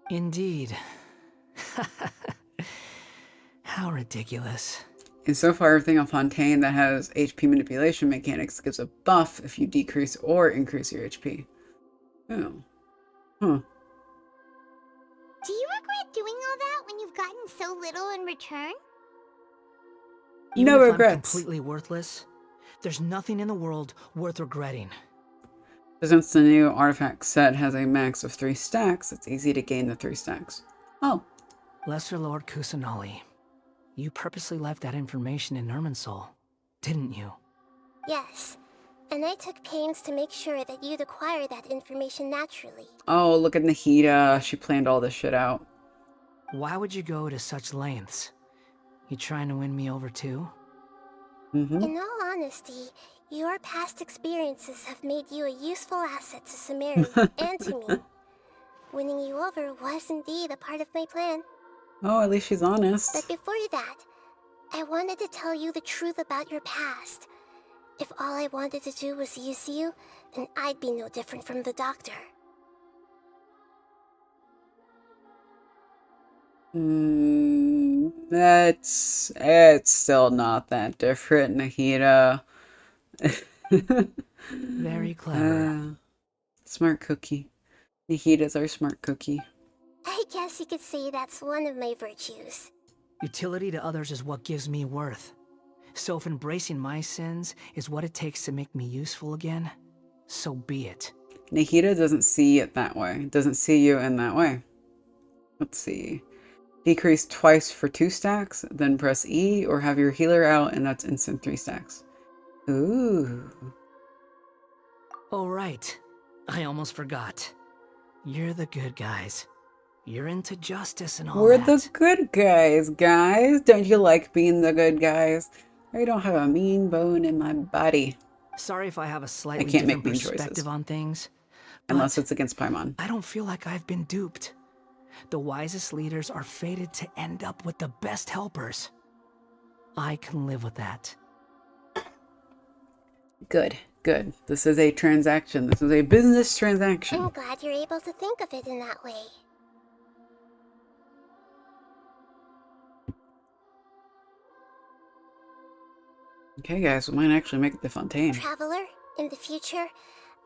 Indeed. How ridiculous. And so far, everything on Fontaine that has HP manipulation mechanics gives a buff if you decrease or increase your HP. Oh. Huh. Do you regret doing all that when you've gotten so little in return? Even No if regrets. I'm completely worthless, there's nothing in the world worth regretting. Since the new artifact set has a max of 3 stacks, it's easy to gain the 3 stacks. Oh. Lesser Lord Kusanali, you purposely left that information in Irminsul, didn't you? Yes, and I took pains to make sure that you'd acquire that information naturally. Oh, look at Nahida. She planned all this shit out. Why would you go to such lengths? You trying to win me over too? In all honesty, your past experiences have made you a useful asset to Samari and to me. Winning you over was indeed a part of my plan. Oh, at least she's honest. But before that, I wanted to tell you the truth about your past. If all I wanted to do was use you, then I'd be no different from the doctor. It's still not that different, Nahida. Very clever. Smart cookie. Nahida's our smart cookie. I guess you could say that's one of my virtues. Utility to others is what gives me worth. So if embracing my sins is what it takes to make me useful again, so be it. Nahida doesn't see it that way. Doesn't see you in that way. Let's see. Decrease twice for 2 stacks, then press E, or have your healer out and that's instant 3 stacks. Ooh. Oh right, I almost forgot. You're the good guys. You're into justice and all We're that. the good guys, guys. Don't you like being the good guys? I don't have a mean bone in my body. Sorry if I have a slightly can't make different mean perspective choices. on things. Unless it's against Paimon. I don't feel like I've been duped. The wisest leaders are fated to end up with the best helpers. I can live with that. Good, good. This is a transaction. This is a business transaction. I'm glad you're able to think of it in that way. Okay, guys, we might actually make it to Fontaine. Traveler, in the future,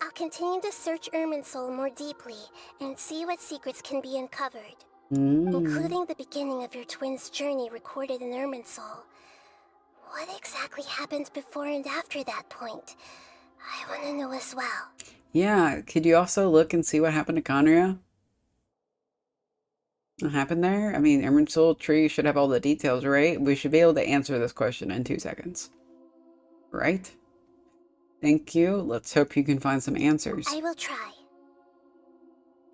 I'll continue to search Irminsul more deeply and see what secrets can be uncovered. Including the beginning of your twins' journey recorded in Irminsul. What exactly happened before and after that point? I want to know as well. Yeah, could you also look and see what happened to Conria? What happened there? I mean, Irminsul Tree should have all the details, right? We should be able to answer this question in 2 seconds. Right? Thank you. Let's hope you can find some answers. I will try.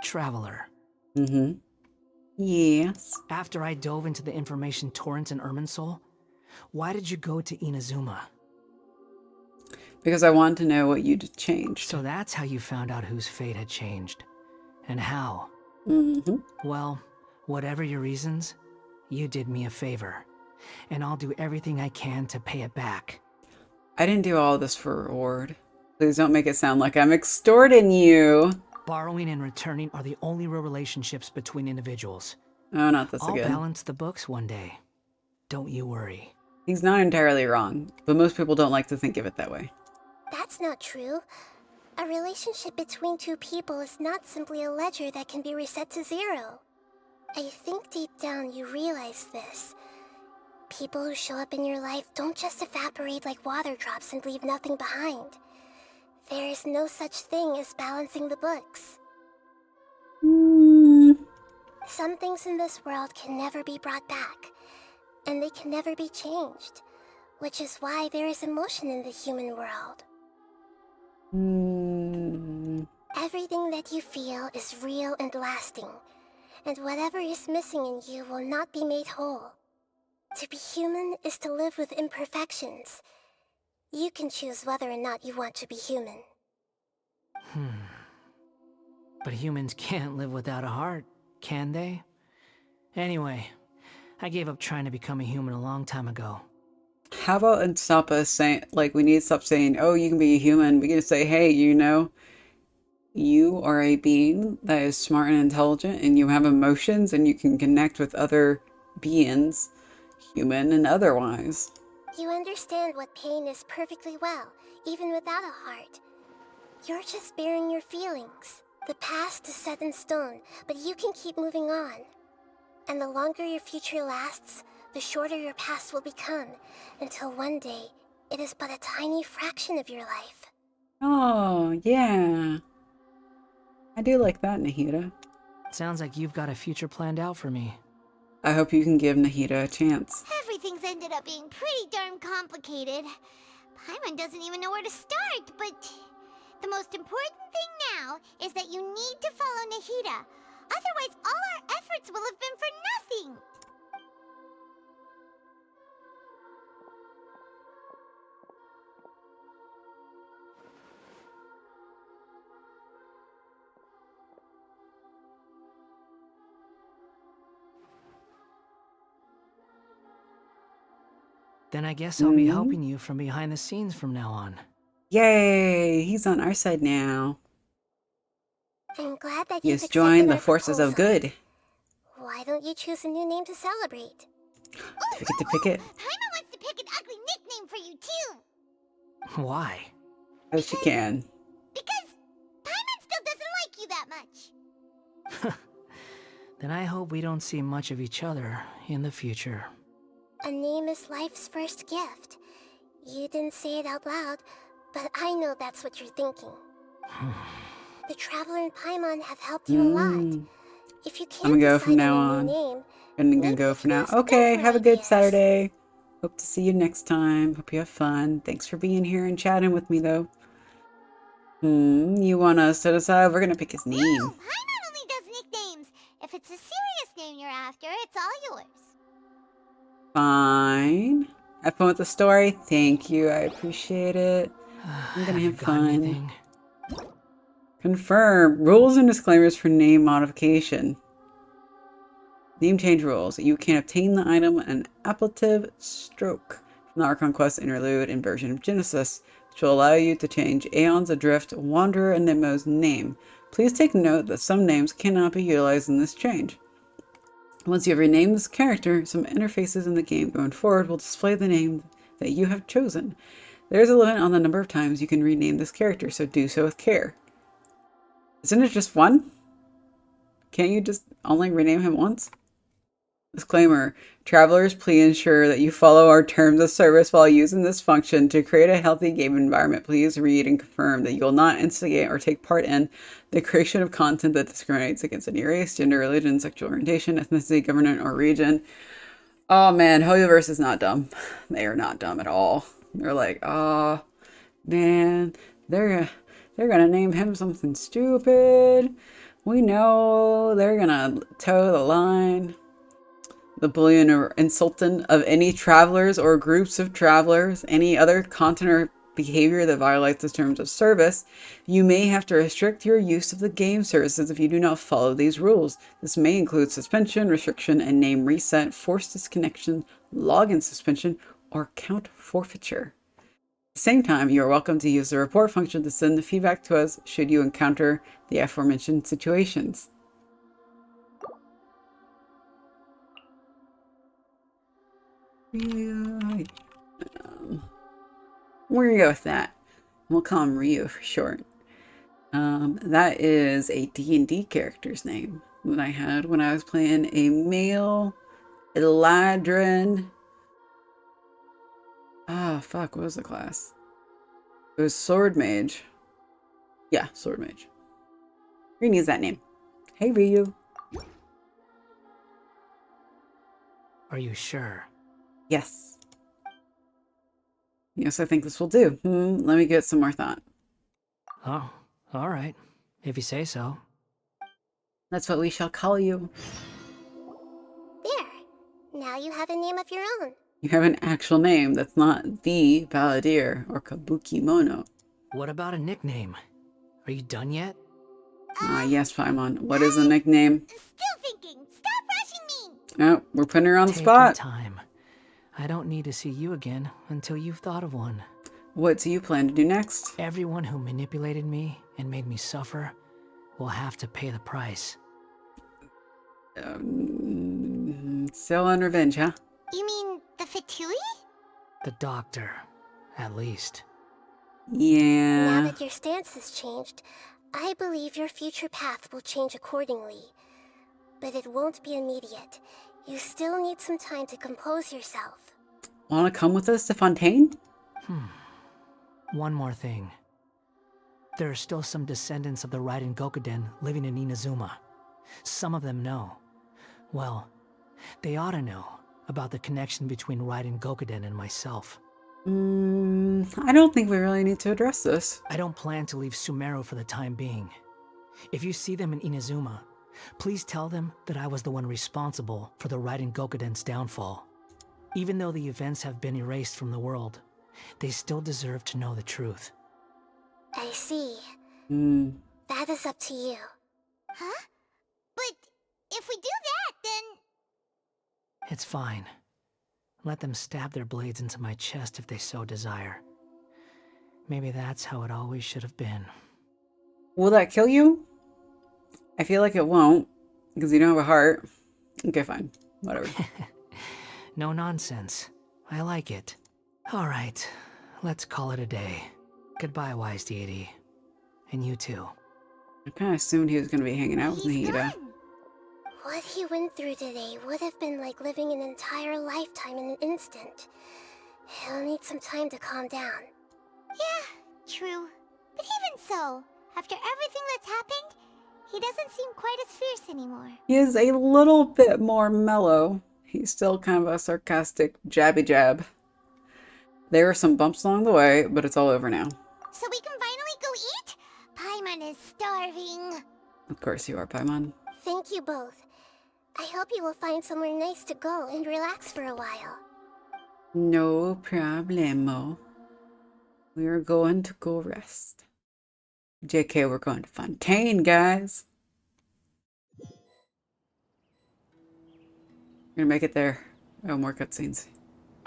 Traveler. Yes. After I dove into the information torrents in Irminsul, why did you go to Inazuma? Because I wanted to know what you'd changed. So that's how you found out whose fate had changed. And how. Well, whatever your reasons, you did me a favor. And I'll do everything I can to pay it back. I didn't do all this for reward. Please don't make it sound like I'm extorting you. Borrowing and returning are the only real relationships between individuals. Oh, not this I'll again. balance the books one day. Don't you worry. He's not entirely wrong, but most people don't like to think of it that way. That's not true. A relationship between 2 people is not simply a ledger that can be reset to 0. I think deep down you realize this. People who show up in your life don't just evaporate like water drops and leave nothing behind. There is no such thing as balancing the books. Some things in this world can never be brought back, and they can never be changed, which is why there is emotion in the human world. Everything that you feel is real and lasting, and whatever is missing in you will not be made whole. To be human is to live with imperfections. You can choose whether or not you want to be human. But humans can't live without a heart, can they? Anyway, I gave up trying to become a human a long time ago. How about and stop us saying, like, we need to stop saying, oh, you can be a human. We can say, hey, you know, you are a being that is smart and intelligent, and you have emotions, and you can connect with other beings, human and otherwise. You understand what pain is perfectly well, even without a heart. You're just bearing your feelings. The past is set in stone, but you can keep moving on. And the longer your future lasts, the shorter your past will become, until one day, it is but a tiny fraction of your life. Oh, yeah. I do like that, Nahida. Sounds like you've got a future planned out for me. I hope you can give Nahida a chance. Everything's ended up being pretty darn complicated. Paimon doesn't even know where to start, but the most important thing now is that you need to follow Nahida. Otherwise, all our efforts will have been for nothing. Then I guess I'll be helping you from behind the scenes from now on. Yay! He's on our side now. I'm glad that He you've has joined the accepted our forces of proposal. good. Why don't you choose a new name to celebrate? Do we get to pick it? Paimon wants to pick an ugly nickname for you too. Why? Oh, she can. Because Paimon still doesn't like you that much. Then I hope we don't see much of each other in the future. A name is life's first gift. You didn't say it out loud, but I know that's what you're thinking. The Traveler and Paimon have helped you a lot. If you can't I'm gonna go decide from now on a on. new name, I'm gonna go for now. Okay, have a good Saturday. Hope to see you next time. Hope you have fun. Thanks for being here and chatting with me, though. You want us to decide? We're gonna pick his name. No, Paimon only does nicknames. If it's a serious name you're after, it's all yours. Fine. Have fun with the story. Thank you. I appreciate it. I'm gonna have fun. Confirm. Rules and disclaimers for name modification. Name change rules. You can obtain the item an appellate stroke from the Archon Quest Interlude in version of Genesis, which will allow you to change Aeons Adrift Wanderer and Nemo's name. Please take note that some names cannot be utilized in this change. Once you have renamed this character, some interfaces in the game going forward will display the name that you have chosen. There is a limit on the number of times you can rename this character, so do so with care. Isn't it just one? Can't you just only rename him once? Disclaimer. Travelers, please ensure that you follow our terms of service while using this function. To create a healthy game environment, please read and confirm that you will not instigate or take part in the creation of content that discriminates against any race, gender, religion, sexual orientation, ethnicity, government, or region. Oh man, Hoyoverse is not dumb. They are not dumb at all. They're like, oh man, they're gonna name him something stupid. We know they're gonna toe the line. The bullying or insulting of any travelers or groups of travelers, any other content or behavior that violates the terms of service, you may have to restrict your use of the game services if you do not follow these rules. This may include suspension, restriction, and name reset, forced disconnection, login suspension, or account forfeiture. At the same time, you are welcome to use the report function to send the feedback to us should you encounter the aforementioned situations. We're gonna go with that. We'll call him Ryu for short. That is a D&D character's name that I had when I was playing a male Eladrin. Ah, fuck, what was the class? It was Sword Mage. Yeah, Sword Mage. We're gonna use that name. Hey, Ryu. Are you sure? Yes. Yes, I think this will do. Let me get some more thought. Oh, all right. If you say so. That's what we shall call you. There. Now you have a name of your own. You have an actual name that's not the Balladeer or Kabuki Mono. What about a nickname? Are you done yet? Ah, yes, Paimon. What is a nickname? Still thinking. Stop rushing me. Oh, we're putting her on the Take spot. your time. I don't need to see you again until you've thought of one. What do you plan to do next? Everyone who manipulated me and made me suffer will have to pay the price. Still on revenge, huh? You mean the Fatui? The doctor, at least. Yeah. Now that your stance has changed, I believe your future path will change accordingly. But it won't be immediate. You still need some time to compose yourself. Want to come with us to Fontaine? One more thing. There are still some descendants of the Raiden Gokuden living in Inazuma. Some of them know. Well, they ought to know about the connection between Raiden Gokuden and myself. I don't think we really need to address this. I don't plan to leave Sumeru for the time being. If you see them in Inazuma, please tell them that I was the one responsible for the Raiden Gokuden's downfall. Even though the events have been erased from the world, they still deserve to know the truth. I see. That is up to you. Huh? But if we do that, then... It's fine. Let them stab their blades into my chest if they so desire. Maybe that's how it always should have been. Will that kill you? I feel like it won't, because you don't have a heart. Okay, fine. Whatever. No nonsense. I like it. Alright, let's call it a day. Goodbye, wise deity. And you too. I kind of assumed he was going to be hanging out with Nahida. What he went through today would have been like living an entire lifetime in an instant. He'll need some time to calm down. Yeah, true. But even so, after everything that's happened, he doesn't seem quite as fierce anymore. He is a little bit more mellow. He's still kind of a sarcastic jabby jab. There were some bumps along the way, but it's all over now. So we can finally go eat? Paimon is starving. Of course you are, Paimon. Thank you both. I hope you will find somewhere nice to go and relax for a while. No problemo. We are going to go rest. JK, we're going to Fontaine, guys. We're gonna make it there. Oh, more cutscenes.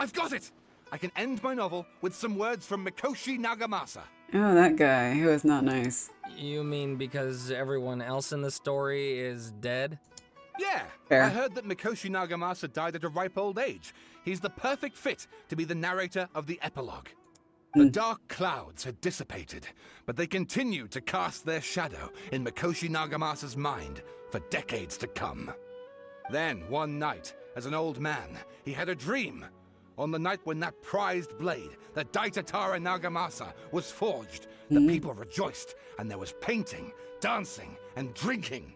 I've got it! I can end my novel with some words from Mikoshi Nagamasa. Oh, that guy. He was not nice. You mean because everyone else in the story is dead? Yeah, Fair. I heard that Mikoshi Nagamasa died at a ripe old age. He's the perfect fit to be the narrator of the epilogue. The dark clouds had dissipated, but they continued to cast their shadow in Mikoshi Nagamasa's mind for decades to come. Then, one night, as an old man, he had a dream. On the night when that prized blade, the Daitatara Nagamasa, was forged, the people rejoiced, and there was painting, dancing, and drinking.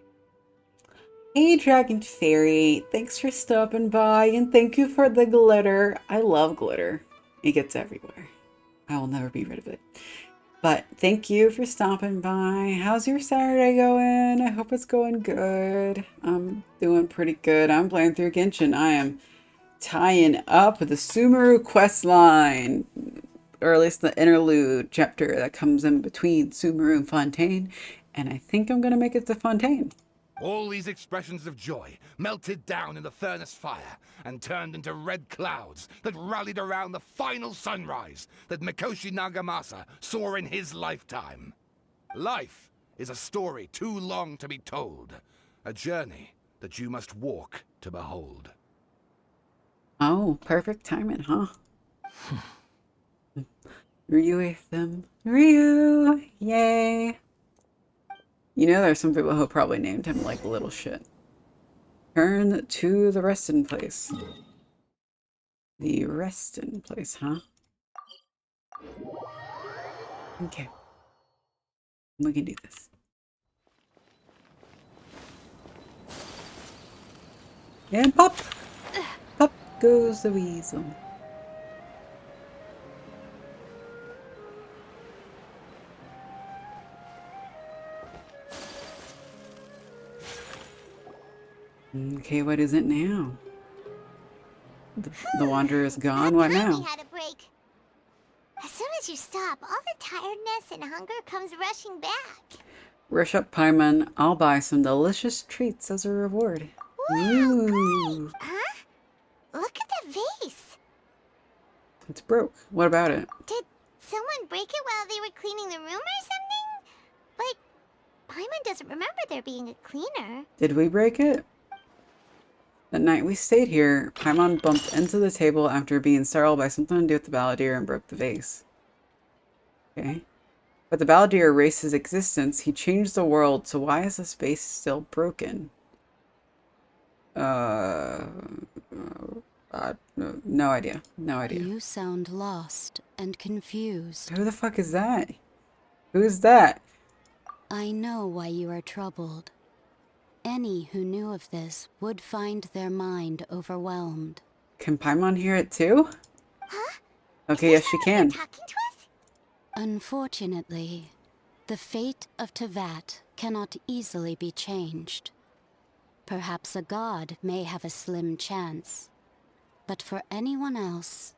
Hey, Dragon Fairy. Thanks for stopping by, and thank you for the glitter. I love glitter. It gets everywhere. I will never be rid of it. But thank you for stopping by. How's your Saturday going? I hope it's going good. I'm doing pretty good. I'm playing through Genshin. I am tying up the Sumeru quest line, or at least the interlude chapter that comes in between Sumeru and Fontaine. And I think I'm going to make it to Fontaine. All these expressions of joy melted down in the furnace fire and turned into red clouds that rallied around the final sunrise that Mikoshi Nagamasa saw in his lifetime. Life is a story too long to be told, a journey that you must walk to behold. Oh, perfect timing, huh? Ryu with them. Ryu! Yay! You know there's some people who probably named him like little shit. Turn to the resting place. The resting place, huh? Okay. We can do this. And pop! Pop goes the weasel. Okay, what is it now? The Wanderer is gone. What now? We had a break. As soon as you stop, all the tiredness and hunger comes rushing back. Rush up, Paimon. I'll buy some delicious treats as a reward. Wow, Ooh. great! Huh? Look at that vase. It's broke. What about it? Did someone break it while they were cleaning the room or something? But Paimon doesn't remember there being a cleaner. Did we break it? The night we stayed here, Paimon bumped into the table after being startled by something to do with the balladeer and broke the vase. Okay. But the balladeer erased his existence. He changed the world, so why is this vase still broken? No idea. No idea. You sound lost and confused. Who the fuck is that? Who is that? I know why you are troubled. Any who knew of this would find their mind overwhelmed. Can Paimon hear it too? Huh? Okay, yes, she can. Talking to us? Unfortunately, the fate of Tevat cannot easily be changed. Perhaps a god may have a slim chance, but for anyone else,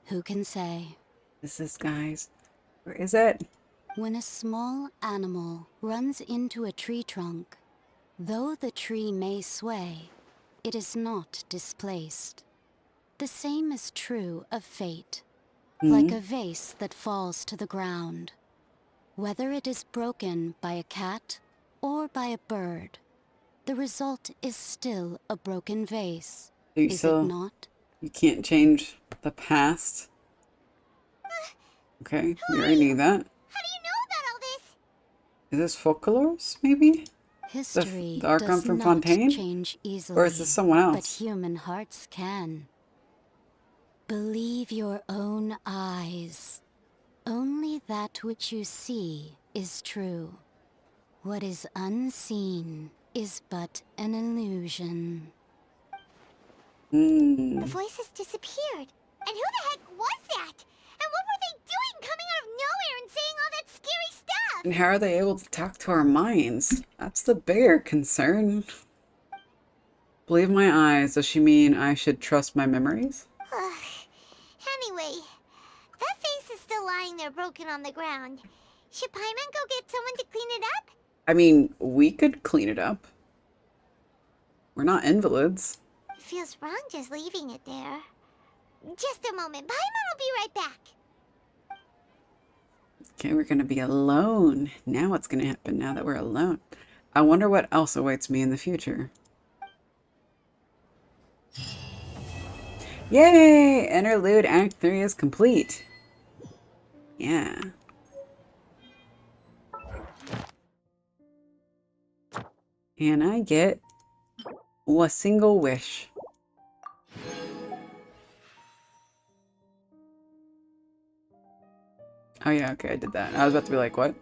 who can say? This is, guys. Where is it? When a small animal runs into a tree trunk, though the tree may sway, it is not displaced. The same is true of fate, like a vase that falls to the ground. Whether it is broken by a cat or by a bird, the result is still a broken vase, is it not? You can't change the past. Okay, we already knew that. How do you know about all this? Is this folklores, maybe? History the Archon does from not Fontaine? change easily, Or is this someone else? but human hearts can. Believe your own eyes. Only that which you see is true. What is unseen is but an illusion. The voice has disappeared. And who the heck was that? And what were they doing coming out of nowhere and saying all that scary stuff? And how are they able to talk to our minds? That's the bigger concern. Believe my eyes. Does she mean I should trust my memories? Anyway, that vase is still lying there broken on the ground. Should Paimon go get someone to clean it up? I mean, we could clean it up. We're not invalids. It feels wrong just leaving it there. Just a moment. Paimon will be right back. Okay, we're gonna be alone. Now what's gonna happen now that we're alone? I wonder what else awaits me in the future. Yay! Interlude Act 3 is complete. Yeah. And I get a single wish. Oh yeah, okay, I did that. I was about to be like, what?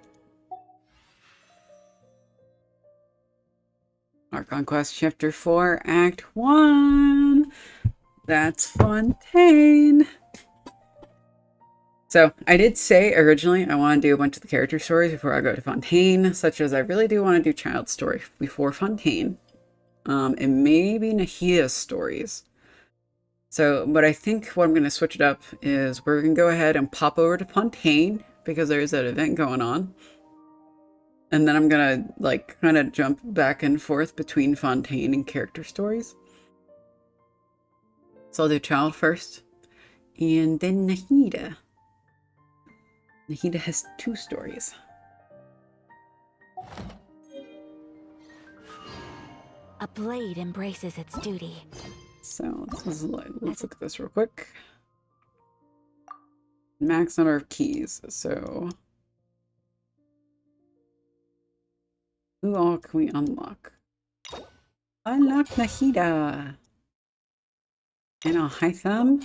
Archon Quest Chapter 4, Act 1. That's Fontaine. So, I did say originally I want to do a bunch of the character stories before I go to Fontaine, such as I really do want to do Child's Story before Fontaine. And maybe Nahida's stories. So, but I think what I'm going to switch it up is we're going to go ahead and pop over to Fontaine because there's that event going on. And then I'm going to like kind of jump back and forth between Fontaine and character stories. So I'll do Child first and then Nahida. Nahida has 2 stories. A blade embraces its duty. So let's look at this real quick. Max number of keys. So who all can we unlock? Unlock Nahida. And Al-Haytham.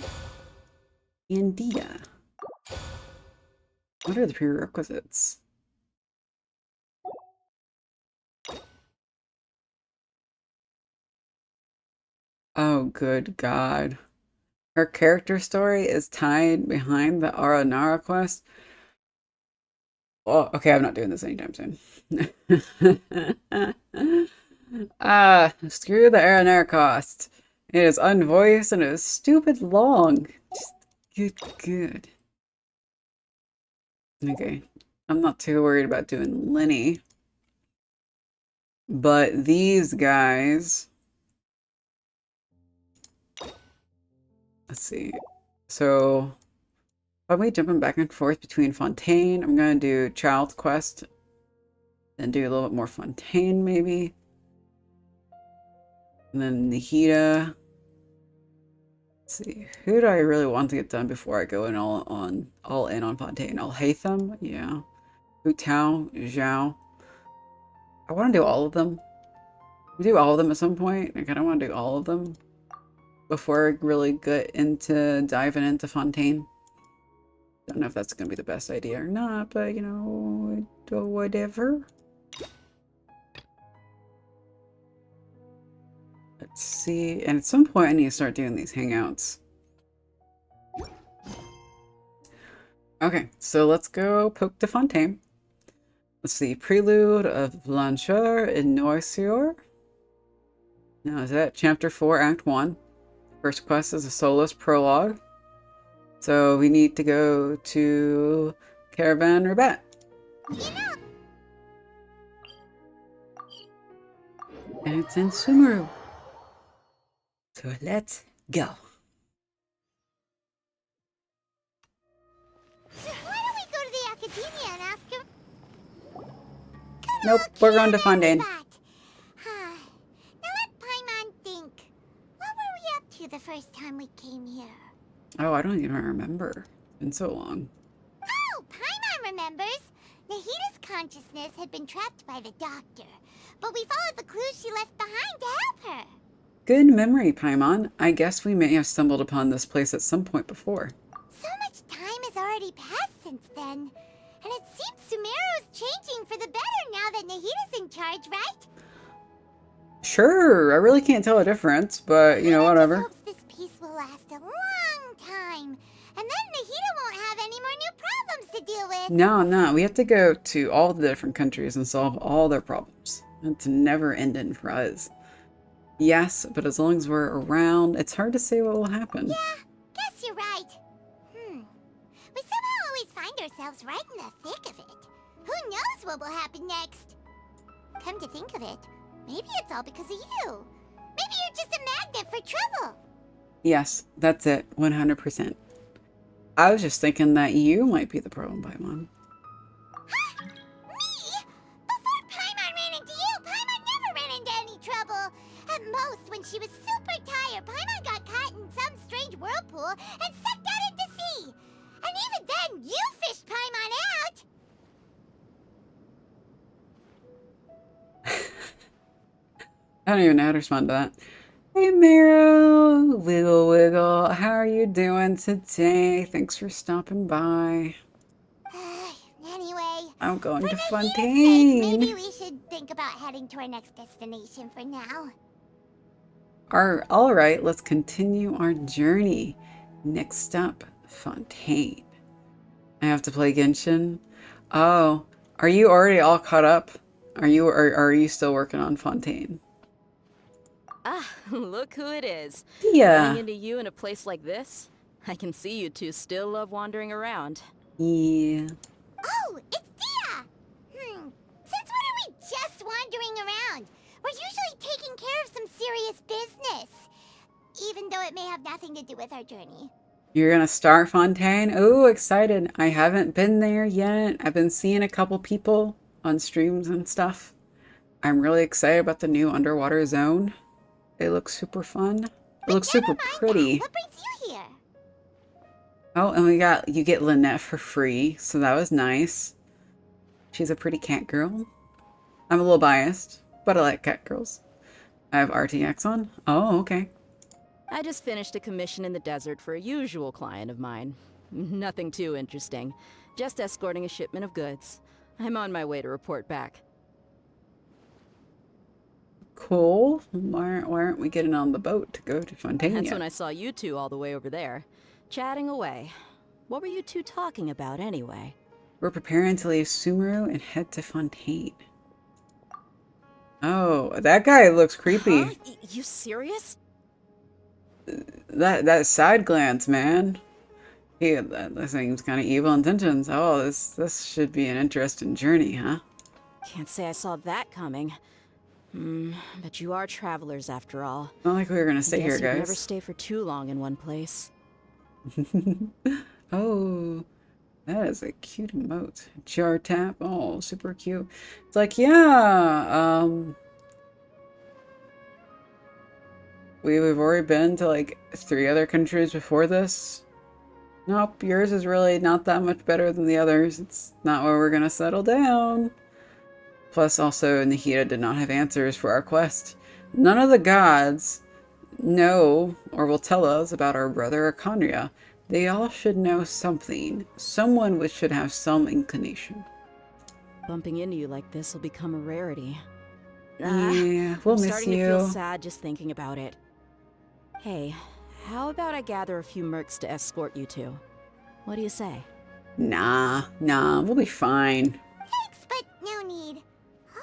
And Dita. What are the prerequisites? Oh, good God. Her character story is tied behind the Aranara quest. Oh, okay, I'm not doing this anytime soon. Screw the air and air cost. It is unvoiced and it is stupid long. Just good. Okay. I'm not too worried about doing Lenny. But these guys... Let's see. So, probably jumping back and forth between Fontaine. I'm gonna do Child's Quest. Then do a little bit more Fontaine, maybe. And then Nihida. Let's see. Who do I really want to get done before I go in all in on Fontaine? Alhaitham? Yeah. Hu Tao, Zhao. I want to do all of them. We do all of them at some point. I kind of want to do all of them before I really get into diving into Fontaine. Don't know if that's going to be the best idea or not, but you know, whatever. Let's see. And at some point I need to start doing these hangouts. Okay, so let's go poke to Fontaine. Let's see. Prelude of Blanchard in Noisior. Now is that Chapter 4, Act 1. First quest is a soloist prologue. So we need to go to Caravan Rabat. And it's in Sumeru. So let's go. So why don't we go to the Academia and ask him? Nope, we're going to Fontaine. Now let Paimon think. What were we up to the first time we came here? Oh, I don't even remember. It's been so long. Oh, Paimon remembers. Nahida's consciousness had been trapped by the doctor, but we followed the clues she left behind to help her. Good memory, Paimon. I guess we may have stumbled upon this place at some point before. So much time has already passed since then. And it seems Sumeru's changing for the better now that Nahida's in charge, right? Sure, I really can't tell a difference, but you know, whatever. I hope this peace will last a long time. And then Nahida won't have any more new problems to deal with. No, we have to go to all the different countries and solve all their problems. It's never ending for us. Yes, but as long as we're around, it's hard to say what will happen. Yeah, guess you're right. We somehow always find ourselves right in the thick of it. Who knows what will happen next? Come to think of it, maybe it's all because of you. Maybe you're just a magnet for trouble. Yes, that's it, 100%. I was just thinking that you might be the problem, Paimon. Huh? Me? Before Paimon ran into you, Paimon never ran into any trouble. At most, when she was super tired, Paimon got caught in some strange whirlpool and sucked out into sea. And even then, you fished Paimon out! I don't even know how to respond to that. Hey Miro, Wiggle Wiggle, how are you doing today? Thanks for stopping by. Anyway, I'm going to Nahida's Fontaine. sake, maybe we should think about heading to our next destination for now. Alright, let's continue our journey. Next up, Fontaine. I have to play Genshin. Oh, are you already all caught up? Are you still working on Fontaine? Ah, look who it is. Yeah. Running into you in a place like this? I can see you two still love wandering around. Yeah. Oh, it's Dia! Since when are we just wandering around? We're usually taking care of some serious business. Even though it may have nothing to do with our journey. You're gonna start Fontaine? Oh, excited. I haven't been there yet. I've been seeing a couple people on streams and stuff. I'm really excited about the new underwater zone. It looks super fun. It looks super pretty. What brings you here? Oh, and you get Lynette for free, so that was nice. She's a pretty cat girl. I'm a little biased, but I like cat girls. I have RTX on. Oh, okay. I just finished a commission in the desert for a usual client of mine. Nothing too interesting. Just escorting a shipment of goods. I'm on my way to report back. Cool. Why aren't we getting on the boat to go to Fontaine That's yet? when I saw you two all the way over there, chatting away. What were you two talking about anyway? We're preparing to leave Sumeru and head to Fontaine. Oh, that guy looks creepy. Huh? You serious? That side glance, man. That seems kind of evil intentions. Oh, this should be an interesting journey, huh? Can't say I saw that coming. But you are travelers after all. Not like we were gonna stay here, Guess you'd never guys. stay for too long in one place. Oh, that is a cute emote. Jar tap. Oh, super cute. It's like, yeah, we've already been to like 3 other countries before this. Nope, yours is really not that much better than the others. It's not where we're gonna settle down. Plus, also, Nahida did not have answers for our quest. None of the gods know or will tell us about our brother Akanria. They all should know something. Someone should have some inclination. Bumping into you like this will become a rarity. Yeah, we'll I'm miss starting you. to feel sad just thinking about it. Hey, how about I gather a few mercs to escort you to? What do you say? Nah, we'll be fine. Thanks, but no need.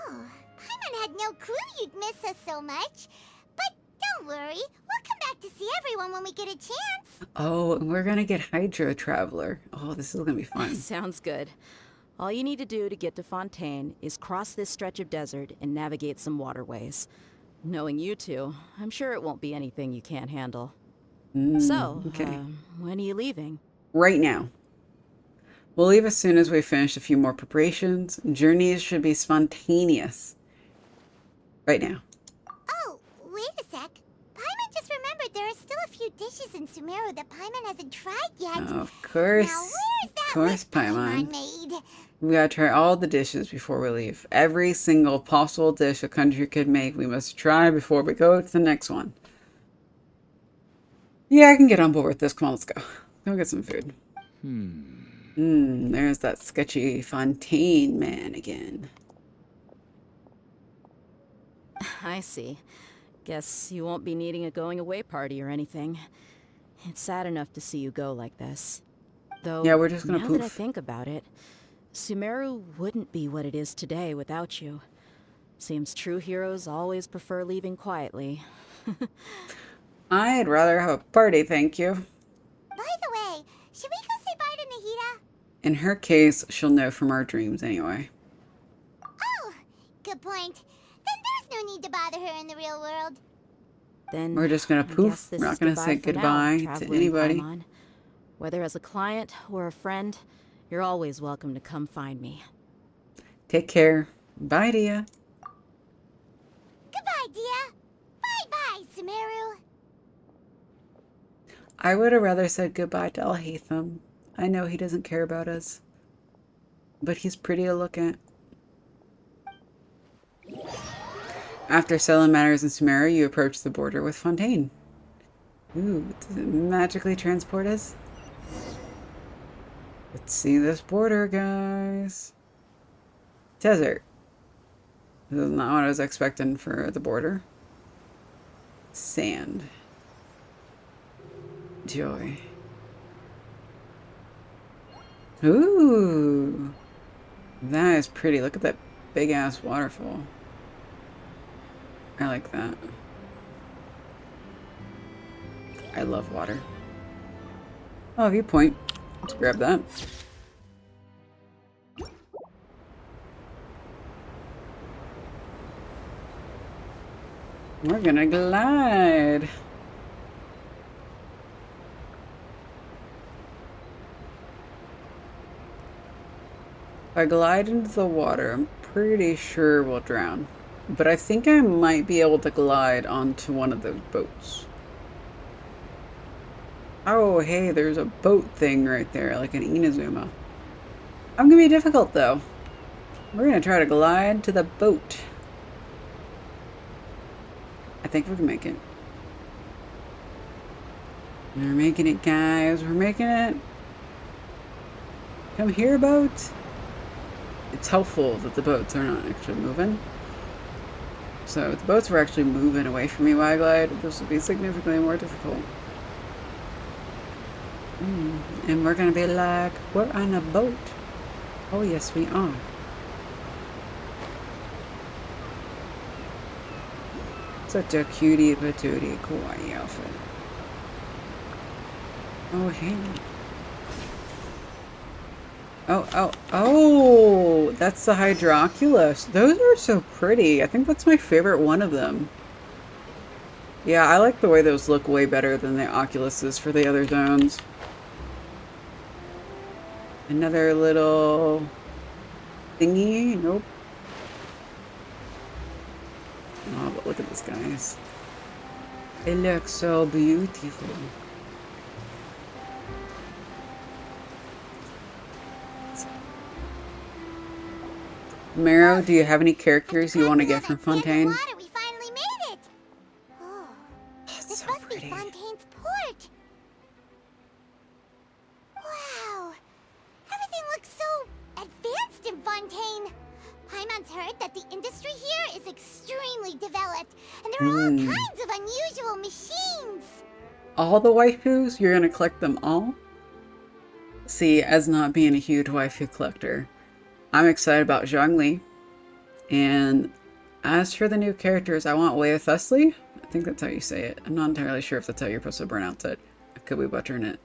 Oh, Paimon had no clue you'd miss us so much. But don't worry, we'll come back to see everyone when we get a chance. Oh, and we're gonna get Hydro Traveler. Oh, this is gonna be fun. Sounds good. All you need to do to get to Fontaine is cross this stretch of desert and navigate some waterways. Knowing you two, I'm sure it won't be anything you can't handle. So, okay. When are you leaving? Right now. We'll leave as soon as we finish a few more preparations. Journeys should be spontaneous. Right now. Oh, wait a sec. Paimon just remembered there are still a few dishes in Sumeru that Paimon hasn't tried yet. Oh, of course. Now, where's that Of course, list Paimon. made? We gotta try all the dishes before we leave. Every single possible dish a country could make, we must try before we go to the next one. Yeah, I can get on board with this. Come on, let's go. Go get some food. There's that sketchy Fontaine man again. I see. Guess you won't be needing a going away party or anything. It's sad enough to see you go like this. Though, Yeah, we're just gonna now poof. that I think about it, Sumeru wouldn't be what it is today without you. Seems true heroes always prefer leaving quietly. I'd rather have a party, thank you. By the way, should we go say bye to Nahida? In her case, she'll know from our dreams anyway. Oh, good point. Then there's no need to bother her in the real world. Then We're just gonna I poof. guess this We're not is gonna say for now, goodbye to traveler anybody. Paimon. Whether as a client or a friend, you're always welcome to come find me. Take care. Bye, Dia. Goodbye, Dia. Bye-bye, Sumeru. I would have rather said goodbye to Alhaitham. I know he doesn't care about us. But he's pretty to look at. After settling matters in Sumeru, you approach the border with Fontaine. Ooh, does it magically transport us? Let's see this border, guys. Desert. This is not what I was expecting for the border. Sand. Joy. Ooh. That is pretty. Look at that big ass waterfall. I like that. I love water. Oh, viewpoint. Let's grab that. We're gonna glide. If I glide into the water, I'm pretty sure we'll drown. But I think I might be able to glide onto one of those boats. Oh, hey, there's a boat thing right there, like an Inazuma. I'm gonna be difficult, though. We're gonna try to glide to the boat. I think we can make it. We're making it, guys. We're making it. Come here, boat. It's helpful that the boats are not actually moving. So if the boats were actually moving away from me while I glide, this would be significantly more difficult. And we're gonna be like, we're on a boat. Oh yes, we are. Such a cutie patootie kawaii outfit. Oh, hey. Oh, that's the Hydroculus. Those are so pretty. I think that's my favorite one of them. Yeah, I like the way those look way better than the Oculuses for the other zones. Another little thingy. Nope. Oh, but look at this, guys. It looks so beautiful. Maro, do you have any characters you want to get from Fontaine? We finally made it. Oh, this so must pretty. be Fontaine's port. Wow, everything looks so advanced in Fontaine. Paimon's heard that the industry here is extremely developed, and there are all kinds of unusual machines. All the waifus? You're gonna collect them all? See, as not being a huge waifu collector, I'm excited about Zhongli. And as for the new characters, I want Wei Thusly. I think that's how you say it. I'm not entirely sure if that's how you're supposed to pronounce it. I could be butchering it.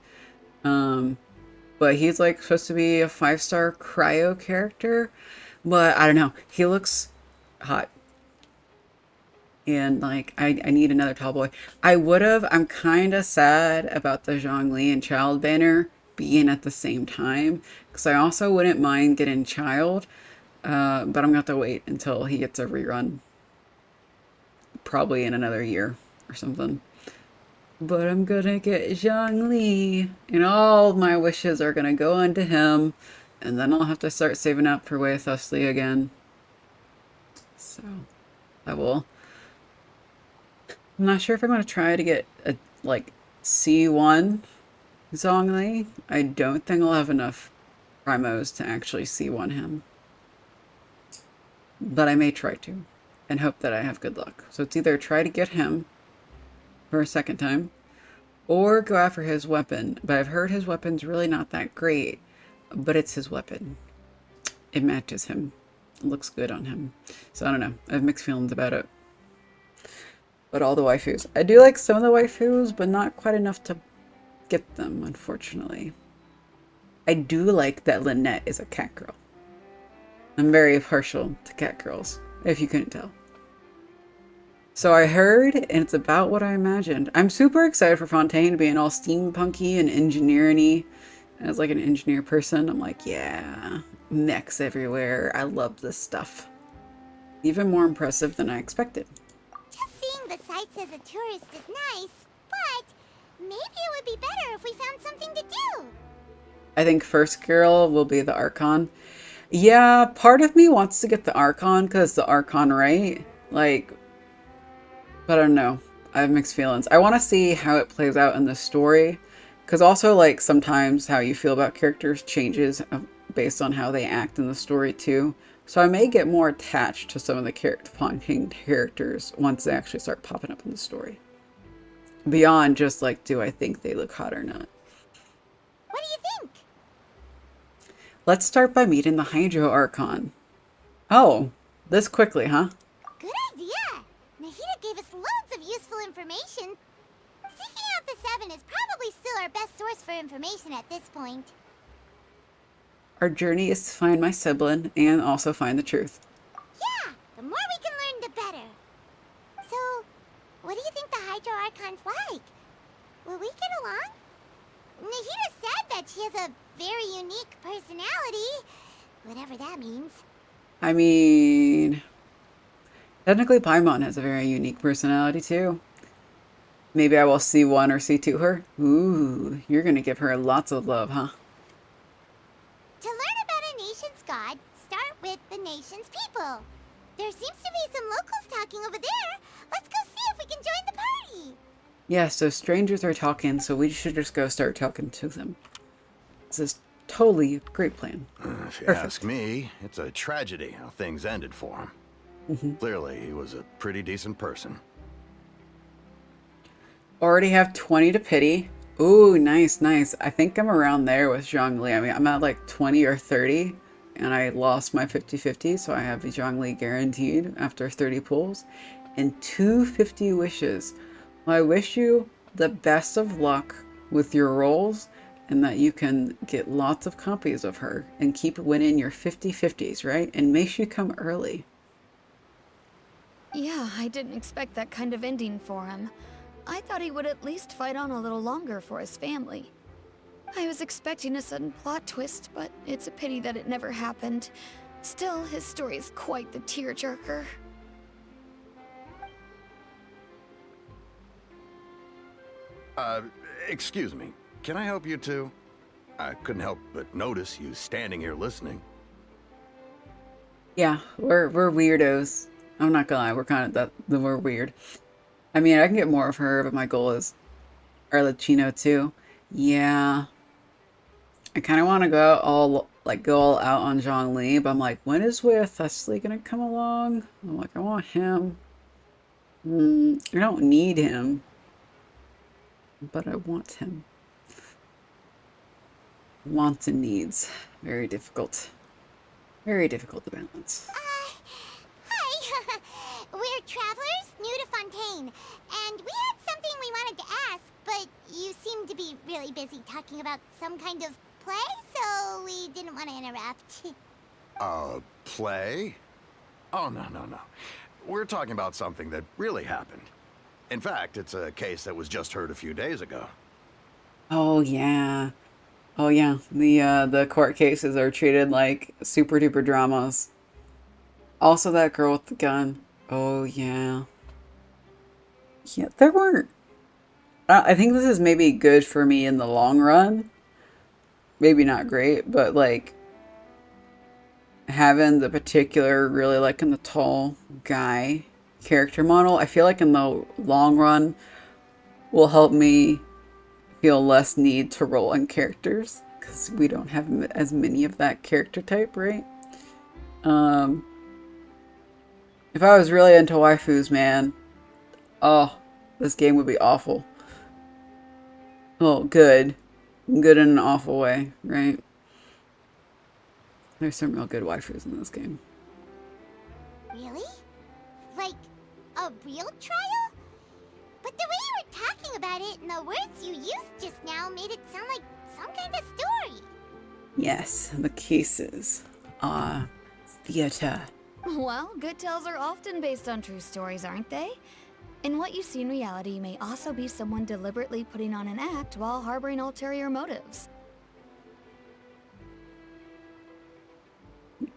But he's like supposed to be a 5-star cryo character. But I don't know. He looks hot. And like, I need another tall boy. I'm kind of sad about the Zhongli and Child banner being at the same time. Because I also wouldn't mind getting Child. But I'm going to have to wait until he gets a rerun. Probably in another year or something. But I'm going to get Zhongli. And all my wishes are going to go into him. And then I'll have to start saving up for Wei Thusly again. So, I will. I'm not sure if I'm going to try to get a, like, C1 Zhongli. I don't think I'll have enough primos to actually C1 him. But I may try to. And hope that I have good luck. So it's either try to get him for a second time. Or go after his weapon. But I've heard his weapon's really not that great. But it's his weapon. It matches him. It looks good on him. So I don't know. I have mixed feelings about it. But all the waifus. I do like some of the waifus, but not quite enough to get them, unfortunately. I do like that Lynette is a cat girl. I'm very partial to cat girls, if you couldn't tell. So I heard, and it's about what I imagined. I'm super excited for Fontaine being all steampunky and engineering-y. As like an engineer person, I'm like, yeah, mechs everywhere. I love this stuff. Even more impressive than I expected. Just seeing the sights as a tourist is nice, but maybe it would be better if we found something to do. I think first girl will be the Archon. Yeah, part of me wants to get the Archon because the Archon, right? Like, but I don't know. I have mixed feelings. I want to see how it plays out in the story. Because also, like, sometimes how you feel about characters changes based on how they act in the story, too. So I may get more attached to some of the Fontaine characters once they actually start popping up in the story. Beyond just, like, do I think they look hot or not? What do you think? Let's start by meeting the Hydro Archon. Oh, this quickly, huh? Good idea! Nahida gave us loads of useful information. Seeking out the Seven is probably still our best source for information at this point. Our journey is to find my sibling and also find the truth. Yeah, the more we can learn, the better. So, what do you think the Hydro Archon's like? Will we get along? Nahida said that she has a very unique personality, whatever that means. I mean, technically Paimon has a very unique personality too. Maybe I will C1 or C2 her. Ooh, you're gonna give her lots of love, huh? To learn about a nation's god, start with the nation's people. There seems to be some locals talking over there. Let's go see if we can join the party. Yeah, so strangers are talking, so we should just go start talking to them. This is totally a great plan. If you ask me, it's a tragedy how things ended for him. Clearly, he was a pretty decent person. Already have 20 to pity. Ooh, nice, nice. I think I'm around there with Zhongli. I mean, I'm at like 20 or 30, and I lost my 50-50, so I have Zhongli guaranteed after 30 pulls. and 250 wishes. Well, I wish you the best of luck with your rolls and that you can get lots of copies of her and keep winning your 50/50s, right? And make sure you come early. Yeah, I didn't expect that kind of ending for him. I thought he would at least fight on a little longer for his family. I was expecting a sudden plot twist, but it's a pity that it never happened. Still, his story is quite the tearjerker. Excuse me. Can I help you two? I couldn't help but notice you standing here listening. Yeah, we're weirdos. I'm not gonna lie, we're kind of we're weird. I mean, I can get more of her, but my goal is Arlecchino too. Yeah. I kind of want to go all out on Zhongli, but I'm like, when is Way of Thessaly gonna come along? I'm like, I want him. I don't need him, but I want him. Wants and needs. Very difficult. Very difficult to balance. Hi! We're travelers new to Fontaine, and we had something we wanted to ask, but you seem to be really busy talking about some kind of play, so we didn't want to interrupt. Play? Oh, no. We're talking about something that really happened. In fact, it's a case that was just heard a few days ago. Oh yeah. Oh yeah. The court cases are treated like super duper dramas. Also that girl with the gun. Oh yeah. Yeah, there weren't. I think this is maybe good for me in the long run. Maybe not great, but like having the particular really liking the tall guy character model, I feel like in the long run will help me feel less need to roll on characters because we don't have as many of that character type, right? If I was really into waifus, man, oh, this game would be awful. Well, good in an awful way, right? There's some real good waifus in this game. Really? Like, a real trial? But the way you were talking about it and the words you used just now made it sound like some kind of story. Yes, the cases are theater. Well, good tales are often based on true stories, aren't they? And what you see in reality may also be someone deliberately putting on an act while harboring ulterior motives.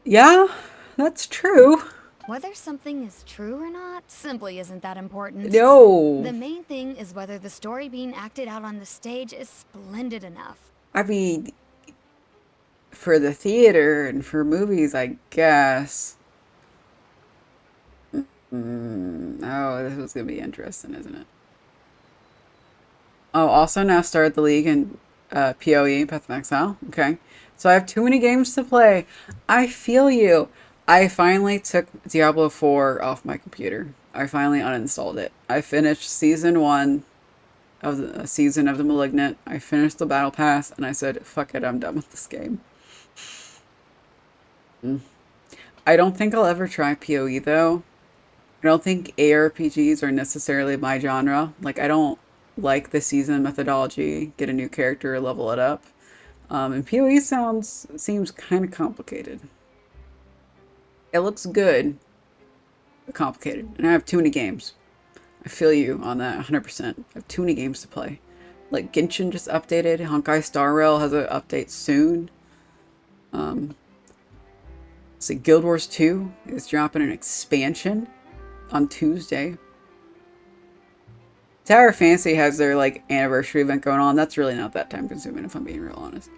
Yeah, that's true. Whether something is true or not simply isn't that important. No. The main thing is whether the story being acted out on the stage is splendid enough. I mean, for the theater and for movies, I guess. Oh, this is going to be interesting, isn't it? Oh, also now started the league in PoE, Path of Exile. Okay. So I have too many games to play. I feel you. I finally took Diablo 4 off my computer. I finally uninstalled it. I finished Season 1 of the Season of the Malignant. I finished the Battle Pass, and I said, fuck it, I'm done with this game. I don't think I'll ever try PoE, though. I don't think ARPGs are necessarily my genre. Like, I don't like the season methodology, get a new character, level it up. And PoE seems kind of complicated. It looks good, but complicated. And I have too many games. I feel you on that 100%. I have too many games to play. Like Genshin just updated. Honkai Star Rail has an update soon. So Guild Wars 2 is dropping an expansion on Tuesday. Tower of Fantasy has their like anniversary event going on. That's really not that time consuming if I'm being real honest.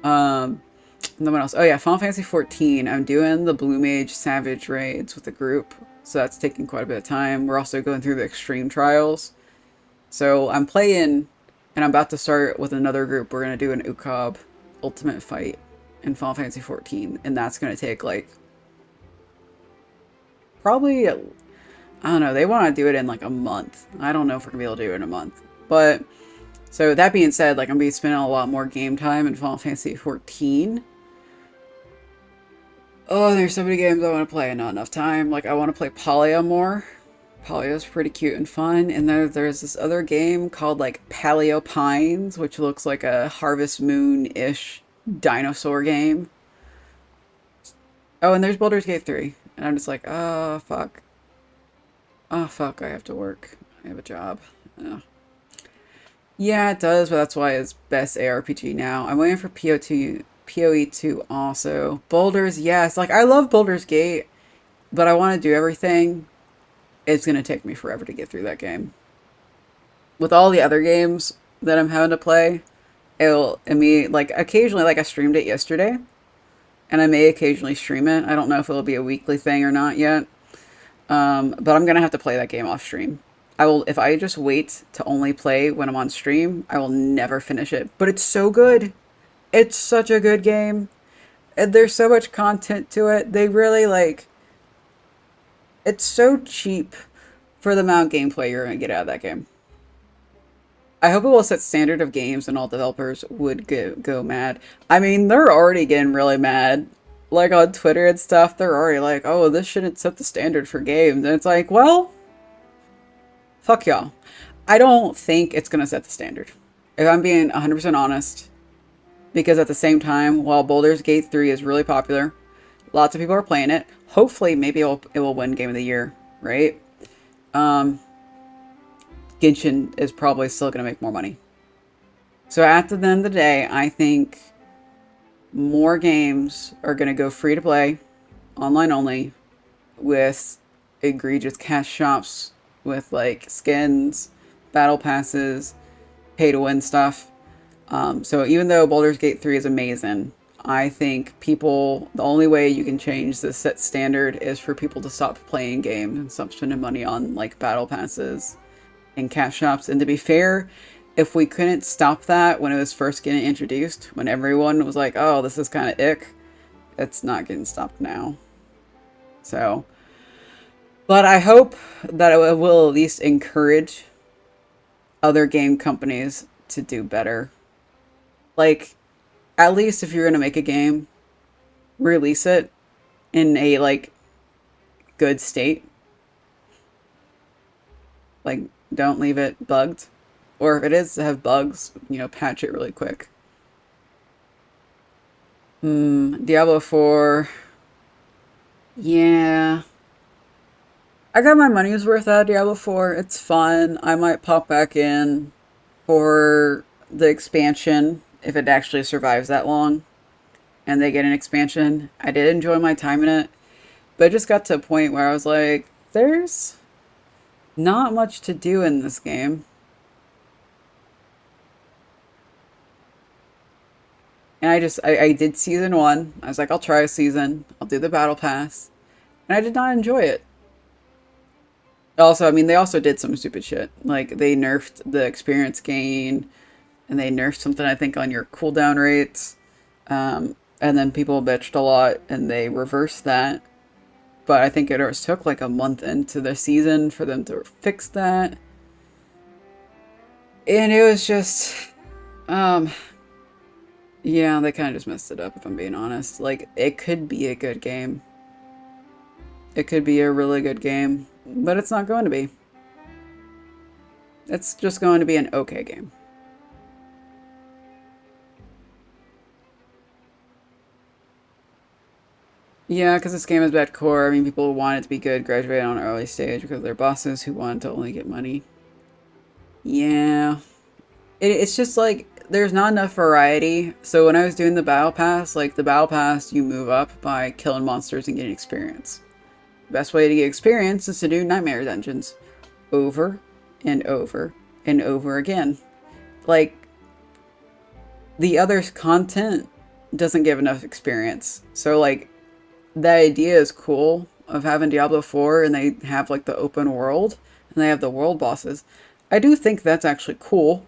And then what else? Oh yeah, Final Fantasy 14. I'm doing the Blue Mage Savage raids with a group. So that's taking quite a bit of time. We're also going through the extreme trials. So I'm playing and I'm about to start with another group. We're going to do an Ukab ultimate fight in Final Fantasy 14. And that's going to take like probably, I don't know, they want to do it in like a month. I don't know if we're going to be able to do it in a month. But, so that being said, like I'm going to be spending a lot more game time in Final Fantasy 14. Oh, there's so many games I want to play and not enough time. Like I want to play Polya more. Polio's pretty cute and fun. And there's this other game called like Paleo Pines, which looks like a Harvest Moon-ish dinosaur game. Oh, and there's Baldur's Gate 3. And I'm just like, oh, fuck. Oh, fuck, I have to work. I have a job. Oh. Yeah, it does, but that's why it's best ARPG now. I'm waiting for PoE2 also. Baldur's, yes. Like, I love Baldur's Gate, but I want to do everything. It's going to take me forever to get through that game. With all the other games that I'm having to play, like, occasionally, like, I streamed it yesterday, and I may occasionally stream it. I don't know if it'll be a weekly thing or not yet. But I'm going to have to play that game off stream. If I just wait to only play when I'm on stream, I will never finish it. But it's so good. It's such a good game. And there's so much content to it. They really, like, it's so cheap for the amount of gameplay you're going to get out of that game. I hope it will set standard of games and all developers would go mad. I mean, they're already getting really mad. Like on Twitter and stuff, they're already like, oh, this shouldn't set the standard for games. And it's like, well, fuck y'all. I don't think it's going to set the standard. If I'm being 100% honest. Because at the same time, while Baldur's Gate 3 is really popular, lots of people are playing it. Hopefully, maybe it will win Game of the Year, right? Genshin is probably still going to make more money. So at the end of the day, I think more games are going to go free to play, online only, with egregious cash shops, with like skins, battle passes, pay to win stuff. So even though Baldur's Gate 3 is amazing, I think the only way you can change the set standard is for people to stop playing games and stop spending money on like battle passes and cash shops. And to be fair, if we couldn't stop that when it was first getting introduced, when everyone was like, oh, this is kind of ick, it's not getting stopped now. So, but I hope that it will at least encourage other game companies to do better. Like, at least if you're going to make a game, release it in a, like, good state. Like, don't leave it bugged. Or if it is to have bugs, patch it really quick. Diablo 4. Yeah. I got my money's worth out of Diablo 4. It's fun. I might pop back in for the expansion if it actually survives that long and they get an expansion. I did enjoy my time in it, but it just got to a point where I was like, there's not much to do in this game. And I did season 1. I was like, I'll try a season. I'll do the battle pass. And I did not enjoy it. Also, I mean, they also did some stupid shit. Like, they nerfed the experience gain. And they nerfed something, I think, on your cooldown rates. And then people bitched a lot. And they reversed that. But I think it took like a month into the season for them to fix that. And it was just... yeah, they kind of just messed it up, if I'm being honest. Like, it could be a good game. It could be a really good game. But it's not going to be. It's just going to be an okay game. Yeah, because this game is bad core. I mean, people want it to be good, graduate on an early stage because they're bosses who want to only get money. Yeah. It's just like, there's not enough variety. So when I was doing the battle pass, like the battle pass, you move up by killing monsters and getting experience. The best way to get experience is to do nightmare dungeons over and over and over again. Like, the other content doesn't give enough experience. So like, the idea is cool of having Diablo 4 and they have like the open world and they have the world bosses. I do think that's actually cool.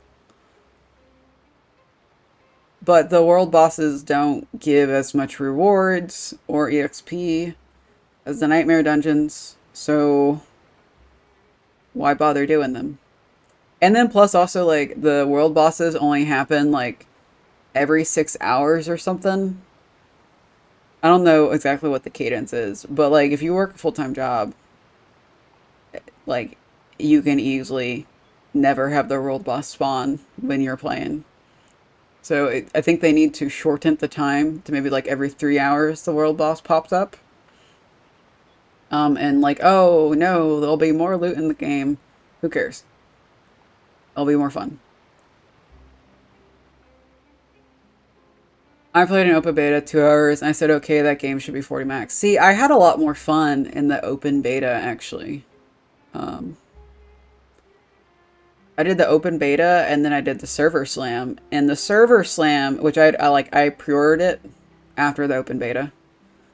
But the world bosses don't give as much rewards or EXP as the nightmare dungeons. So why bother doing them? And then plus also like the world bosses only happen like every 6 hours or something. I don't know exactly what the cadence is, but like if you work a full-time job, like, you can easily never have the world boss spawn when you're playing. So I think they need to shorten the time to maybe like every 3 hours the world boss pops up. And like, oh no, there'll be more loot in the game. Who cares? It'll be more fun. I played an open beta 2 hours and I said, okay, that game should be 40 max. See, I had a lot more fun in the open beta actually. I did the open beta and then I did the server slam. And the server slam, which I pre-ordered it after the open beta.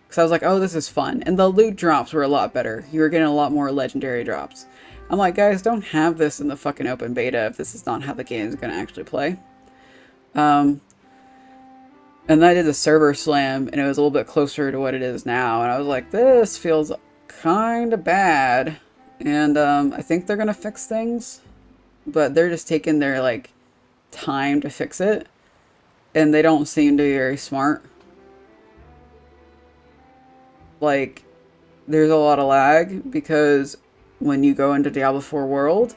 Because I was like, oh, this is fun. And the loot drops were a lot better. You were getting a lot more legendary drops. I'm like, guys, don't have this in the fucking open beta if this is not how the game is going to actually play. And then I did the server slam and it was a little bit closer to what it is now. And I was like, this feels kind of bad. And I think they're going to fix things. But they're just taking their, like, time to fix it. And they don't seem to be very smart. Like, there's a lot of lag because when you go into Diablo 4 World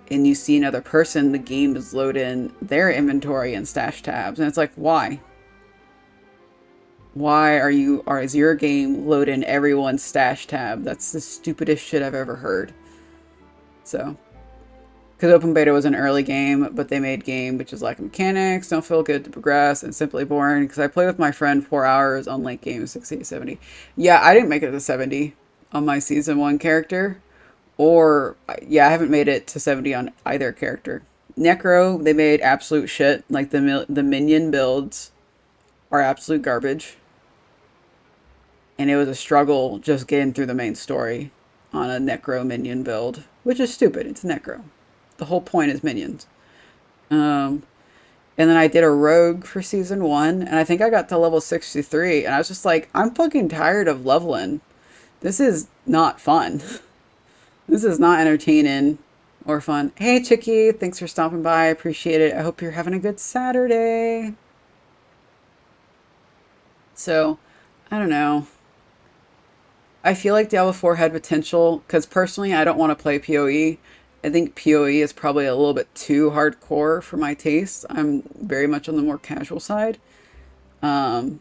and you see another person, the game is loading their inventory and stash tabs. And it's like, why? Why is your game loading everyone's stash tab? That's the stupidest shit I've ever heard. So... because open beta was an early game, but they made game which is lack of mechanics, don't feel good to progress, and simply boring. Because I played with my friend 4 hours on late game 60 70. Yeah, I didn't make it to 70 on my season 1 character. Or, yeah, I haven't made it to 70 on either character. Necro, they made absolute shit. Like, the minion builds are absolute garbage. And it was a struggle just getting through the main story on a Necro minion build. Which is stupid, it's Necro. The whole point is minions. And then I did a rogue for season 1, and I think I got to level 63, and I was just like, I'm fucking tired of leveling. This is not fun. This is not entertaining or fun. Hey, Chicky, thanks for stopping by. I appreciate it. I hope you're having a good Saturday. So, I don't know. I feel like Diablo 4 had potential, because personally, I don't want to play PoE. I think PoE is probably a little bit too hardcore for my taste. I'm very much on the more casual side. But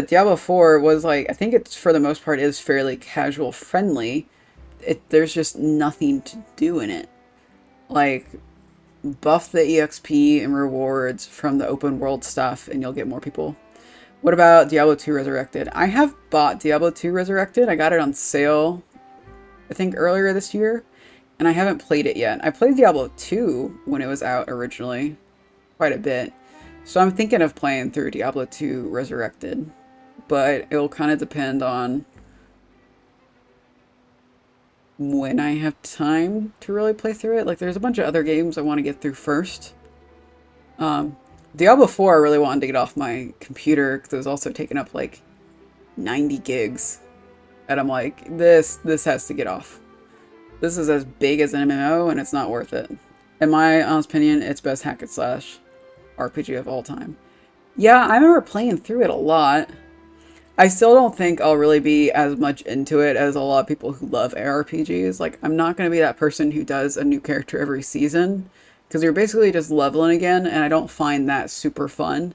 Diablo 4 was like, I think it's for the most part is fairly casual friendly. There's just nothing to do in it. Like, buff the EXP and rewards from the open world stuff and you'll get more people. What about Diablo 2 Resurrected? I have bought Diablo 2 Resurrected. I got it on sale, I think earlier this year. And I haven't played it yet. I played Diablo 2 when it was out originally. Quite a bit. So I'm thinking of playing through Diablo 2 Resurrected. But it'll kind of depend on when I have time to really play through it. Like, there's a bunch of other games I want to get through first. Diablo 4 I really wanted to get off my computer because it was also taking up like 90 gigs. And I'm like, this has to get off. This is as big as an MMO, and it's not worth it. In my honest opinion, it's best hack and slash RPG of all time. Yeah, I remember playing through it a lot. I still don't think I'll really be as much into it as a lot of people who love ARPGs. Like, I'm not going to be that person who does a new character every season, because you're basically just leveling again, and I don't find that super fun.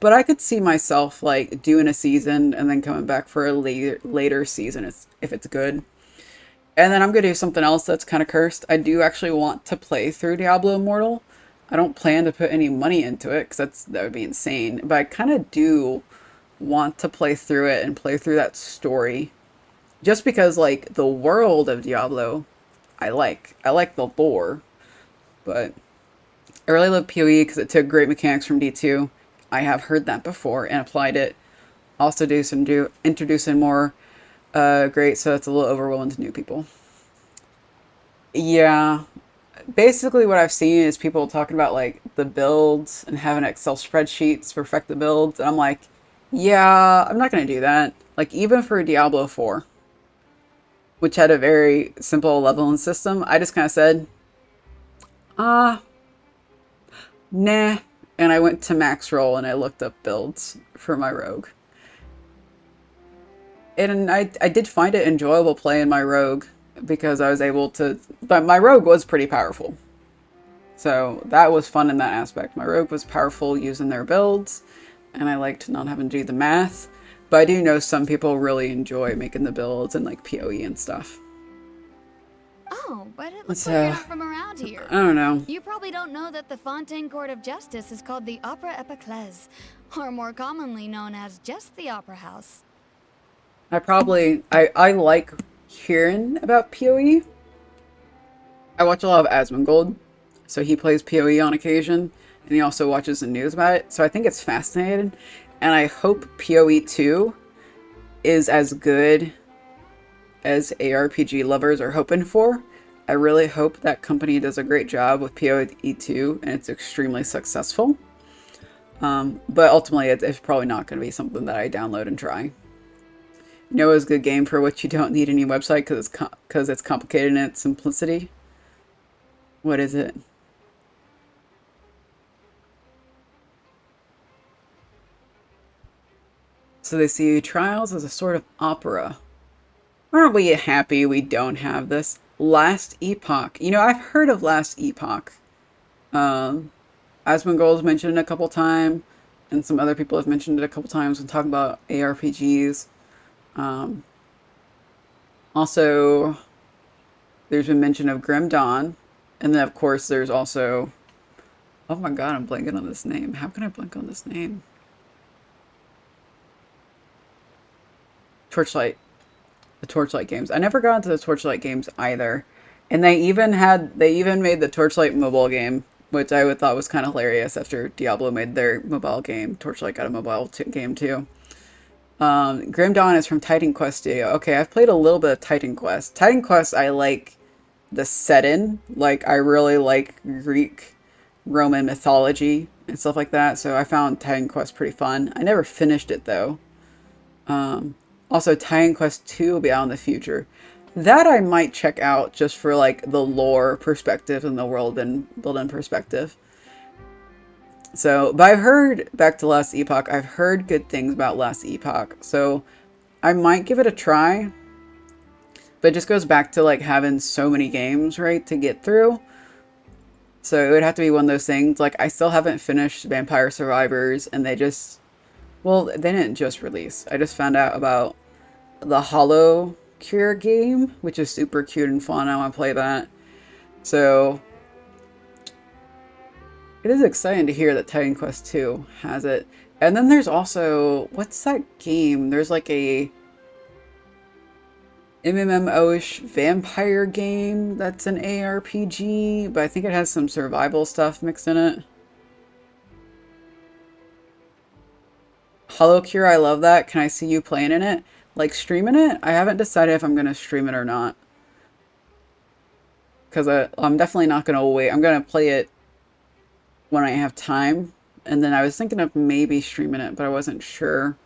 But I could see myself, like, doing a season and then coming back for a later season if it's good. And then I'm going to do something else that's kind of cursed. I do actually want to play through Diablo Immortal. I don't plan to put any money into it because that would be insane. But I kind of do want to play through it and play through that story. Just because, like, the world of Diablo, I like. I like the lore. But I really love PoE because it took great mechanics from D2. I have heard that before and applied it. Also introducing more great, so it's a little overwhelming to new people. Yeah, basically what I've seen is people talking about like the builds and having Excel spreadsheets to perfect the builds, and I'm like, yeah, I'm not gonna do that. Like, even for Diablo 4, which had a very simple leveling system, I just kind of said, nah, and I went to max roll and I looked up builds for my rogue. And I did find it enjoyable playing my rogue because I was able to, but my rogue was pretty powerful. So that was fun in that aspect. My rogue was powerful using their builds, and I liked not having to do the math. But I do know some people really enjoy making the builds and like PoE and stuff. Oh, but it looks So, like you're not from around here. I don't know. You probably don't know that the Fontaine Court of Justice is called the Opera Epiclese, or more commonly known as just the Opera House. I like hearing about PoE. I watch a lot of Asmongold, so he plays PoE on occasion, and he also watches the news about it, so I think it's fascinating, and I hope PoE 2 is as good as ARPG lovers are hoping for. I really hope that company does a great job with PoE 2 and it's extremely successful. But ultimately, it's probably not going to be something that I download and try. Noah's a good game for which you don't need any website because it's complicated in its simplicity. What is it? So they see trials as a sort of opera. Aren't we happy we don't have this? Last Epoch. You know, I've heard of Last Epoch. Asmongold's mentioned it a couple times, and some other people have mentioned it a couple times when talking about ARPGs. Also, there's been mention of Grim Dawn, and then of course there's also, oh my god, I'm blanking on this name. How can I blank on this name? Torchlight. The Torchlight games. I never got into the Torchlight games either. And they even made the Torchlight mobile game, which I would thought was kind of hilarious after Diablo made their mobile game. Torchlight got a mobile game too. Grim Dawn is from Titan Quest Studio. Okay, I've played a little bit of Titan Quest. Titan Quest, I like the setting. Like, I really like Greek, Roman mythology and stuff like that. So I found Titan Quest pretty fun. I never finished it though. Also, Titan Quest 2 will be out in the future. That I might check out just for like the lore perspective and the world and building perspective. So, but I've heard, back to Last Epoch, I've heard good things about Last Epoch. So I might give it a try. But it just goes back to like having so many games, right, to get through. So it would have to be one of those things. Like, I still haven't finished Vampire Survivors, and well, they didn't just release. I just found out about the Hollow Cure game, which is super cute and fun. I want to play that. So it is exciting to hear that Titan Quest 2 has it. And then there's also, what's that game? There's like a MMO-ish vampire game that's an ARPG, but I think it has some survival stuff mixed in it. Hollow Cure, I love that. Can I see you playing in it? Like, streaming it? I haven't decided if I'm going to stream it or not. Because I'm definitely not going to wait. I'm going to play it when I have time. And then I was thinking of maybe streaming it, but I wasn't sure.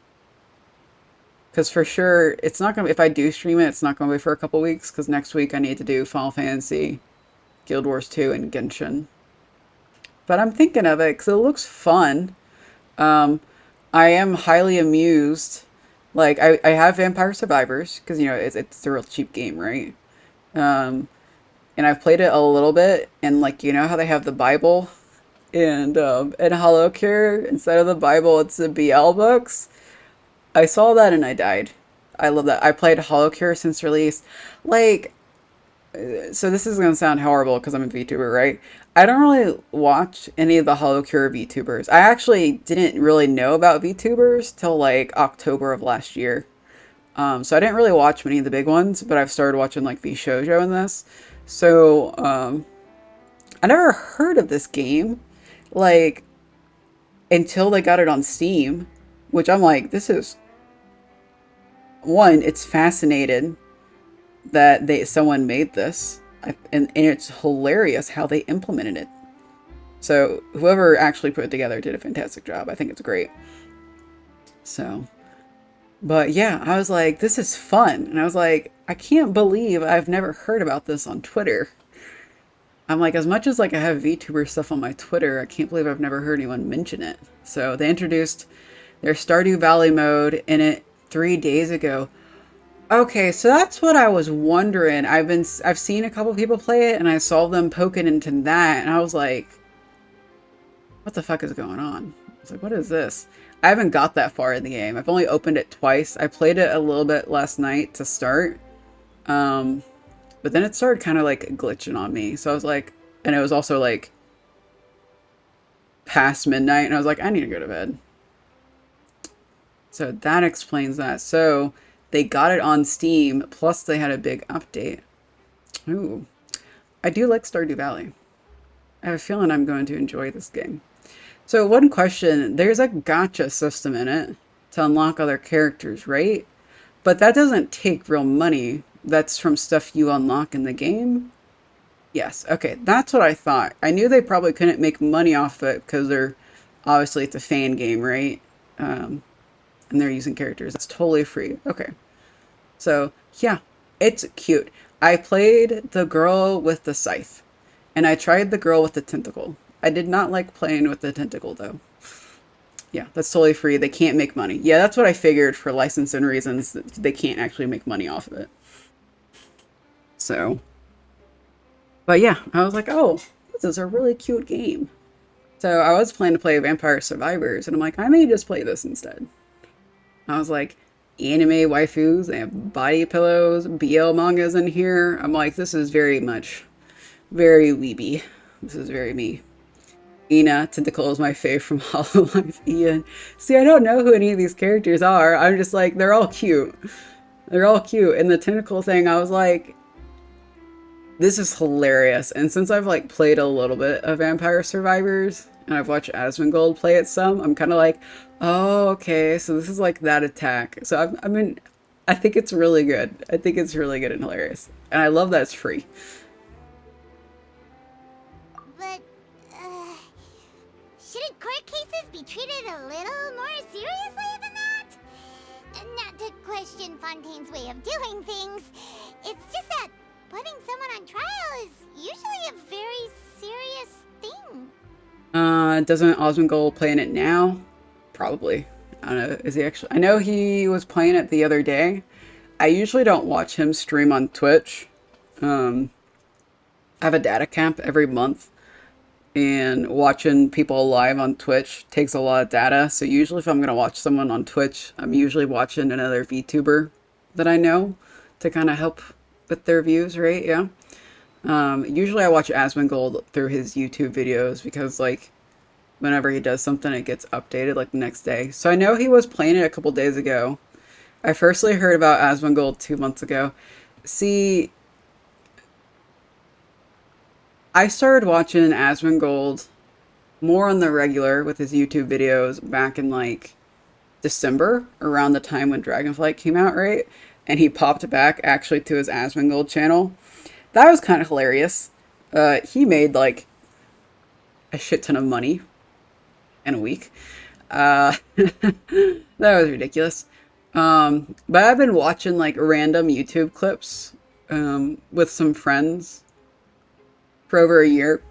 Because for sure, it's not going to, if I do stream it, it's not going to be for a couple weeks. Because next week I need to do Final Fantasy, Guild Wars 2, and Genshin. But I'm thinking of it because it looks fun. I am highly amused. Like, I have Vampire Survivors, because, you know, it's a real cheap game, right? And I've played it a little bit, and, like, you know how they have the Bible? And in Hollow Cure, instead of the Bible, it's the BL books. I saw that and I died. I love that. I played Hollow Cure since release. Like, so this is going to sound horrible because I'm a VTuber, right? I don't really watch any of the Hollow Cure VTubers. I actually didn't really know about VTubers till like October of last year. So I didn't really watch many of the big ones, but I've started watching like VShojo and this. So I never heard of this game, like, until they got it on Steam, which I'm like, this is, one, it's fascinating that someone made this, and it's hilarious how they implemented it. So whoever actually put it together did a fantastic job. I think it's great. So, but yeah, I was like, this is fun. And I was like, I can't believe I've never heard about this on Twitter. I'm like, as much as like I have VTuber stuff on my Twitter, I can't believe I've never heard anyone mention it. So they introduced their Stardew Valley mode in it 3 days ago. Okay, so that's what I was wondering. I've seen a couple people play it, and I saw them poking into that, and I was like, what the fuck is going on? I was like, what is this? I haven't got that far in the game. I've only opened it twice. I played it a little bit last night to start. But then it started kind of like glitching on me. So I was like, and it was also like past midnight, and I was like, I need to go to bed. So that explains that. So they got it on Steam, plus they had a big update. Ooh. I do like Stardew Valley. I have a feeling I'm going to enjoy this game. So one question, there's a gacha system in it to unlock other characters, right? But that doesn't take real money. That's from stuff you unlock in the game. Yes, okay, that's what I thought. I knew they probably couldn't make money off it because they're obviously it's a fan game, right? And they're using characters. It's totally free. Okay. So, yeah, it's cute. I played the girl with the scythe, and I tried the girl with the tentacle. I did not like playing with the tentacle, though. Yeah, that's totally free. They can't make money. Yeah, that's what I figured for licensing reasons. They can't actually make money off of it. So, but yeah, I was like, oh, this is a really cute game. So I was planning to play Vampire Survivors, and I'm like, I may just play this instead. I was like, anime waifus, they have body pillows, BL mangas in here. I'm like, this is very much, very weeby. This is very me. Ina, Tentacle is my fave from Hololive. Ian. See, I don't know who any of these characters are. I'm just like, they're all cute. They're all cute. And the Tentacle thing, I was like, this is hilarious. And since I've like played a little bit of Vampire Survivors, and I've watched Asmongold play it some, I'm kind of like, oh, okay, so this is like that attack. So I mean, I think it's really good. I think it's really good and hilarious. And I love that it's free. But, shouldn't court cases be treated a little more seriously than that? Not to question Fontaine's way of doing things. It's just that putting someone on trial is usually a very serious thing. Doesn't Osmongold play in it now? Probably. I don't know. Is he actually? I know he was playing it the other day. I usually don't watch him stream on Twitch. I have a data camp every month, and watching people live on Twitch takes a lot of data. So usually if I'm going to watch someone on Twitch, I'm usually watching another VTuber that I know to kind of help with their views, right? Yeah. Usually I watch Asmongold through his YouTube videos because like whenever he does something, it gets updated like the next day. So I know he was playing it a couple days ago. I firstly heard about Asmongold 2 months ago. See, I started watching Asmongold more on the regular with his YouTube videos back in like December, around the time when Dragonflight came out, right? And he popped back actually to his Asmongold channel. That was kind of hilarious. He made like a shit ton of money in a week. That was ridiculous. But I've been watching like random YouTube clips with some friends for over a year.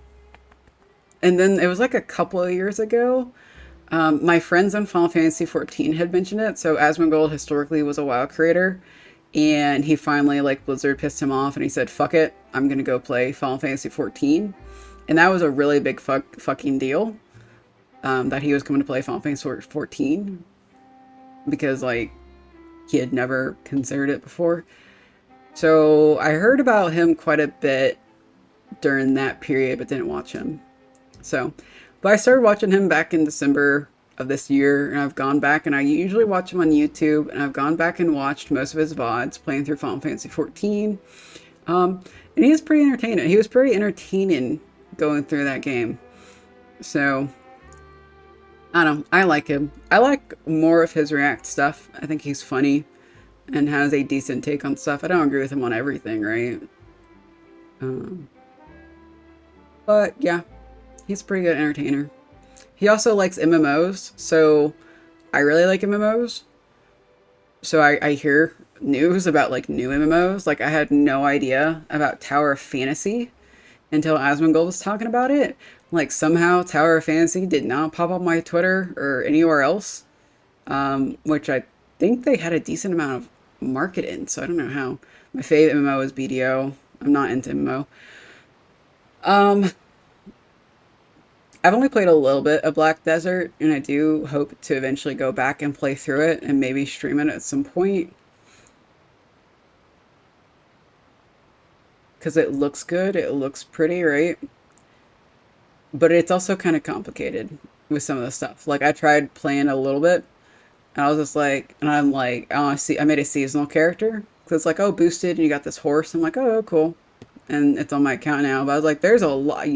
And then it was like a couple of years ago. My friends on Final Fantasy XIV had mentioned it. So Asmongold historically was a WoW creator. And he finally, like, Blizzard pissed him off and he said, fuck it, I'm gonna go play Final Fantasy XIV. And that was a really big fucking deal. That he was coming to play Final Fantasy XIV. Because, like, he had never considered it before. So I heard about him quite a bit during that period, but didn't watch him. So, but I started watching him back in December of this year, and I've gone back, and I usually watch him on YouTube, and I've gone back and watched most of his VODs playing through Final Fantasy XIV. And he was pretty entertaining. He was pretty entertaining going through that game. So, I don't know. I like him. I like more of his React stuff. I think he's funny and has a decent take on stuff. I don't agree with him on everything, right? But yeah, he's a pretty good entertainer. He also likes MMOs, so I really like MMOs. So I hear news about like new MMOs. Like I had no idea about Tower of Fantasy until Asmongold was talking about it. Like somehow Tower of Fantasy did not pop up my Twitter or anywhere else. Which I think they had a decent amount of market in, so I don't know how. My favorite MMO is BDO. I'm not into MMO. I've only played a little bit of Black Desert, and I do hope to eventually go back and play through it and maybe stream it at some point. Because it looks good, it looks pretty, right? But it's also kind of complicated with some of the stuff. Like, I tried playing a little bit, and I was just like, and I'm like, oh, I made a seasonal character. Because it's like, oh, boosted, and you got this horse. I'm like, oh, cool. And it's on my account now. But I was like, there's a lot.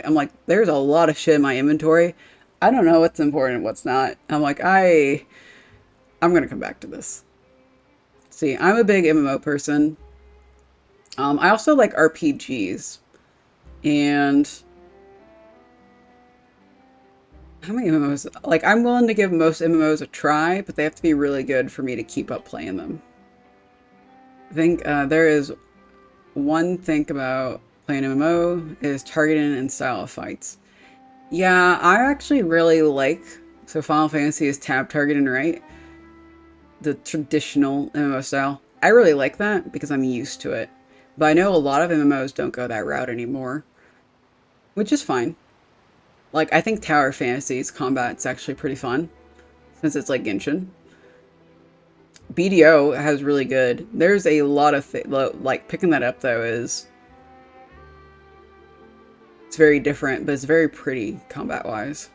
I'm like, there's a lot of shit in my inventory. I don't know what's important and what's not. I'm like, I'm gonna come back to this. See, I'm a big MMO person. I also like RPGs. And how many MMOs? Like, I'm willing to give most MMOs a try, but they have to be really good for me to keep up playing them. I think there is one thing about playing MMO is targeting and style of fights. Yeah, I actually really like, so Final Fantasy is tab targeting, right? The traditional MMO style. I really like that because I'm used to it. But I know a lot of MMOs don't go that route anymore, which is fine. Like, I think Tower Fantasy's combat's actually pretty fun, since it's like Genshin. BDO has really good. There's a lot of like, picking that up though is, it's very different, but it's very pretty combat wise.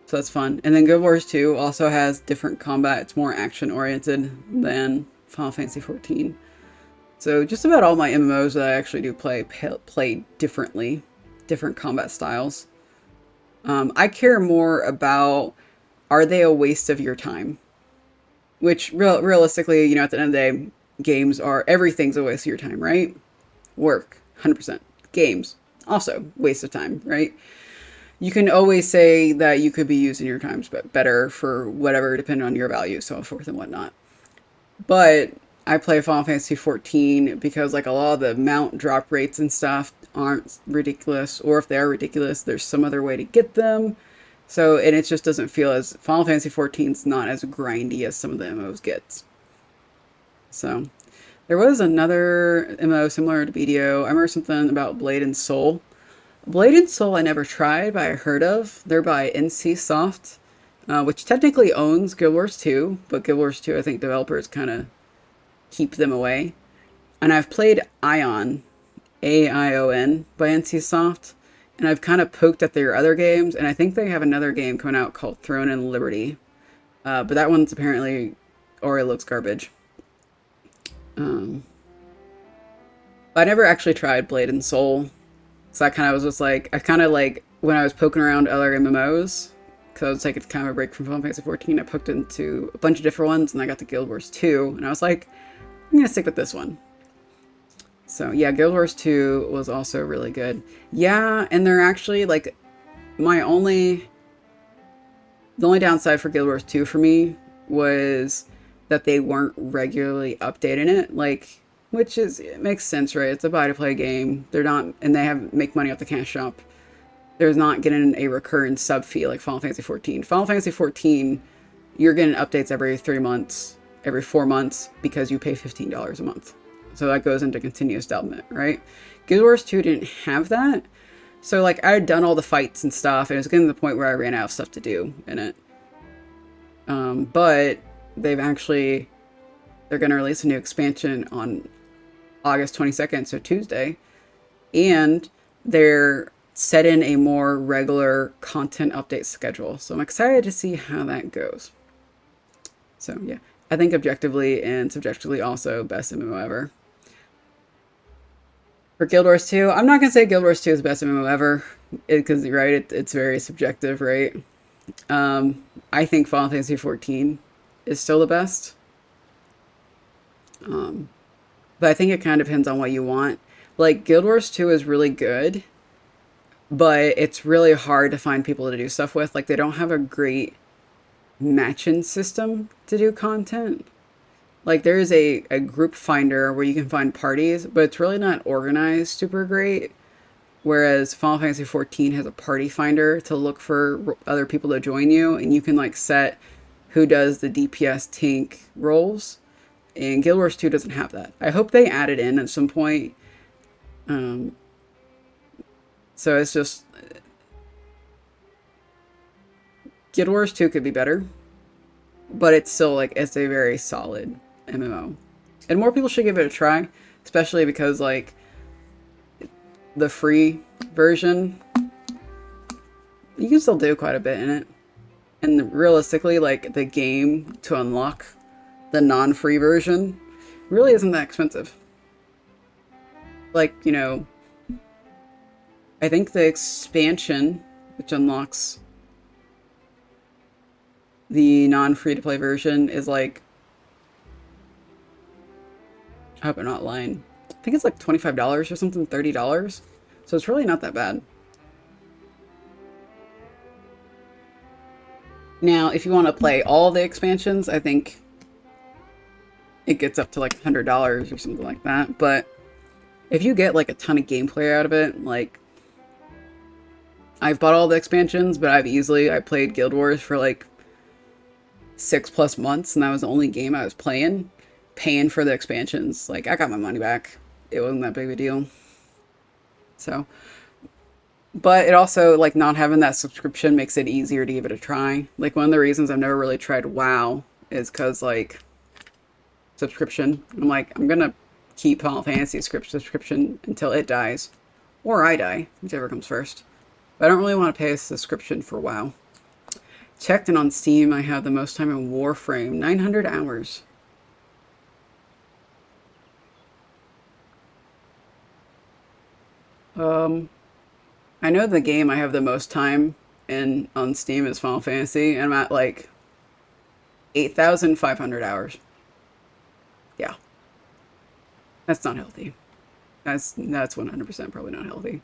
So that's fun. And then Guild Wars 2 also has different combat. It's more action oriented than Final Fantasy 14. So just about all my MMOs that I actually do play differently, different combat styles. I care more about, are they a waste of your time? Which realistically, you know, at the end of the day, games are, everything's a waste of your time, right? Work, 100%. Games, also waste of time, right? You can always say that you could be using your times better for whatever, depending on your values, so forth and whatnot. But I play Final Fantasy 14 because like a lot of the mount drop rates and stuff aren't ridiculous, or if they are ridiculous, there's some other way to get them. So, and it just doesn't feel as, Final Fantasy 14 is not as grindy as some of the MMOs gets. So, there was another MMO similar to BDO. I remember something about Blade and Soul. Blade and Soul I never tried, but I heard of. They're by NC Soft, which technically owns Guild Wars 2, but Guild Wars 2, I think developers kind of keep them away. And I've played Aion, A-I-O-N, by NC Soft, and I've kind of poked at their other games, and I think they have another game coming out called Throne and Liberty. But that one's apparently, or it looks garbage. But I never actually tried Blade and Soul. So I kind of was just like, I kind of like, when I was poking around other MMOs, because I was taking kind of a break from Final Fantasy 14, I poked into a bunch of different ones, and I got to Guild Wars 2, and I was like, I'm going to stick with this one. So yeah, Guild Wars 2 was also really good. Yeah, and they're actually, like, the only downside for Guild Wars 2 for me was that they weren't regularly updating it, like, which is, it makes sense, right? It's a buy-to-play game. They're not, and they make money off the cash shop. There's not getting a recurring sub fee like Final Fantasy 14. Final Fantasy 14, you're getting updates every 3 months, every 4 months, because you pay $15 a month. So that goes into continuous development, right? Guild Wars 2 didn't have that. So, like, I had done all the fights and stuff, and it was getting to the point where I ran out of stuff to do in it. But they're going to release a new expansion on August 22nd, so Tuesday. And they're setting a more regular content update schedule. So I'm excited to see how that goes. So, yeah. I think objectively and subjectively also best MMO ever. For Guild Wars 2, I'm not going to say Guild Wars 2 is the best MMO ever, because you're right, it's very subjective, right? I think Final Fantasy 14 is still the best. But I think it kind of depends on what you want. Like, Guild Wars 2 is really good, but it's really hard to find people to do stuff with. Like, they don't have a great matching system to do content. Like, there is a group finder where you can find parties, but it's really not organized super great. Whereas Final Fantasy 14 has a party finder to look for other people to join you, and you can, like, set who does the DPS tank roles. And Guild Wars 2 doesn't have that. I hope they add it in at some point. So it's just... Guild Wars 2 could be better. But it's still, like, it's a very solid MMO. And more people should give it a try. Especially because, like, the free version, you can still do quite a bit in it. And realistically, like, the game to unlock the non-free version really isn't that expensive. Like, you know, I think the expansion, which unlocks the non-free-to-play version, is like, I hope I'm not lying, I think it's like $25 or something, $30. So it's really not that bad. Now, if you want to play all the expansions, I think it gets up to like $100 or something like that. But if you get like a ton of gameplay out of it, like, I've bought all the expansions, but I played Guild Wars for like 6+ months, and that was the only game I was paying for the expansions. Like, I got my money back. It wasn't that big of a deal. So, but it also, like, not having that subscription makes it easier to give it a try. Like, one of the reasons I've never really tried WoW is because, like, subscription. I'm like, I'm gonna keep Final Fantasy subscription until it dies. Or I die, whichever comes first. But I don't really want to pay a subscription for WoW. Checked, and on Steam I have the most time in Warframe, 900 hours. I know the game I have the most time in on Steam is Final Fantasy, and I'm at like 8,500 hours. Yeah. That's not healthy. That's 100% probably not healthy.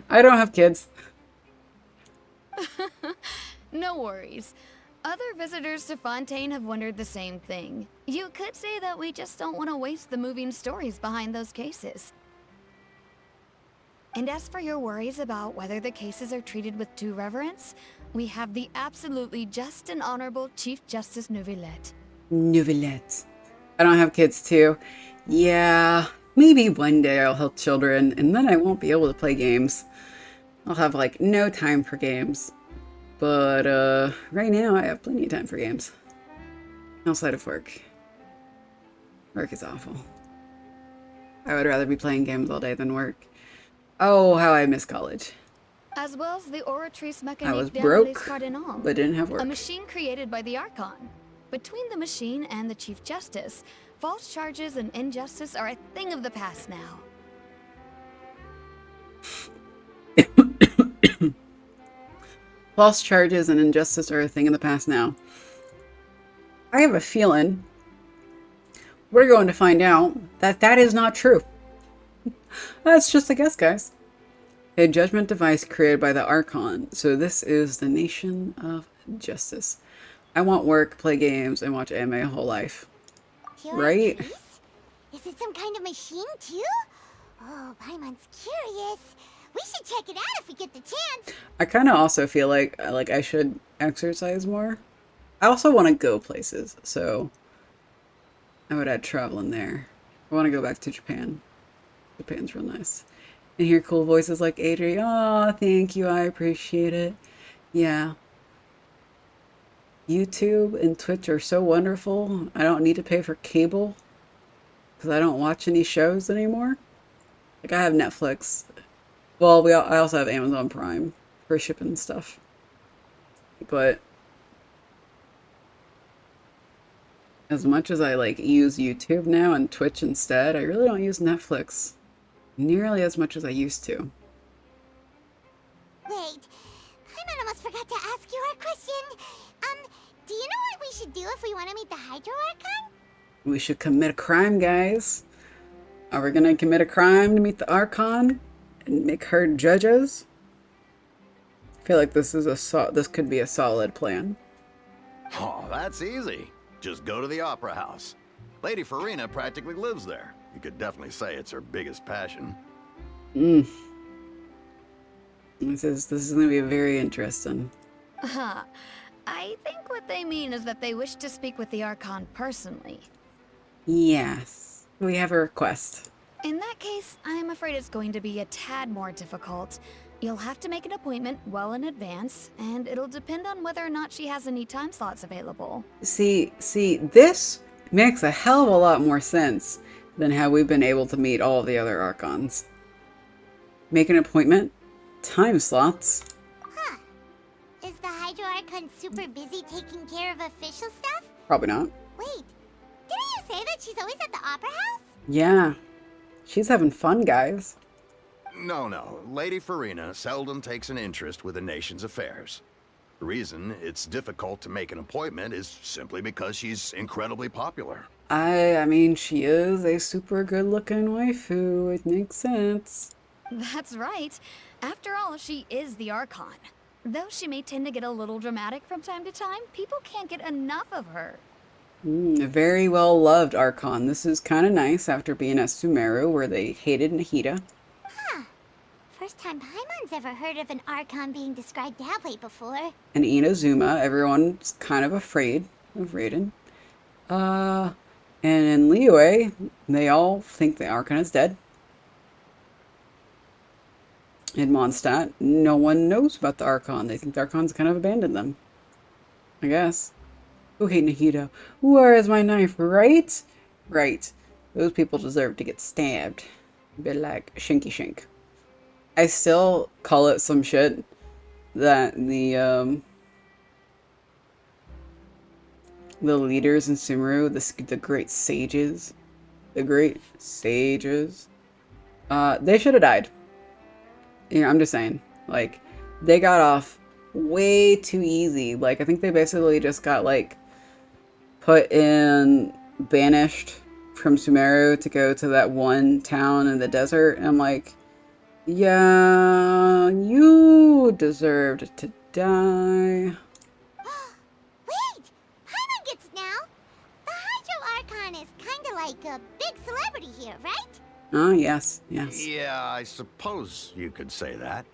I don't have kids. No worries. Other visitors to Fontaine have wondered the same thing. You could say that we just don't want to waste the moving stories behind those cases. And as for your worries about whether the cases are treated with due reverence, we have the absolutely just and honorable Chief Justice Neuvillette. Neuvillette. I don't have kids too. Yeah, maybe one day I'll help children, and then I won't be able to play games. I'll have, like, no time for games. But, right now I have plenty of time for games. Outside of work. Work is awful. I would rather be playing games all day than work. Oh, how I miss college. As well as the Oratrice I was Mécanique broke, Cardinal, but didn't have work. a machine created by the Archon. Between the machine and the Chief Justice, false charges and injustice are a thing of the past now. False charges and injustice are a thing in the past now. I have a feeling we're going to find out that that is not true. That's just a guess, guys. A judgment device created by the Archon. So this is the nation of justice. I want work, play games, and watch anime a whole life. Right? Is it some kind of machine too? Oh, Paimon's curious. We should check it out if we get the chance. I kind of also feel like I should exercise more. I also want to go places, so I would add travel in there. I want to go back to Japan. Japan's real nice. And hear cool voices like Adri. Oh, thank you. I appreciate it. Yeah. YouTube and Twitch are so wonderful. I don't need to pay for cable because I don't watch any shows anymore. Like, I have Netflix. Well, I also have Amazon Prime for shipping stuff. But as much as I, like, use YouTube now and Twitch instead, I really don't use Netflix nearly as much as I used to. Wait, Paimon almost forgot to ask you our question. Do you know what we should do if we want to meet the Hydro Archon? We should commit a crime, guys. Are we gonna commit a crime to meet the Archon and make her judge us? I feel like this could be a solid plan. Oh, that's easy. Just go to the Opera House. Lady Farina practically lives there. You could definitely say it's her biggest passion. This is gonna be very interesting. I think what they mean is that they wish to speak with the Archon personally. Yes. We have a request. In that case, I'm afraid it's going to be a tad more difficult. You'll have to make an appointment well in advance, and it'll depend on whether or not she has any time slots available. See, this makes a hell of a lot more sense than how we've been able to meet all the other Archons. Make an appointment, time slots. Huh. Is the Hydro Archon super busy taking care of official stuff? Probably not. Wait, didn't you say that she's always at the Opera House? Yeah. She's having fun, guys. No. Lady Farina seldom takes an interest with the nation's affairs. The reason it's difficult to make an appointment is simply because she's incredibly popular. I mean, she is a super good-looking waifu. It makes sense. That's right. After all, she is the Archon. Though she may tend to get a little dramatic from time to time, people can't get enough of her. A very well-loved Archon. This is kind of nice after being at Sumeru, where they hated Nahida. Huh. First time Paimon's ever heard of an Archon being described that way before. And Inazuma, everyone's kind of afraid of Raiden. And in Liyue, they all think the Archon is dead. In Mondstadt, no one knows about the Archon. They think the Archon's kind of abandoned them. I guess. Oh, hey, Nahida. Where is my knife, right? Right. Those people deserve to get stabbed. A bit like Shinky Shink. I still call it some shit that the leaders in Sumeru, the great sages, they should have died. You know, I'm just saying, like, they got off way too easy. Like, I think they basically just got, like, banished from Sumeru to go to that one town in the desert. And I'm like, yeah, you deserved to die. Wait! Paimon gets now! The Hydro Archon is kinda like a big celebrity here, right? Oh, yes. Yeah, I suppose you could say that.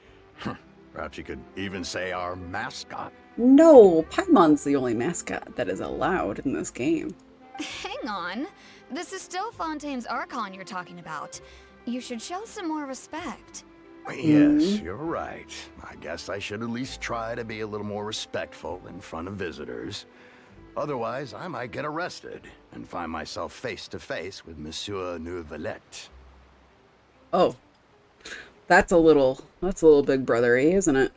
Perhaps you could even say our mascot. No, Paimon's the only mascot that is allowed in this game. Hang on. This is still Fontaine's Archon you're talking about. You should show some more respect. Yes, you're right. I guess I should at least try to be a little more respectful in front of visitors. Otherwise, I might get arrested and find myself face to face with Monsieur Neuvillette. Oh, that's a little big brothery, isn't it?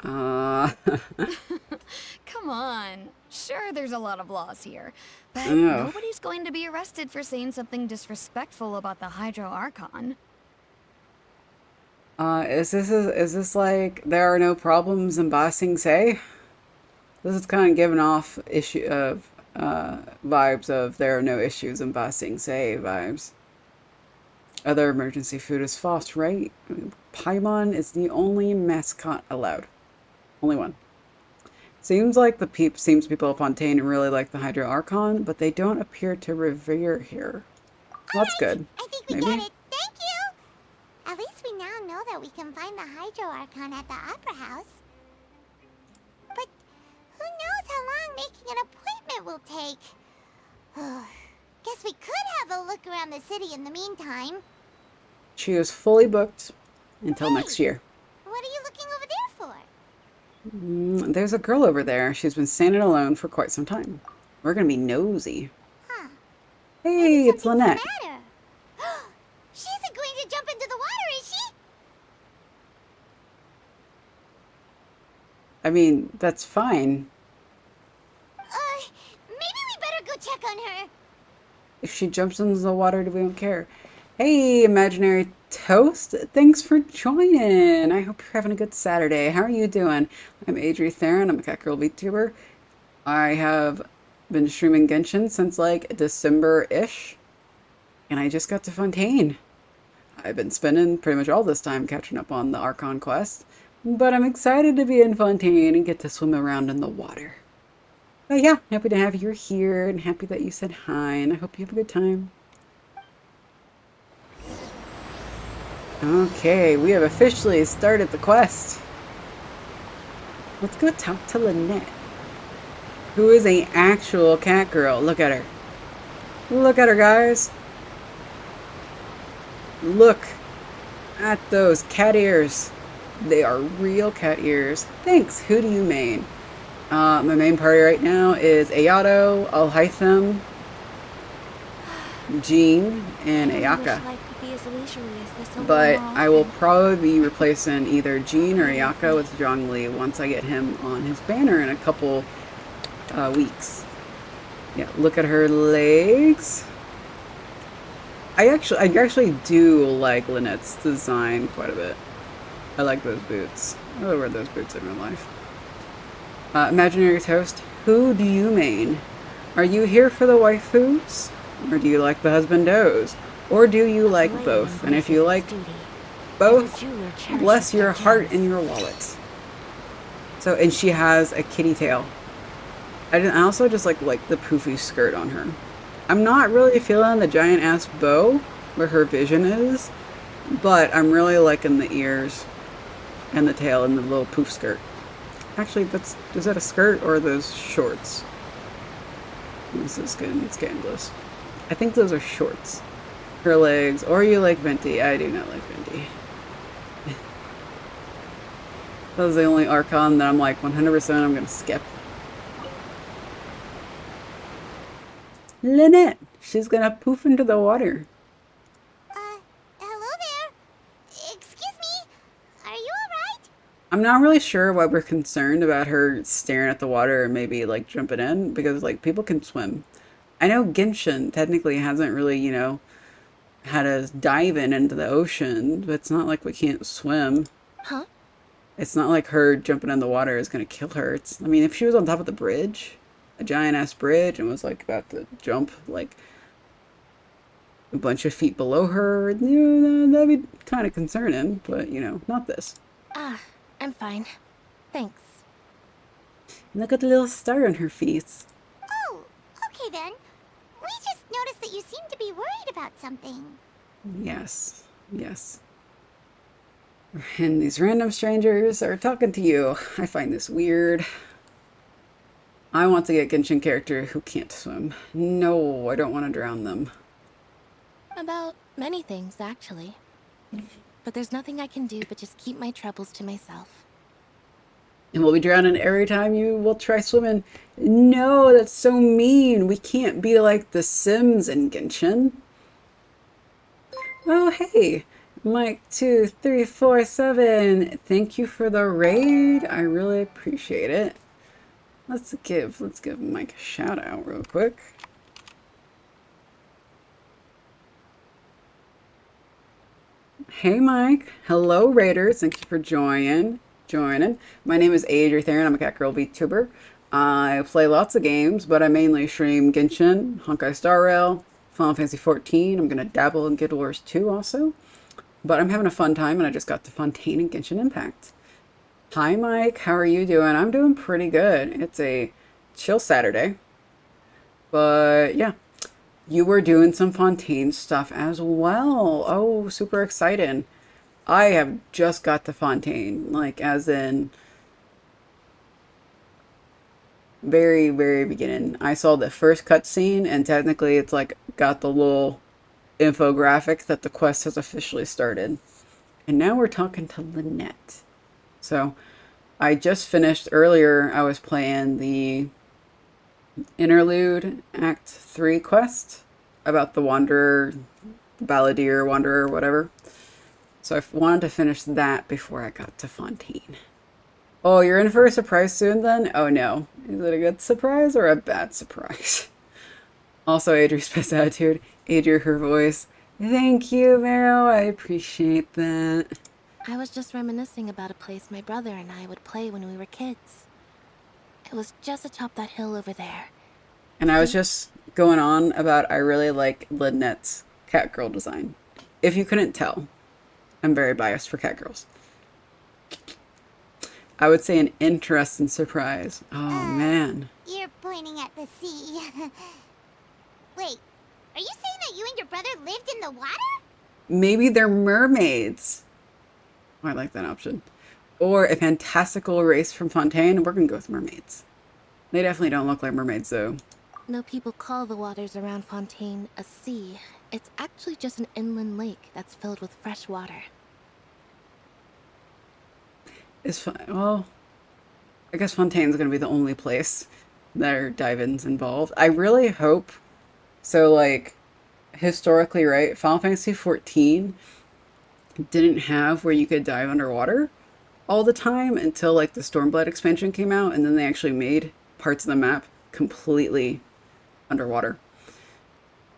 Come on. Sure, there's a lot of laws here, but Oh. nobody's going to be arrested for saying something disrespectful about the Hydro Archon. Is this like there are no problems in Ba Sing Se? This is kind of giving off vibes of there are no issues in Ba Sing Se vibes. Other emergency food is false, right? Paimon is the only mascot allowed. Only one. Seems like people of Fontaine really like the Hydro Archon, but they don't appear to revere here. Well, that's good. I think we get it. Thank you! At least we now know that we can find the Hydro Archon at the Opera House. But who knows how long making an appointment will take? Guess we could have a look around the city in the meantime. She is fully booked until next year. What are you looking over there for? There's a girl over there. She's been standing alone for quite some time. We're gonna be nosy. Huh. Hey, it's Lynette. Matter. She isn't going to jump into the water, is she? I mean, that's fine. Maybe we better go check on her. If she jumps into the water, we don't care. Hey, Imaginary Toast. Thanks for joining. I hope you're having a good Saturday. How are you doing? I'm Adri Theron. I'm a Cat Girl VTuber. I have been streaming Genshin since like December-ish. And I just got to Fontaine. I've been spending pretty much all this time catching up on the Archon quest. But I'm excited to be in Fontaine and get to swim around in the water. But yeah, happy to have you here and happy that you said hi. And I hope you have a good time. Okay, we have officially started the quest. Let's go talk to Lynette. who is an actual cat girl. Look at her. Look at her, guys. Look at those cat ears. They are real cat ears. Thanks. Who do you main? My main party right now is Ayato, Alhaitham, Jean, and Ayaka. But I will probably be replacing either Jean or Ayaka with Zhongli once I get him on his banner in a couple weeks. Yeah, look at her legs. I actually do like Lynette's design quite a bit. I like those boots. I would wear those boots in real life. Imaginary Toast, who do you main? Are you here for the waifus? Or do you like the husbandos? Or do you like both? And if you like both, bless your heart and your wallet. So, and she has a kitty tail. I also just like the poofy skirt on her. I'm not really feeling the giant ass bow where her vision is, but I'm really liking the ears and the tail and the little poof skirt. Actually, is that a skirt or are those shorts? This is good. It's scandalous. I think those are shorts. Her legs. Or you like Venti. I do not like Venti. That was the only Archon that I'm like 100% I'm going to skip. Lynette. She's going to poof into the water. Hello there. Excuse me. Are you alright? I'm not really sure why we're concerned about her staring at the water and maybe like jumping in, because like people can swim. I know Genshin technically hasn't really, you know, had us dive into the ocean, but it's not like we can't swim. Huh? It's not like her jumping in the water is gonna kill her. I mean, if she was on top of the bridge, a giant ass bridge, and was like about to jump like a bunch of feet below her, you know, that'd be kind of concerning, but you know, not this. Ah, I'm fine. Thanks. Look at the little star on her face. Oh, okay then. We just noticed that you seem to be worried about something. Yes, yes. And these random strangers are talking to you. I find this weird. I want to get a Genshin character who can't swim. No, I don't want to drown them. About many things, actually. But there's nothing I can do but just keep my troubles to myself. And we'll be drowning every time you will try swimming. No, that's so mean. We can't be like the Sims in Genshin. Oh, hey. Mike2347. Thank you for the raid. I really appreciate it. Let's give Mike a shout out real quick. Hey Mike. Hello Raiders. Thank you for joining. My name is Adri Theron. I'm a cat girl VTuber. I play lots of games, but I mainly stream Genshin, Honkai Star Rail, Final Fantasy 14. I'm gonna dabble in Guild Wars 2 also. But I'm having a fun time and I just got to Fontaine and Genshin Impact. Hi Mike, how are you doing? I'm doing pretty good. It's a chill Saturday. But yeah, you were doing some Fontaine stuff as well. Oh, super exciting. I have just got to Fontaine, like as in very, very beginning. I saw the first cutscene and technically it's like got the little infographic that the quest has officially started. And now we're talking to Lynette. So I just finished earlier, I was playing the Interlude Act 3 quest about the Wanderer, Balladeer, Wanderer, whatever. So I wanted to finish that before I got to Fontaine. Oh, you're in for a surprise soon then? Oh no. Is it a good surprise or a bad surprise? Also, Adri's best attitude. Adri, her voice. Thank you, Meryl. I appreciate that. I was just reminiscing about a place my brother and I would play when we were kids. It was just atop that hill over there. And I was just going on about I really like Lynette's cat girl design. If you couldn't tell, I'm very biased for cat girls. I would say an interesting surprise. Oh, man. You're pointing at the sea. Wait, are you saying that you and your brother lived in the water? Maybe they're mermaids. Oh, I like that option. Or a fantastical race from Fontaine. We're going to go with mermaids. They definitely don't look like mermaids, though. No people call the waters around Fontaine a sea. It's actually just an inland lake that's filled with fresh water. It's fine. Well, I guess Fontaine's gonna be the only place that are dive-ins involved. I really hope so. Like, historically, right? Final Fantasy 14 didn't have where you could dive underwater all the time until like the Stormblood expansion came out, and then they actually made parts of the map completely underwater.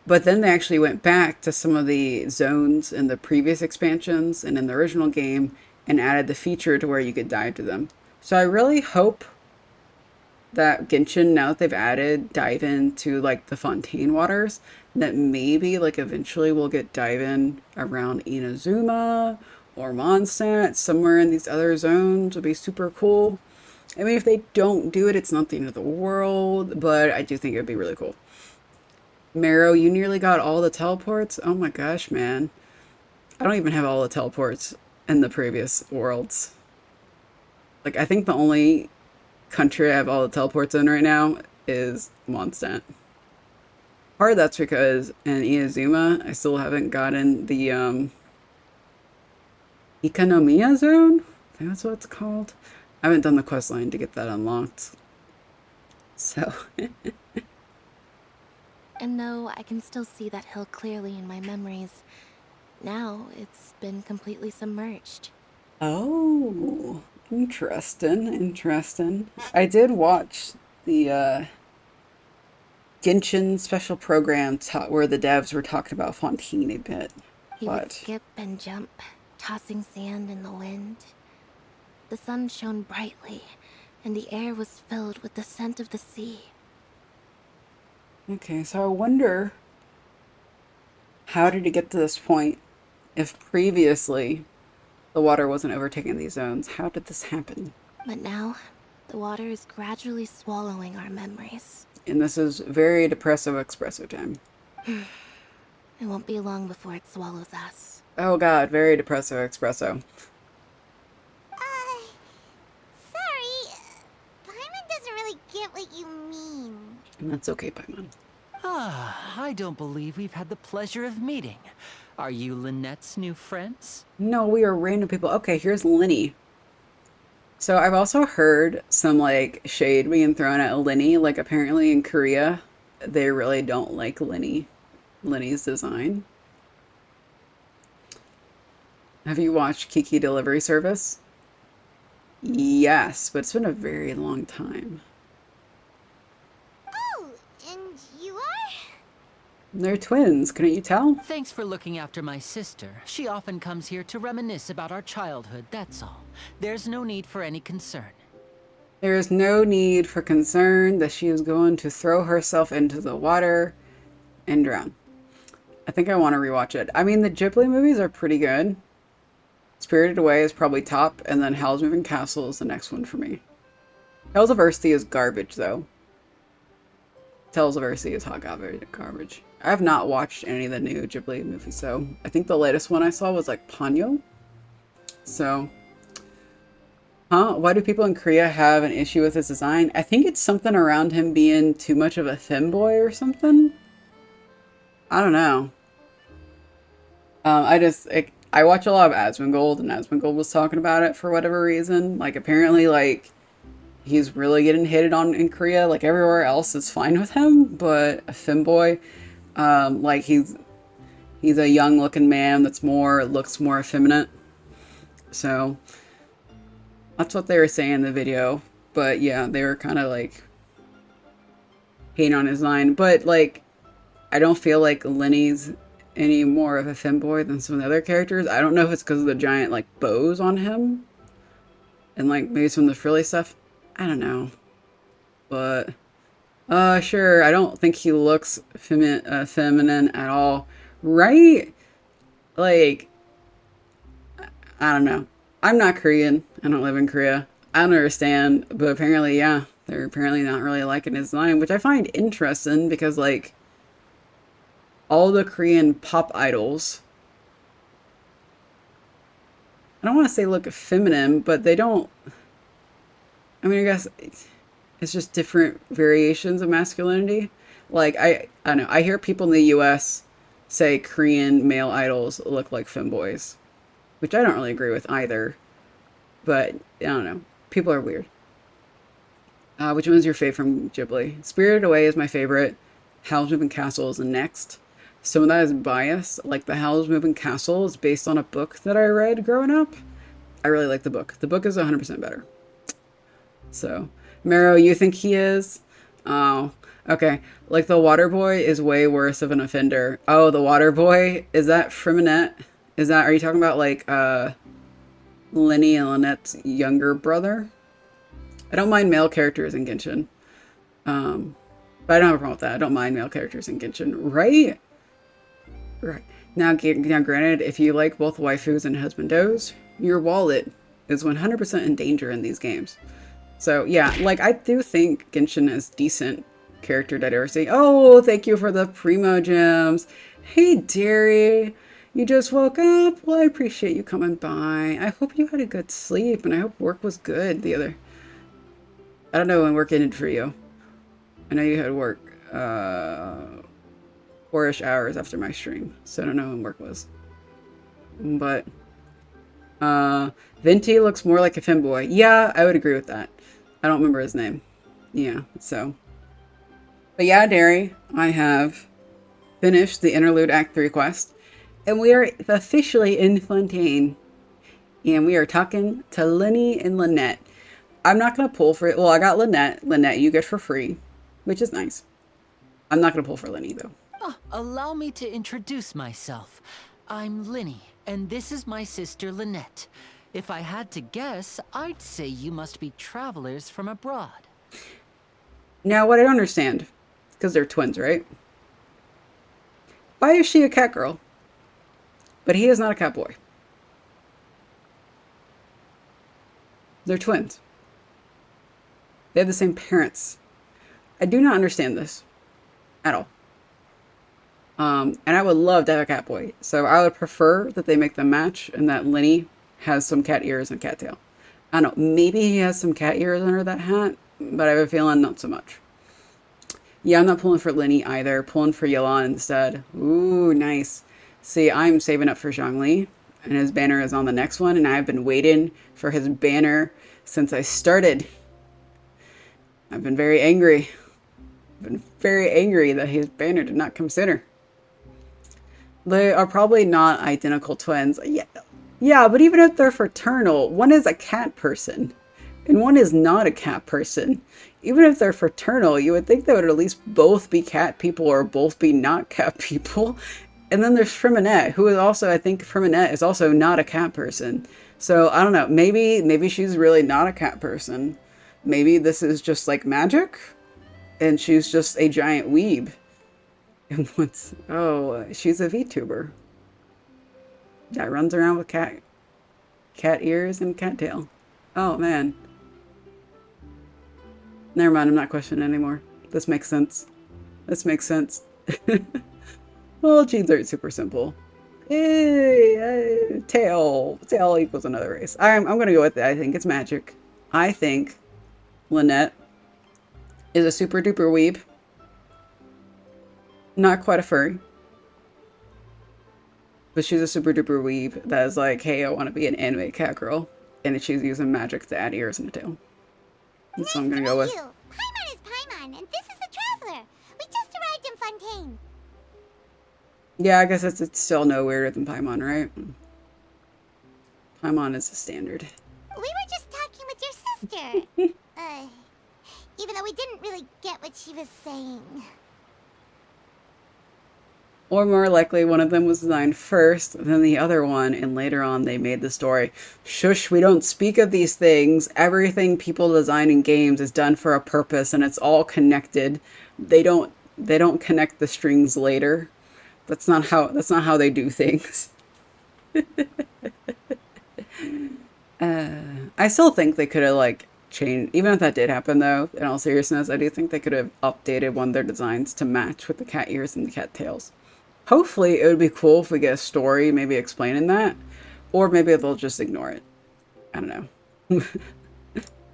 But then they actually went back to some of the zones in the previous expansions and in the original game and added the feature to where you could dive to them. So I really hope that Genshin, now that they've added dive in to like the Fontaine waters, that maybe like eventually we'll get dive in around Inazuma or Mondstadt, somewhere in these other zones would be super cool. I mean, if they don't do it, it's not the end of the world, but I do think it would be really cool. Marrow, you nearly got all the teleports? Oh my gosh, man. I don't even have all the teleports in the previous worlds. Like, I think the only country I have all the teleports in right now is Mondstadt. Part of that's because in Inazuma, I still haven't gotten the Economia Zone? I think that's what it's called. I haven't done the quest line to get that unlocked. So. And though I can still see that hill clearly in my memories, now it's been completely submerged. Oh, interesting, interesting. I did watch the Genshin special program where the devs were talking about Fontaine a bit. He would skip and jump, tossing sand in the wind. The sun shone brightly, and the air was filled with the scent of the sea. Okay, so I wonder, how did he get to this point if previously the water wasn't overtaking these zones? How did this happen? But now, the water is gradually swallowing our memories. And this is very depressive espresso time. It won't be long before it swallows us. Oh god, very depressive espresso. Sorry. Paimon doesn't really get what you mean. And that's okay, Paimon. Ah, I don't believe we've had the pleasure of meeting. Are you Lynette's new friends? No, we are random people. Okay, here's Linny. So I've also heard some like shade being thrown at Linny. Like apparently in Korea, they really don't like Linny's design. Have you watched Kiki Delivery Service? Yes, but it's been a very long time. Oh, and you are? They're twins, couldn't you tell? Thanks for looking after my sister. She often comes here to reminisce about our childhood, that's all. There's no need for any concern. There is no need for concern that she is going to throw herself into the water and drown. I think I want to rewatch it. I mean, the Ghibli movies are pretty good. Spirited Away is probably top, and then Howl's Moving Castle is the next one for me. Tales of Earthsea is garbage, though. Tales of Earthsea is hot garbage. I have not watched any of the new Ghibli movies, so I think the latest one I saw was like Ponyo. So, why do people in Korea have an issue with his design? I think it's something around him being too much of a femboy or something. I don't know. I watch a lot of Asmongold, and Asmongold was talking about it for whatever reason. Like, apparently, like, he's really getting hated on in Korea. Like, everywhere else is fine with him, but a femboy, like, he's a young-looking man that's looks more effeminate. So, that's what they were saying in the video. But, yeah, they were kind of, like, hating on his line. But, like, I don't feel like Lenny's any more of a femboy than some of the other characters. I don't know if it's because of the giant, like, bows on him. And, like, maybe some of the frilly stuff. I don't know. But, sure, I don't think he looks feminine at all. Right? Like, I don't know. I'm not Korean. I don't live in Korea. I don't understand. But apparently, yeah, they're apparently not really liking his line, which I find interesting because, like, all the Korean pop idols, I don't want to say look feminine, but they don't, I mean, I guess It's just different variations of masculinity. Like, I don't know. I hear people in the US say Korean male idols look like femboys, which I don't really agree with either. But I don't know. People are weird. Which one's your favorite from Ghibli? Spirited Away is my favorite. Howl's Moving Castle is the next. Some of that is biased. Like the Howl's Moving Castle is based on a book that I read growing up. I really like the book. The book is 100% better. So, Mero, you think he is? Oh, okay. Like the water boy is way worse of an offender. Oh, the water boy? Is that Friminette? Are you talking about like Lenny and Lynette's younger brother? I don't mind male characters in Genshin. But I don't have a problem with that. I don't mind male characters in Genshin. Right? Right. Now, granted, if you like both waifus and husbandos, your wallet is 100% in danger in these games. So, yeah, like, I do think Genshin has decent character diversity. Oh, thank you for the Primo Gems. Hey, dearie. You just woke up? Well, I appreciate you coming by. I hope you had a good sleep, and I hope work was good I don't know when work ended for you. I know you had work 4-ish hours after my stream, so I don't know when work was. But Venti looks more like a femboy. Yeah, I would agree with that. I don't remember his name. Yeah, so. But yeah, Derry, I have finished the Interlude Act 3 quest, and we are officially in Fontaine. And we are talking to Lenny and Lynette. I'm not going to pull for it. Well, I got Lynette. Lynette, you get for free, which is nice. I'm not going to pull for Lenny, though. Oh, allow me to introduce myself. I'm Linny, and this is my sister Lynette. If I had to guess, I'd say you must be travelers from abroad. Now, what I don't understand, because they're twins, right? Why is she a cat girl? But he is not a cat boy. They're twins. They have the same parents. I do not understand this at all. And I would love to have a cat boy. So I would prefer that they make them match and that Lenny has some cat ears and cat tail. I don't know. Maybe he has some cat ears under that hat, but I have a feeling not so much. Yeah, I'm not pulling for Lenny either. Pulling for Yelan instead. Ooh, nice. See, I'm saving up for Zhongli, and his banner is on the next one, and I've been waiting for his banner since I started. I've been very angry. I've been very angry that his banner did not come sooner. They are probably not identical twins. Yeah, but even if they're fraternal, one is a cat person, and one is not a cat person. Even if they're fraternal, you would think they would at least both be cat people or both be not cat people. And then there's Friminette, who is also, I think Friminette is also not a cat person. So I don't know, maybe she's really not a cat person. Maybe this is just like magic, and she's just a giant weeb. And she's a VTuber that runs around with cat ears and cat tail. Oh man. Never mind, I'm not questioning anymore. This makes sense. Well, genes aren't super simple. Tail equals another race. I'm gonna go with it. I think it's magic. I think Lynette is a super duper weeb. Not quite a furry. But she's a super duper weeb that is like, hey, I want to be an anime cat girl. And she's using magic to add ears and a tail. That's what I'm gonna go with. Paimon is Paimon, and this is the Traveler. We just arrived in Fontaine. Yeah, I guess it's still no weirder than Paimon, right? Paimon is the standard. We were just talking with your sister. Even though we didn't really get what she was saying. Or more likely, one of them was designed first, then the other one, and later on they made the story. Shush, we don't speak of these things. Everything people design in games is done for a purpose, and it's all connected. They don't connect the strings later. That's not how they do things. I still think they could have like changed, even if that did happen though, in all seriousness, I do think they could have updated one of their designs to match with the cat ears and the cat tails. Hopefully it would be cool if we get a story maybe explaining that, or maybe they'll just ignore it. I don't know.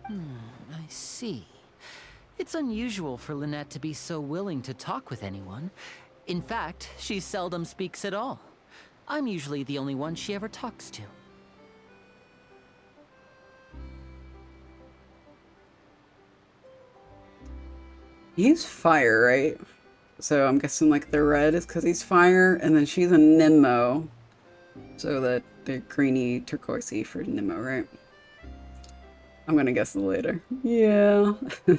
I see. It's unusual for Lynette to be so willing to talk with anyone. In fact, she seldom speaks at all. I'm usually the only one she ever talks to. He's fire, right? So I'm guessing like the red is because he's fire, and then she's a Nimmo. So that they're greeny turquoisey for Nimmo, right? I'm gonna guess the later. Yeah. Oh, really?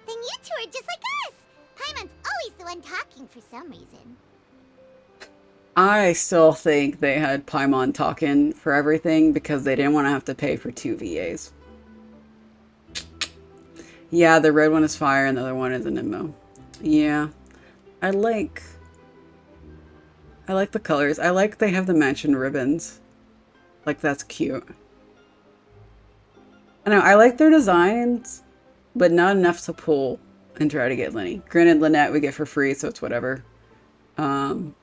Then you two are just like us! Paimon's always the one talking for some reason. I still think they had Paimon talking for everything because they didn't want to have to pay for 2 VAs. Yeah, the red one is fire and the other one is a Nimmo. Yeah. I like the colors. I like they have the matching ribbons. Like, that's cute. I know, I like their designs, but not enough to pull and try to get Lenny. Granted, Lynette we get for free, so it's whatever. But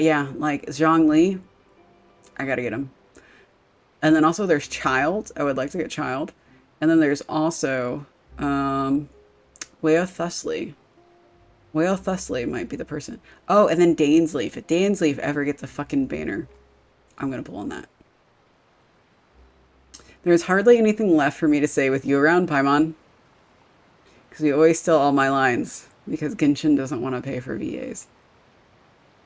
yeah, like Zhongli, I gotta get him. And then also there's Child. I would like to get Child. And then there's also Whale Thusly. Whale Thusly might be the person. Oh, and then Dainsleif. If Dainsleif ever gets a fucking banner, I'm gonna pull on that. There's hardly anything left for me to say with you around, Paimon. Because we always steal all my lines. Because Genshin doesn't want to pay for VAs.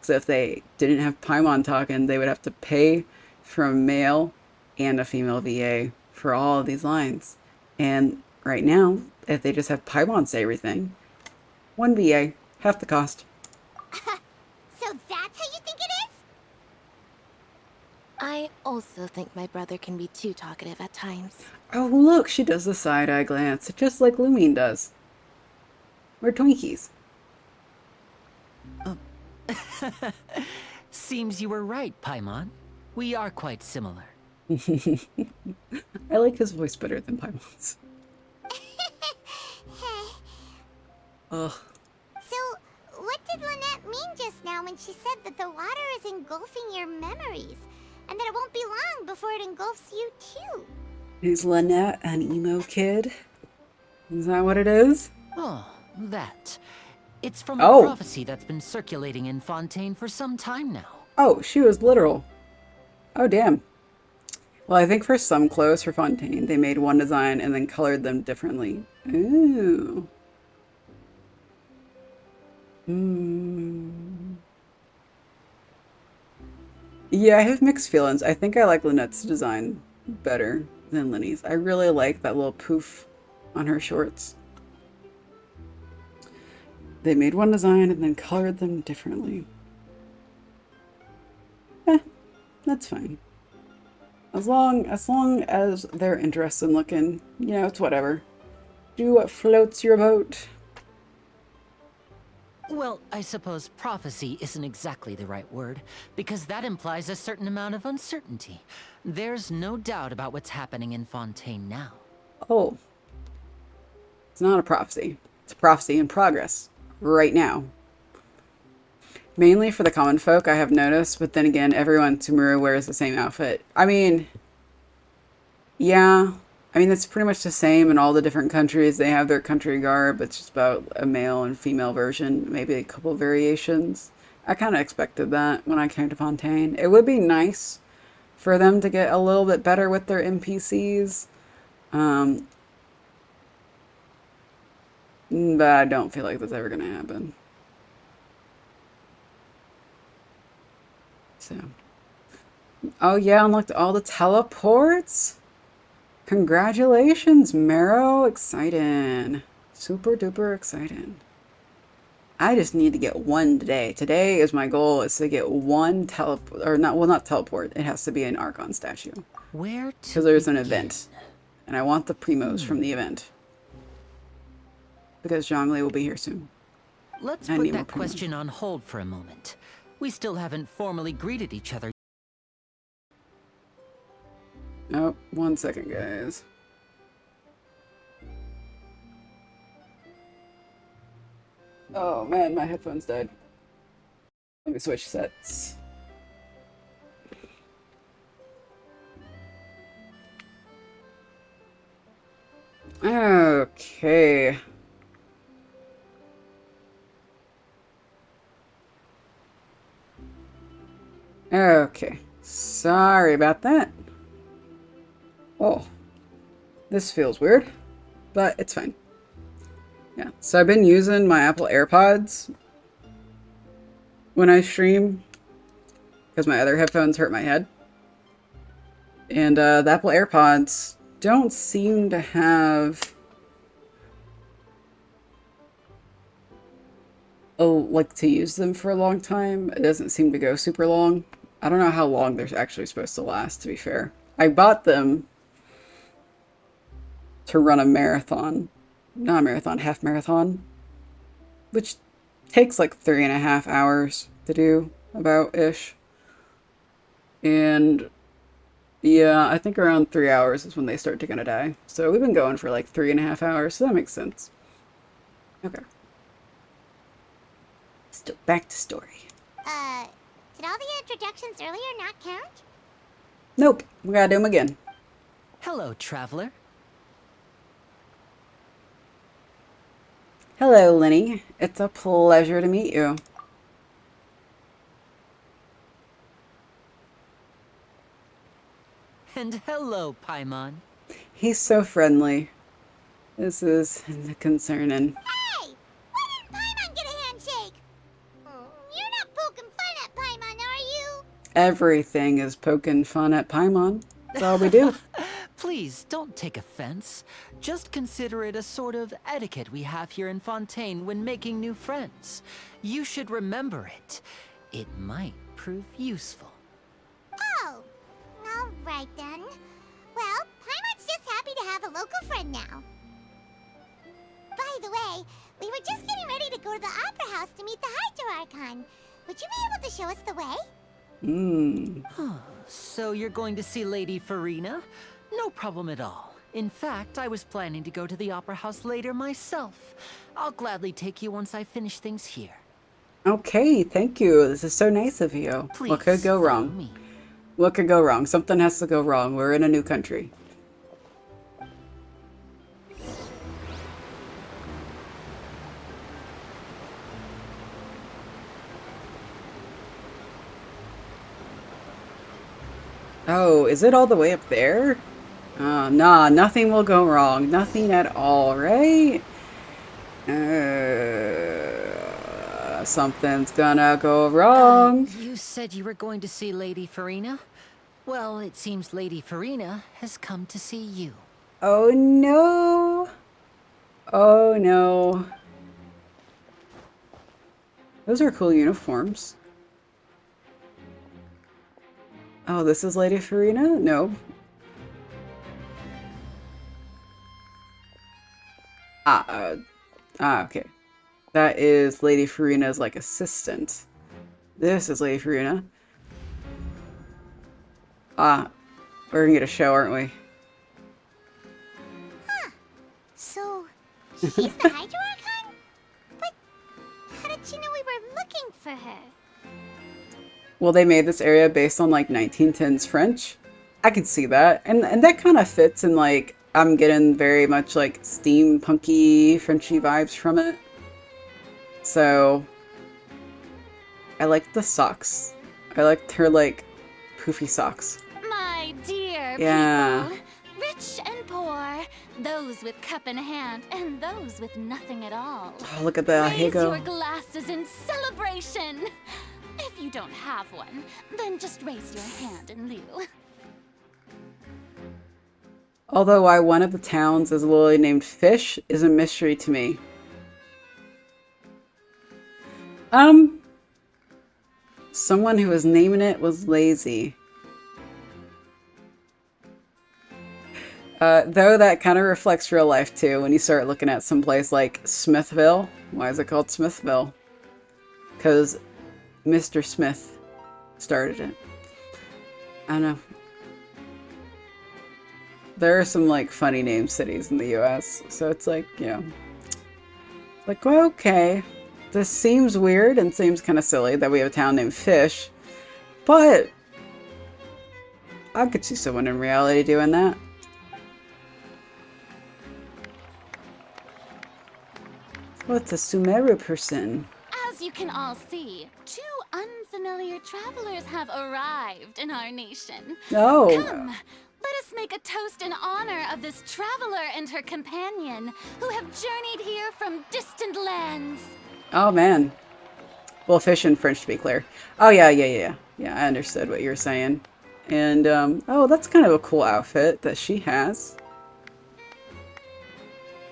So if they didn't have Paimon talking, they would have to pay for a male and a female VA for all of these lines. And right now, if they just have Paimon say everything, 1 VA, half the cost. So that's how you think it is? I also think my brother can be too talkative at times. Oh, look, she does the side-eye glance, just like Lumine does. We're Twinkies. Seems you were right, Paimon. We are quite similar. I like his voice better than Paimon's. Ugh. So, what did Lynette mean just now when she said that the water is engulfing your memories? And that it won't be long before it engulfs you too? Is Lynette an emo kid? Is that what it is? Oh, that. It's from Oh. a prophecy that's been circulating in Fontaine for some time now. Oh, she was literal. Oh, damn. Well, I think for some clothes for Fontaine, they made one design and then colored them differently. Ooh. Yeah, I have mixed feelings. I think I like Lynette's design better than Linny's. I really like that little poof on her shorts. They made one design and then colored them differently. That's fine. As long as they're interested in looking, you know, it's whatever. Do what floats your boat. Well, I suppose prophecy isn't exactly the right word, because that implies a certain amount of uncertainty. There's no doubt about what's happening in Fontaine now. Oh. It's not a prophecy. It's a prophecy in progress. Right now. Mainly for the common folk, I have noticed, but then again, everyone Tsumuru wears the same outfit. I mean, yeah. I mean, it's pretty much the same in all the different countries. They have their country garb. It's just about a male and female version, maybe a couple variations. I kind of expected that when I came to Fontaine. It would be nice for them to get a little bit better with their NPCs. But I don't feel like that's ever going to happen. So. Oh yeah, unlocked all the teleports? Congratulations, Marrow. Exciting. Super duper exciting. I just need to get one today. Today is my goal, is to get one teleport, or not, well, not teleport. It has to be an Archon statue. Where to Because there's an event. And I want the primos from the event. Because Zhongli will be here soon. Let's I put need more that primos. question on hold for a moment. We still haven't formally greeted each other. Oh, 1 second, guys. Oh man, my headphones died. Let me switch sets. Okay. Okay. Sorry about that. Oh. This feels weird, but it's fine. Yeah, so I've been using my Apple AirPods when I stream because my other headphones hurt my head. And the Apple AirPods don't seem to have like to use them for a long time. It doesn't seem to go super long. I don't know how long they're actually supposed to last, to be fair. I bought them to run a marathon. Not a marathon, half marathon. Which takes like 3.5 hours to do, about-ish. And yeah, I think around 3 hours is when they start to gonna die. So we've been going for like 3.5 hours, so that makes sense. Okay. Back to story. Did all the introductions earlier not count? Nope, we gotta do them again. Hello, traveler. Hello, Lenny. It's a pleasure to meet you. And hello, Paimon. He's so friendly. This is concerning. Hey! Why didn't Paimon get a handshake? You're not poking fun at Paimon, are you? Everything is poking fun at Paimon. That's all we do. Please, don't take offense. Just consider it a sort of etiquette we have here in Fontaine when making new friends. You should remember it. It might prove useful. Oh, all right then. Well, Paimon's just happy to have a local friend now. By the way, we were just getting ready to go to the Opera House to meet the Hydro Archon. Would you be able to show us the way? So you're going to see Lady Farina? No problem at all. In fact, I was planning to go to the Opera House later myself. I'll gladly take you once I finish things here. Okay, thank you. This is so nice of you. Please, what could go wrong? me. What could go wrong? Something has to go wrong. We're in a new country. Oh, is it all the way up there? Nah, nothing will go wrong. Nothing at all, right? Something's gonna go wrong. You said you were going to see Lady Farina? Well, it seems Lady Farina has come to see you. Oh no. Oh no. Those are cool uniforms. Oh, this is Lady Farina? No. Okay. That is Lady Farina's, like, assistant. This is Lady Farina. We're gonna get a show, aren't we? Huh. So, she's the Hydro Archon? But how did she know we were looking for her? Well, they made this area based on, like, 1910s French. I could see that. And that kind of fits in, like, I'm getting very much, like, steampunky Frenchy vibes from it. So, I like the socks. I liked her, like, poofy socks. My dear Yeah. people, rich and poor, those with cup in hand and those with nothing at all. Oh, look at that. Here you Raise go. your glasses in celebration. If you don't have one, then just raise your hand in lieu. Although why one of the towns is literally named Fish is a mystery to me. Someone who was naming it was lazy. Though that kind of reflects real life too when you start looking at some place like Smithville. Why is it called Smithville? Because Mr. Smith started it. I don't know. There are some like funny named cities in the US, so it's like, you know, like, well, okay, this seems weird and seems kind of silly that we have a town named Fish, but I could see someone in reality doing that. Oh, it's a Sumeru person. As you can all see, 2 unfamiliar travelers have arrived in our nation. Oh. Come, let us make a toast in honor of this traveler and her companion who have journeyed here from distant lands. Oh, man. Well, fish in French, to be clear. Oh, yeah. Yeah, I understood what you were saying. And, oh, that's kind of a cool outfit that she has.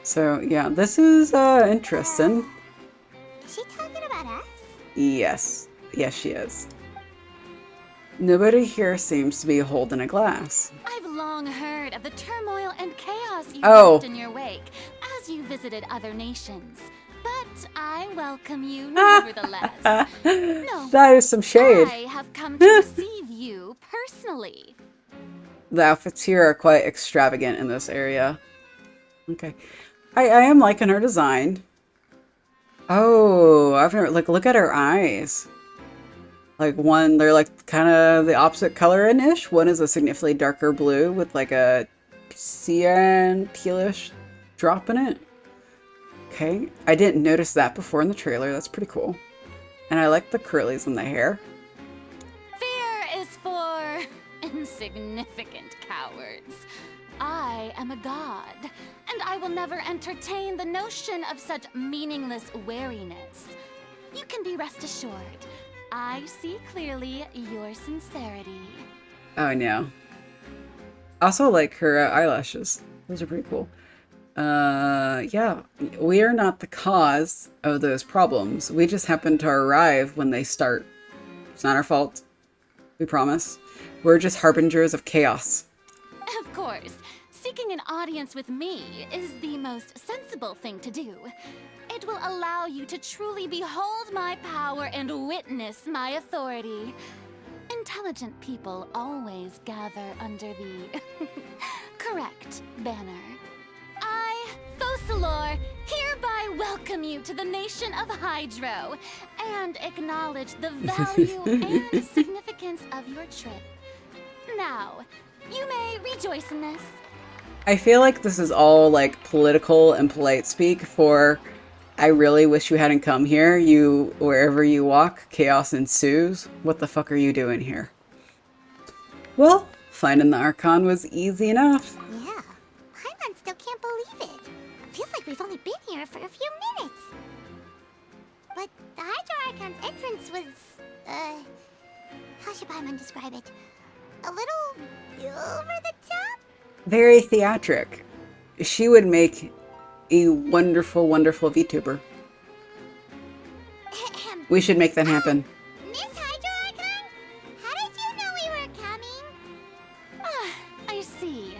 So, yeah, this is, interesting. Is she talking about us? Yes. Yes, she is. Nobody here seems to be holding a glass. I've long heard of the turmoil and chaos you Oh. left in your wake as you visited other nations. But I welcome you nevertheless. No, That is some shade. I have come to receive you personally. The outfits here are quite extravagant in this area. Okay. I am liking her design. Oh, I've never, like, look at her eyes. Like, one, they're like kind of the opposite color-ish. One is a significantly darker blue with like a cyan tealish drop in it. Okay, I didn't notice that before in the trailer. That's pretty cool. And I like the curlies in the hair. Fear is for insignificant cowards. I am a god, and I will never entertain the notion of such meaningless wariness. You can be rest assured, I see clearly your sincerity. Oh, no. Also like her eyelashes. Those are pretty cool. Yeah, we are not the cause of those problems. We just happen to arrive when they start. It's not our fault. We promise. We're just harbingers of chaos. Of course, seeking an audience with me is the most sensible thing to do. It will allow you to truly behold my power and witness my authority. Intelligent people always gather under the correct banner. I, Focalor, hereby welcome you to the nation of Hydro and acknowledge the value and significance of your trip. Now, you may rejoice in this. I feel like this is all like political and polite speak for I really wish you hadn't come here. You, wherever you walk, chaos ensues. What the fuck are you doing here? Well, finding the Archon was easy enough. Yeah, Paimon still can't believe it. Feels like we've only been here for a few minutes. But the Hydro Archon's entrance was, how should Paimon describe it? A little over the top? Very theatric. She would make a wonderful, wonderful VTuber. We should make that happen. Miss Hydro Archon? How did you know we were coming? I see.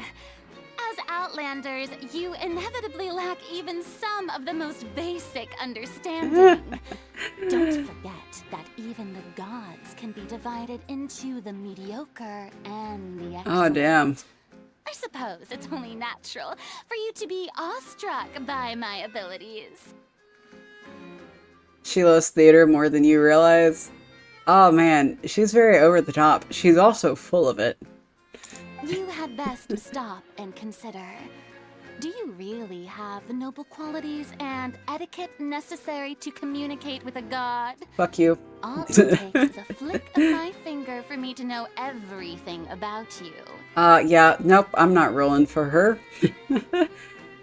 As Outlanders, you inevitably lack even some of the most basic understanding. Don't forget that even the gods can be divided into the mediocre and the excellent. Oh, damn. I suppose it's only natural for you to be awestruck by my abilities. She loves theater more than you realize. Oh man, she's very over the top. She's also full of it. You had best stop and consider. Do you really have the noble qualities and etiquette necessary to communicate with a god? Fuck you. All it takes is a flick of my finger for me to know everything about you. Yeah, nope, I'm not rolling for her.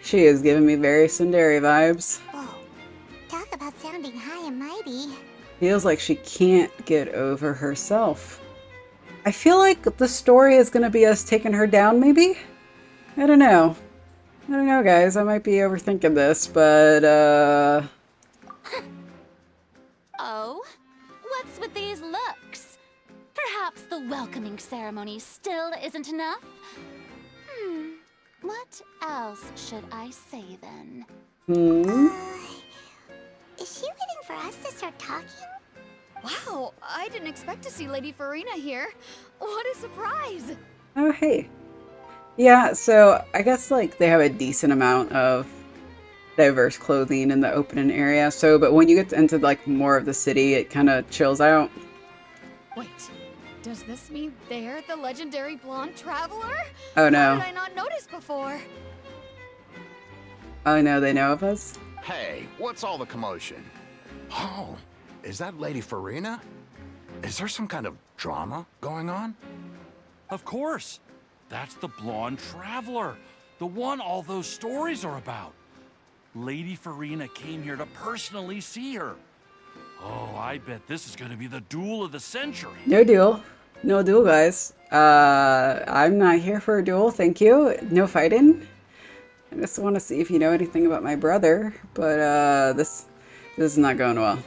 She is giving me very Sundari vibes. Whoa, talk about sounding high and mighty. Feels like she can't get over herself. I feel like the story is gonna be us taking her down, maybe? I don't know. I don't know, guys. I might be overthinking this, but, Oh? What's with these looks? Perhaps the welcoming ceremony still isn't enough? What else should I say then? Is she waiting for us to start talking? Wow, I didn't expect to see Lady Farina here. What a surprise! Oh, hey. Yeah, so I guess, like, they have a decent amount of diverse clothing in the opening area. So, but when you get into, like, more of the city, it kind of chills out. Wait, does this mean they're the legendary blonde traveler? Oh, no. How did I not notice before? Oh, no, they know of us? Hey, what's all the commotion? Oh, is that Lady Farina? Is there some kind of drama going on? Of course. That's the blonde traveler. The one all those stories are about. Lady Farina came here to personally see her. Oh, I bet this is going to be the duel of the century. No duel. No duel, guys. I'm not here for a duel, thank you. No fighting. I just want to see if you know anything about my brother, but this is not going well.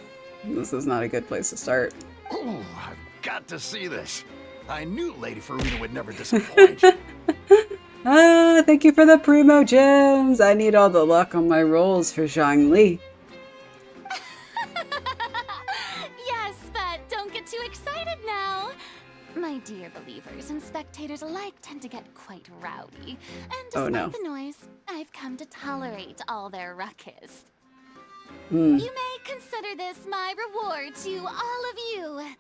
This is not a good place to start. Ooh, I've got to see this. I knew Lady Farina would never disappoint. Thank you for the primo gems. I need all the luck on my rolls for Zhangli. Yes, but don't get too excited now. My dear believers and spectators alike tend to get quite rowdy. And despite the noise, I've come to tolerate all their ruckus. You may consider this my reward to all of you.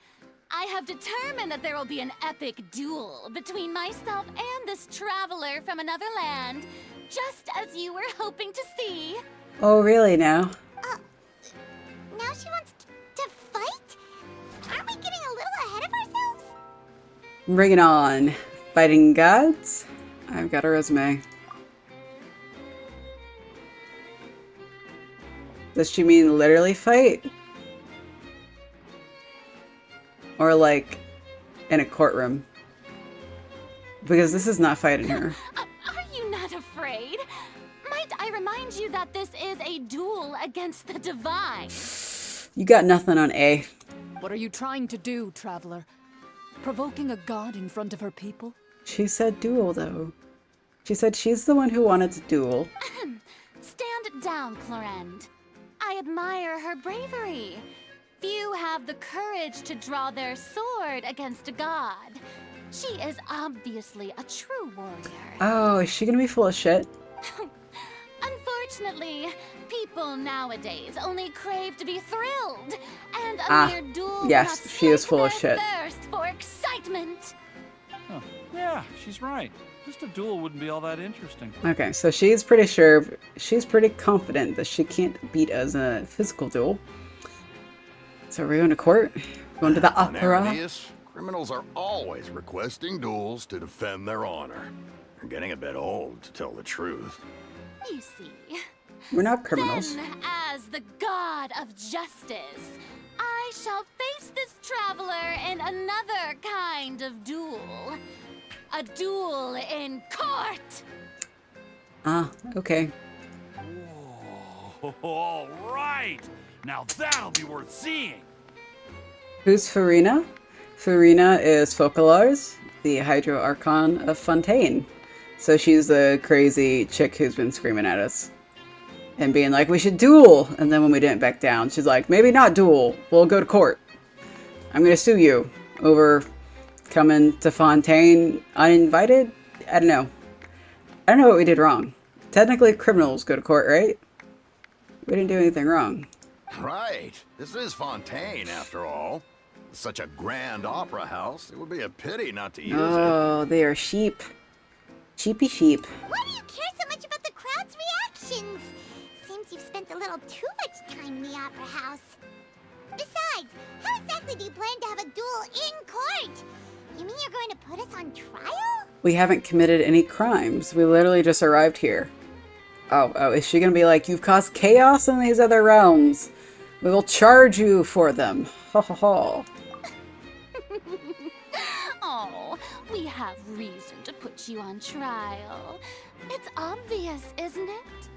I have determined that there will be an epic duel between myself and this traveler from another land, just as you were hoping to see. Oh, really now? Now she wants to fight? Aren't we getting a little ahead of ourselves? Bring it on. Fighting gods? I've got a resume. Does she mean literally fight? Or like in a courtroom? Because this is not fighting her. Are you not afraid? Might I remind you that this is a duel against the divine? You got nothing on A. What are you trying to do, traveler? Provoking a god in front of her people? She said duel, though. She said she's the one who wanted to duel. Stand down, Clorend. I admire her bravery. Few have the courage to draw their sword against a god. She is obviously a true warrior. Oh, is she gonna be full of shit? Unfortunately, people nowadays only crave to be thrilled, and a mere duel yes, she is full of shit. thirst for excitement. Oh, yeah, she's right. Just a duel wouldn't be all that interesting. Okay, so she's pretty sure, she's pretty confident that she can't beat us in a physical duel. So we're going to court? Going to the opera? Nerdius, criminals are always requesting duels to defend their honor. They're getting a bit old, to tell the truth. You see, we're not criminals. then, as the god of justice, I shall face this traveler in another kind of duel. A duel in court! Ah, okay. Whoa, all right! Now that'll be worth seeing! Who's Farina? Farina is Focalars, the Hydro Archon of Fontaine. So she's the crazy chick who's been screaming at us. And being like, we should duel! And then when we didn't back down, she's like, maybe not duel, we'll go to court. I'm gonna sue you over coming to Fontaine uninvited? I don't know. I don't know what we did wrong. Technically, criminals go to court, right? We didn't do anything wrong. Right. This is Fontaine, after all. Such a grand opera house. It would be a pity not to use it. Oh, they are sheep. Sheepy sheep. Why do you care so much about the crowd's reactions? Seems you've spent a little too much time in the opera house. Besides, how exactly do you plan to have a duel in court? You mean you're going to put us on trial? We haven't committed any crimes. We literally just arrived here. Oh, is she gonna be like, you've caused chaos in these other realms? We will charge you for them. Ha ha ha. Oh, we have reason to put you on trial. It's obvious, isn't it?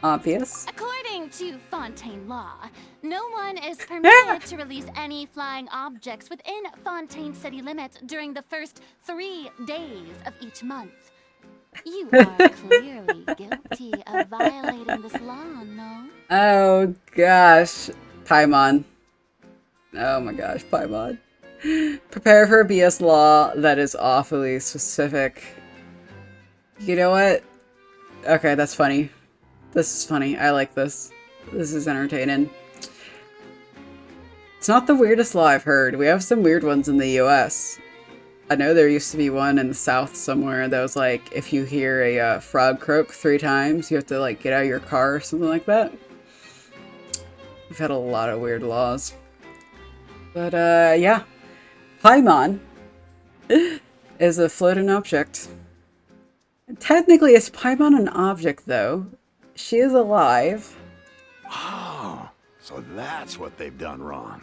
Obvious. According to Fontaine law, no one is permitted to release any flying objects within Fontaine city limits during the first 3 days of each month. You are clearly guilty of violating this law, no? Oh gosh. Paimon. Oh my gosh, Paimon. Prepare for a BS law that is awfully specific. You know what? Okay, that's funny. This is funny. I like this. This is entertaining. It's not the weirdest law I've heard. We have some weird ones in the US. I know there used to be one in the South somewhere that was like, if you hear a frog croak 3 times, you have to like get out of your car or something like that. We've had a lot of weird laws. But, yeah. Paimon is a floating object. Technically, is Paimon an object, though? She is alive. Oh, so that's what they've done wrong.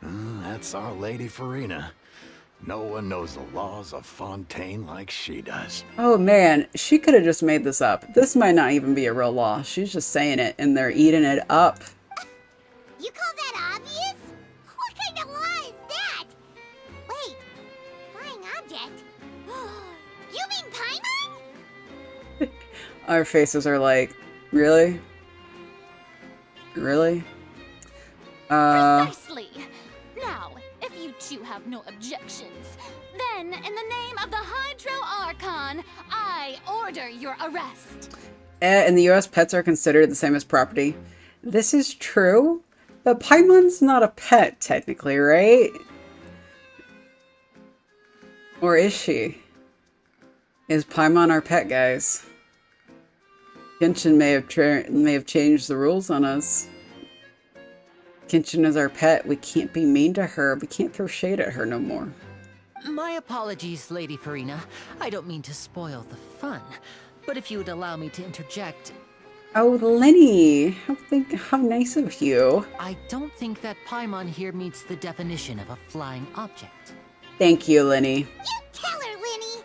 That's our Lady Farina. No one knows the laws of Fontaine like she does. Oh man, she could have just made this up. This might not even be a real law. She's just saying it and they're eating it up. You call that obvious? What kind of law is that? Wait, flying object? You mean Paimon? Our faces are like, really? Really? Precisely. Now, if you two have no objections, then in the name of the Hydro Archon, I order your arrest. In the US, pets are considered the same as property. This is true, but Paimon's not a pet, technically, right? Or is she? Is Paimon our pet, guys? Genshin may have changed the rules on us. Genshin is our pet. We can't be mean to her. We can't throw shade at her no more. My apologies, Lady Farina. I don't mean to spoil the fun, but if you would allow me to interject... Oh, Lenny! How nice of you. I don't think that Paimon here meets the definition of a flying object. Thank you, Lenny. You tell her, Linny!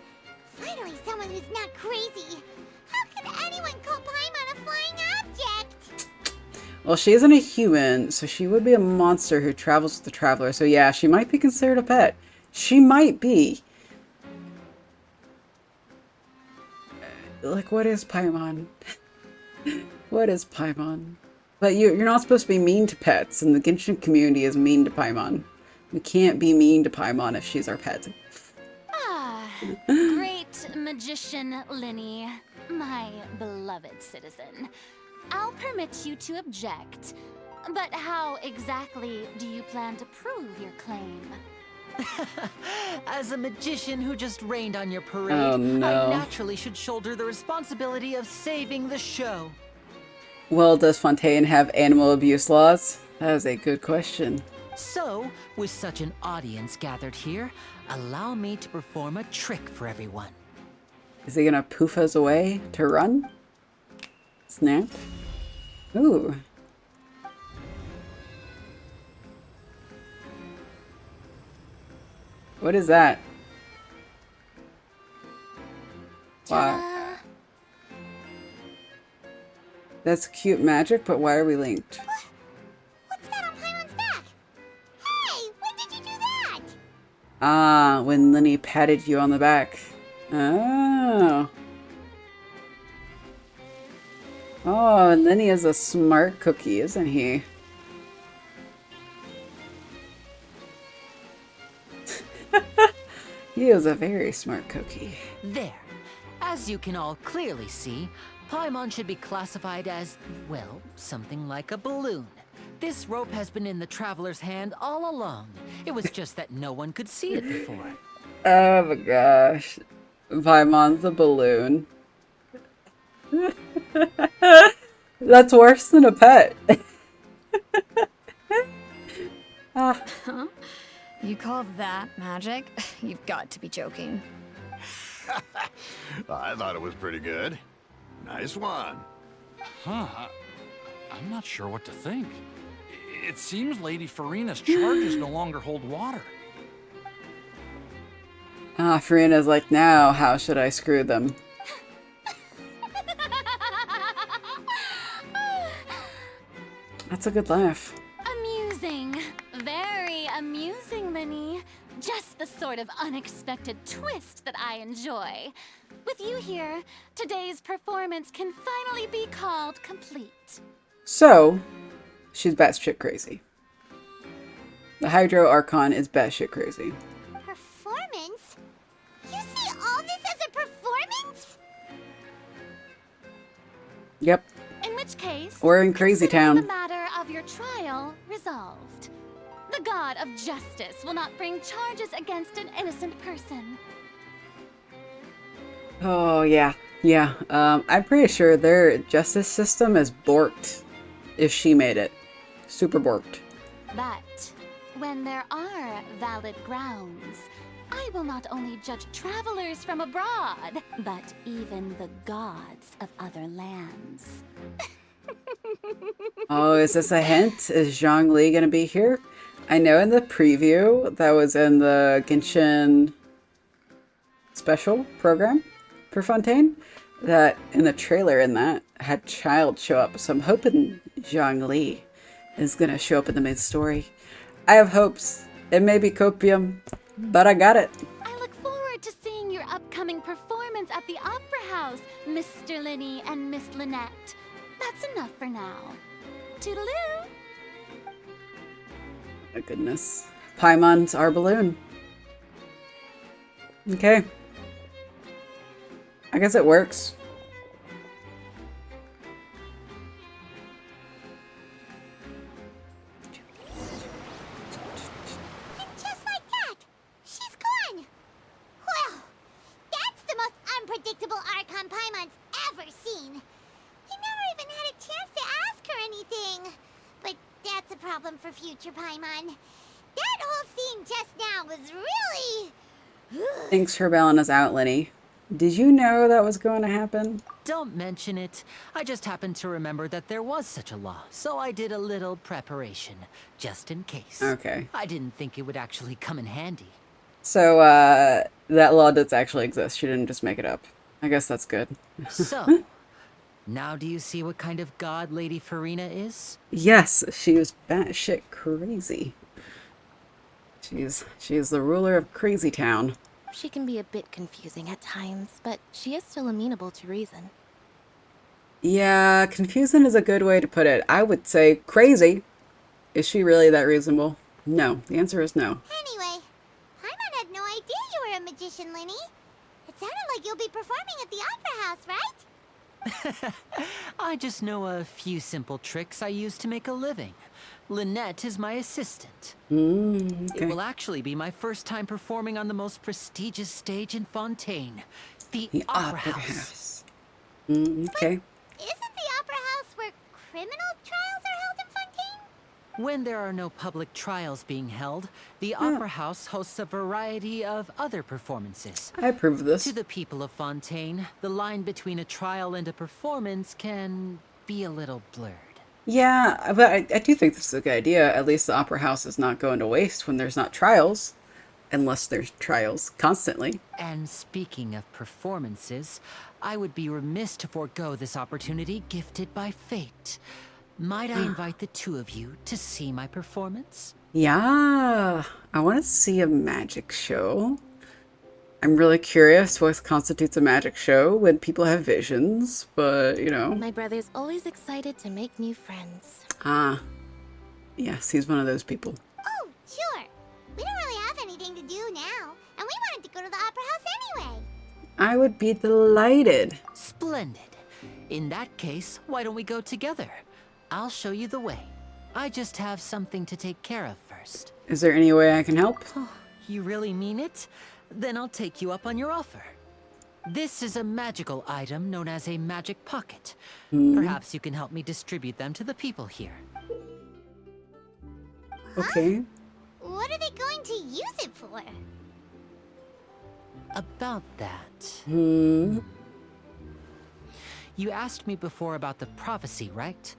Finally someone who's not crazy. How could anyone call Paimon a flying object? Well, she isn't a human, so she would be a monster who travels with the Traveler. So yeah, she might be considered a pet. She might be. Like, what is Paimon? What is Paimon? But you're not supposed to be mean to pets, and the Genshin community is mean to Paimon. We can't be mean to Paimon if she's our pet. Ah, great magician Linny, my beloved citizen. I'll permit you to object, but how exactly do you plan to prove your claim? As a magician who just rained on your parade, Oh, no. I naturally should shoulder the responsibility of saving the show. Well, does Fontaine have animal abuse laws? That is a good question. So, with such an audience gathered here, allow me to perform a trick for everyone. Is he gonna poof us away to run? Snap. Ooh. What is that? Why? That's cute magic, but why are we linked? What's that on Paimon's back? Hey, when did you do that? Ah, when Lenny patted you on the back. Oh. Oh, and Lenny is a smart cookie, isn't he? He is a very smart cookie. There. As you can all clearly see, Paimon should be classified as, well, something like a balloon. This rope has been in the Traveler's hand all along. It was just that no one could see it before. Oh my gosh. Paimon's a balloon. That's worse than a pet. Huh? You call that magic? You've got to be joking. I thought it was pretty good. Nice one. Huh. I'm not sure what to think. It seems Lady Farina's charges no longer hold water. Ah, Farina's like, now how should I screw them? That's a good laugh. Amusing. Very amusing, Linny. Just the sort of unexpected twist that I enjoy. With you here, today's performance can finally be called complete. So, she's batshit crazy. The Hydro Archon is batshit crazy. Performance? You see all this as a performance? Yep. In which case, We're in Crazy consider Town. the matter of your trial resolved. The god of justice will not bring charges against an innocent person. Oh, yeah. Yeah. I'm pretty sure their justice system is borked if she made it. Super borked. But when there are valid grounds, I will not only judge travelers from abroad, but even the gods of other lands. Oh, is this a hint? Is Zhongli gonna be here? I know in the preview that was in the Genshin special program for Fontaine that in the trailer in that had Child show up. So I'm hoping Zhongli is gonna show up in the main story. I have hopes. It may be copium, but I got it. I look forward to seeing your upcoming performance at the Opera House, Mr. Linny and Miss Lynette. That's enough for now. Toodaloo! My goodness. Paimon's our balloon. Okay. I guess it works. And just like that, she's gone. Well, that's the most unpredictable Archon Paimon's ever seen. He never even had a chance to ask her anything. But that's a problem for future Paimon. That whole scene just now was really... Thanks for bailing us out, Lenny. Did you know that was going to happen? Don't mention it. I just happened to remember that there was such a law, so I did a little preparation, just in case. Okay. I didn't think it would actually come in handy. So, that law does actually exist. She didn't just make it up. I guess that's good. So, now do you see what kind of god Lady Farina is? Yes, she was batshit crazy. She's the ruler of Crazy Town. She can be a bit confusing at times, but she is still amenable to reason. Yeah, confusing is a good way to put it. I would say crazy. Is she really that reasonable? No. The answer is no. Anyway, Paimon had no idea you were a magician, Linny. It sounded like you'll be performing at the Opera House, right? I just know a few simple tricks I use to make a living. Lynette is my assistant. Okay. It will actually be my first time performing on the most prestigious stage in Fontaine, the Opera House. Okay. Isn't the Opera House where criminal trials are held in Fontaine? When there are no public trials being held, the Opera House hosts a variety of other performances. I approve of this. To the people of Fontaine, the line between a trial and a performance can be a little blurred. Yeah, but I do think this is a good idea. At least the Opera House is not going to waste when there's not trials. Unless there's trials constantly. And speaking of performances, I would be remiss to forego this opportunity gifted by fate. Might I invite the two of you to see my performance? Yeah, I want to see a magic show. I'm really curious what constitutes a magic show when people have visions, but, you know. My brother's always excited to make new friends. Ah, yes, he's one of those people. Oh, sure. We don't really have anything to do now, and we wanted to go to the Opera House anyway. I would be delighted. Splendid. In that case, why don't we go together? I'll show you the way. I just have something to take care of first. Is there any way I can help? You really mean it? Then I'll take you up on your offer. This is a magical item known as a magic pocket. Perhaps you can help me distribute them to the people here. Okay. What are they going to use it for? About that. Hmm. You asked me before about the prophecy, right?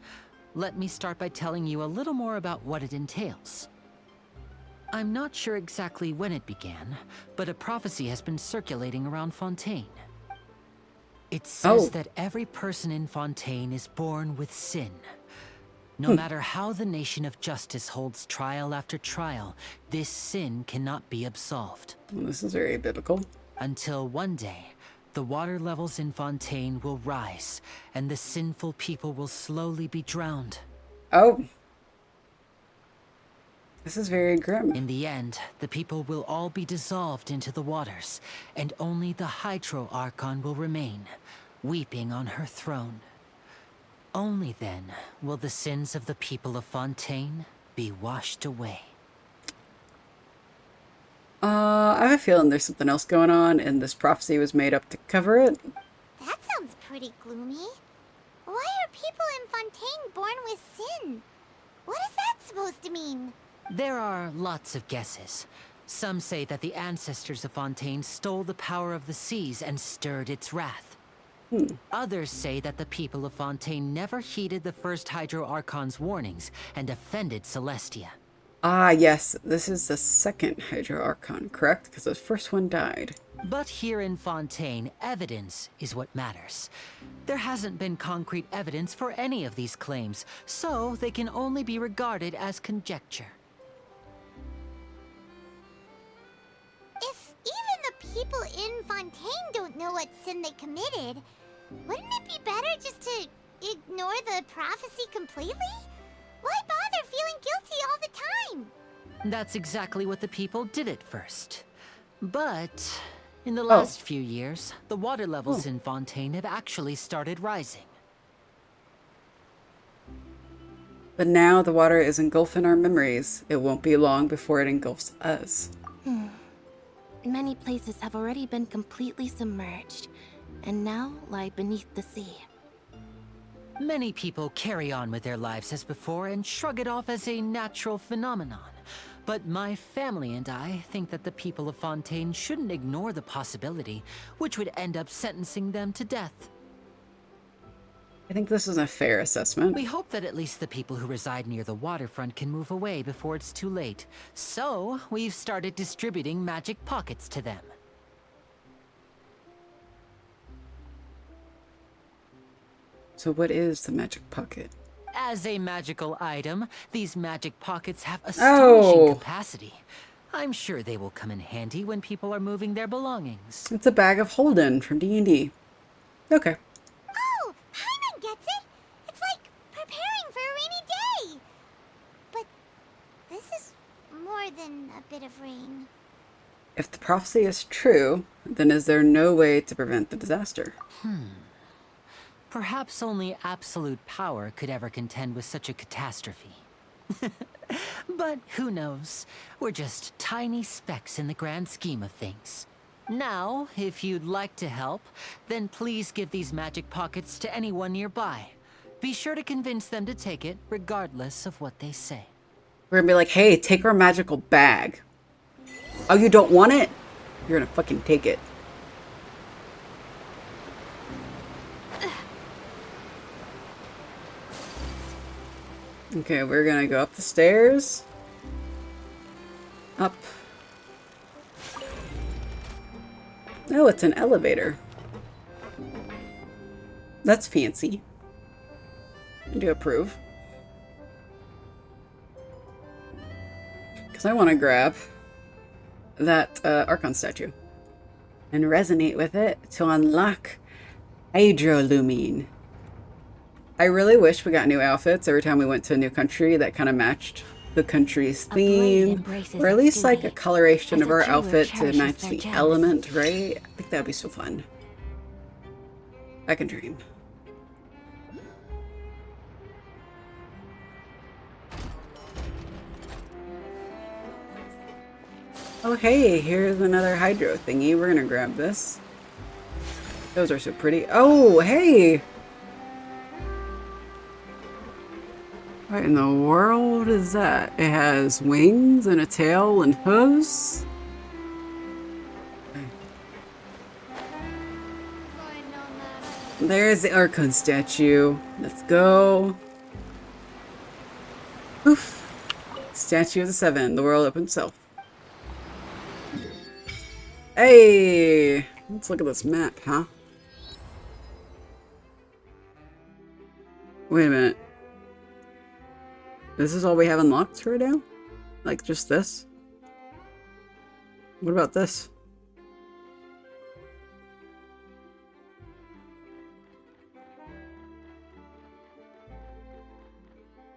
Let me start by telling you a little more about what it entails. I'm not sure exactly when it began, but a prophecy has been circulating around Fontaine. It says that every person in Fontaine is born with sin. No matter how the nation of justice holds trial after trial, this sin cannot be absolved. Well, this is very biblical. Until one day, the water levels in Fontaine will rise, and the sinful people will slowly be drowned. Oh. This is very grim. In the end, the people will all be dissolved into the waters, and only the Hydro Archon will remain, weeping on her throne. Only then will the sins of the people of Fontaine be washed away. I have a feeling there's something else going on, and this prophecy was made up to cover it. That sounds pretty gloomy. Why are people in Fontaine born with sin? What is that supposed to mean? There are lots of guesses. Some say that the ancestors of Fontaine stole the power of the seas and stirred its wrath. Others say that the people of Fontaine never heeded the first Hydro Archon's warnings and offended Celestia. Ah, yes. This is the second Hydro Archon, correct? Because the first one died. But here in Fontaine, evidence is what matters. There hasn't been concrete evidence for any of these claims, so they can only be regarded as conjecture. If even the people in Fontaine don't know what sin they committed, wouldn't it be better just to ignore the prophecy completely? Why bother feeling guilty all the time? That's exactly what the people did at first. But in the last few years, the water levels in Fontaine have actually started rising. But now the water is engulfing our memories. It won't be long before it engulfs us. Many places have already been completely submerged, and now lie beneath the sea. Many people carry on with their lives as before and shrug it off as a natural phenomenon. But my family and I think that the people of Fontaine shouldn't ignore the possibility, which would end up sentencing them to death. I think this is a fair assessment. We hope that at least the people who reside near the waterfront can move away before it's too late. So, we've started distributing magic pockets to them. So what is the magic pocket? As a magical item, these magic pockets have astonishing capacity. I'm sure they will come in handy when people are moving their belongings. It's a bag of Holden from D&D. Okay. Oh, Paimon gets it! It's like preparing for a rainy day! But this is more than a bit of rain. If the prophecy is true, then is there no way to prevent the disaster? Perhaps only absolute power could ever contend with such a catastrophe. But who knows? We're just tiny specks in the grand scheme of things. Now, if you'd like to help, then please give these magic pockets to anyone nearby. Be sure to convince them to take it, regardless of what they say. We're gonna be like, hey, take our magical bag. Oh, you don't want it? You're gonna fucking take it. Okay, we're gonna go up the stairs. Up. Oh, it's an elevator. That's fancy. I do approve. Because I want to grab that Archon statue and resonate with it to unlock Hydrolumine. I really wish we got new outfits every time we went to a new country that kind of matched the country's theme, or at least like a coloration of our outfit to match the element, right? I think that'd be so fun. I can dream. Oh hey, here's another hydro thingy. We're gonna grab this. Those are so pretty. Oh hey! What in the world is that? It has wings and a tail and hooves. There's the Archon statue. Let's go. Oof. Statue of the Seven. The world up itself. Hey! Let's look at this map, huh? Wait a minute. This is all we have unlocked right now? Like, just this? What about this?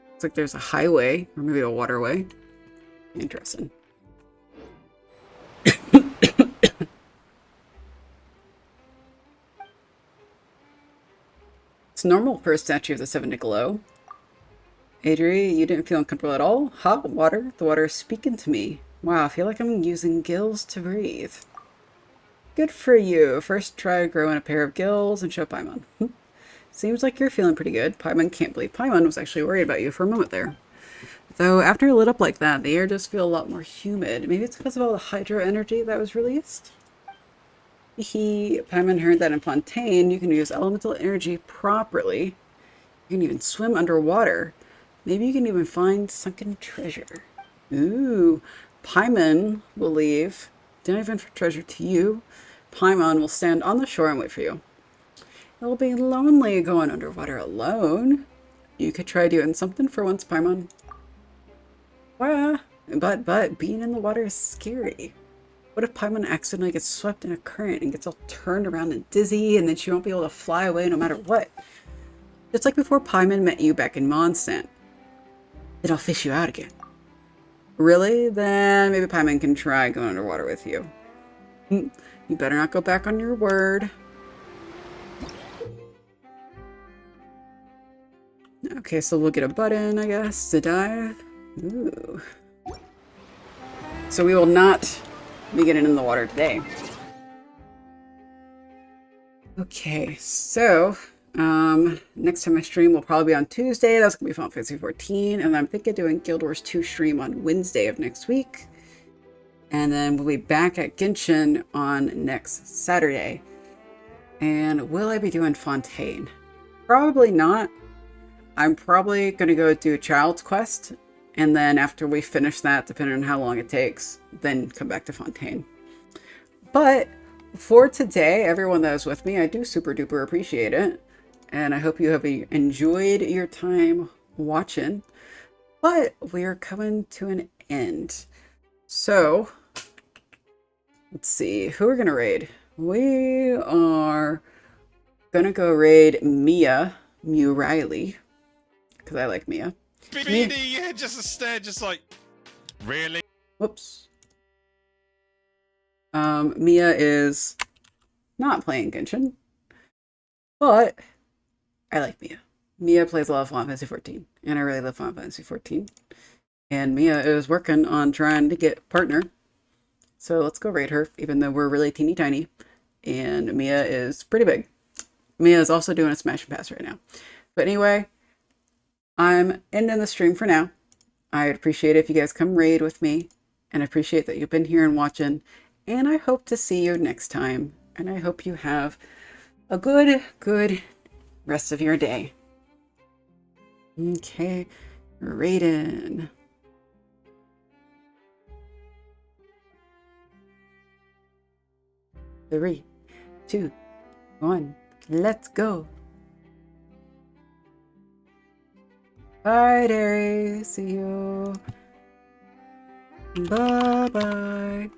Looks like there's a highway, or maybe a waterway. Interesting. It's normal for a statue of the Seven to glow. Adri, you didn't feel uncomfortable at all? Hot water? The water is speaking to me. Wow, I feel like I'm using gills to breathe. Good for you. First try growing a pair of gills and show Paimon. Seems like you're feeling pretty good. Paimon can't believe Paimon was actually worried about you for a moment there. Though after it lit up like that, the air does feel a lot more humid. Maybe it's because of all the hydro energy that was released. Paimon heard that in Fontaine, you can use elemental energy properly. You can even swim underwater. Maybe you can even find sunken treasure. Ooh, Paimon will leave. Don't even for treasure to you. Paimon will stand on the shore and wait for you. It'll be lonely going underwater alone. You could try doing something for once, Paimon. But being in the water is scary. What if Paimon accidentally gets swept in a current and gets all turned around and dizzy, and then she won't be able to fly away no matter what? Just like before Paimon met you back in Mondstadt. Then I'll fish you out again. Really? Then maybe Paimon can try going underwater with you. You better not go back on your word. Okay, so we'll get a button, I guess, to dive. Ooh. So we will not be getting in the water today. Okay, so next time I stream will probably be on Tuesday. That's gonna be Final Fantasy 14, and I'm thinking of doing Guild Wars 2 stream on Wednesday of next week. And then we'll be back at Genshin on next Saturday. And will I be doing Fontaine? Probably not. I'm probably gonna go do Child's Quest, and then after we finish that, depending on how long it takes, then come back to Fontaine. But for today, everyone that was with me, I do super duper appreciate it. And I hope you have enjoyed your time watching. But we are coming to an end. So, let's see, who we're gonna raid. We are gonna go raid Mia Riley, because I like Mia. BD, yeah, just a stare, just like, really? Whoops. Mia is not playing Genshin, but I like Mia. Mia plays a lot of Final Fantasy 14, and I really love Final Fantasy 14. And Mia is working on trying to get partner. So let's go raid her, even though we're really teeny tiny. And Mia is pretty big. Mia is also doing a smash and pass right now. But anyway, I'm ending the stream for now. I'd appreciate it if you guys come raid with me. And I appreciate that you've been here and watching. And I hope to see you next time. And I hope you have a good rest of your day. Okay, Raiden. 3, 2, 1, let's go. Bye, Derry. See you. Bye-bye.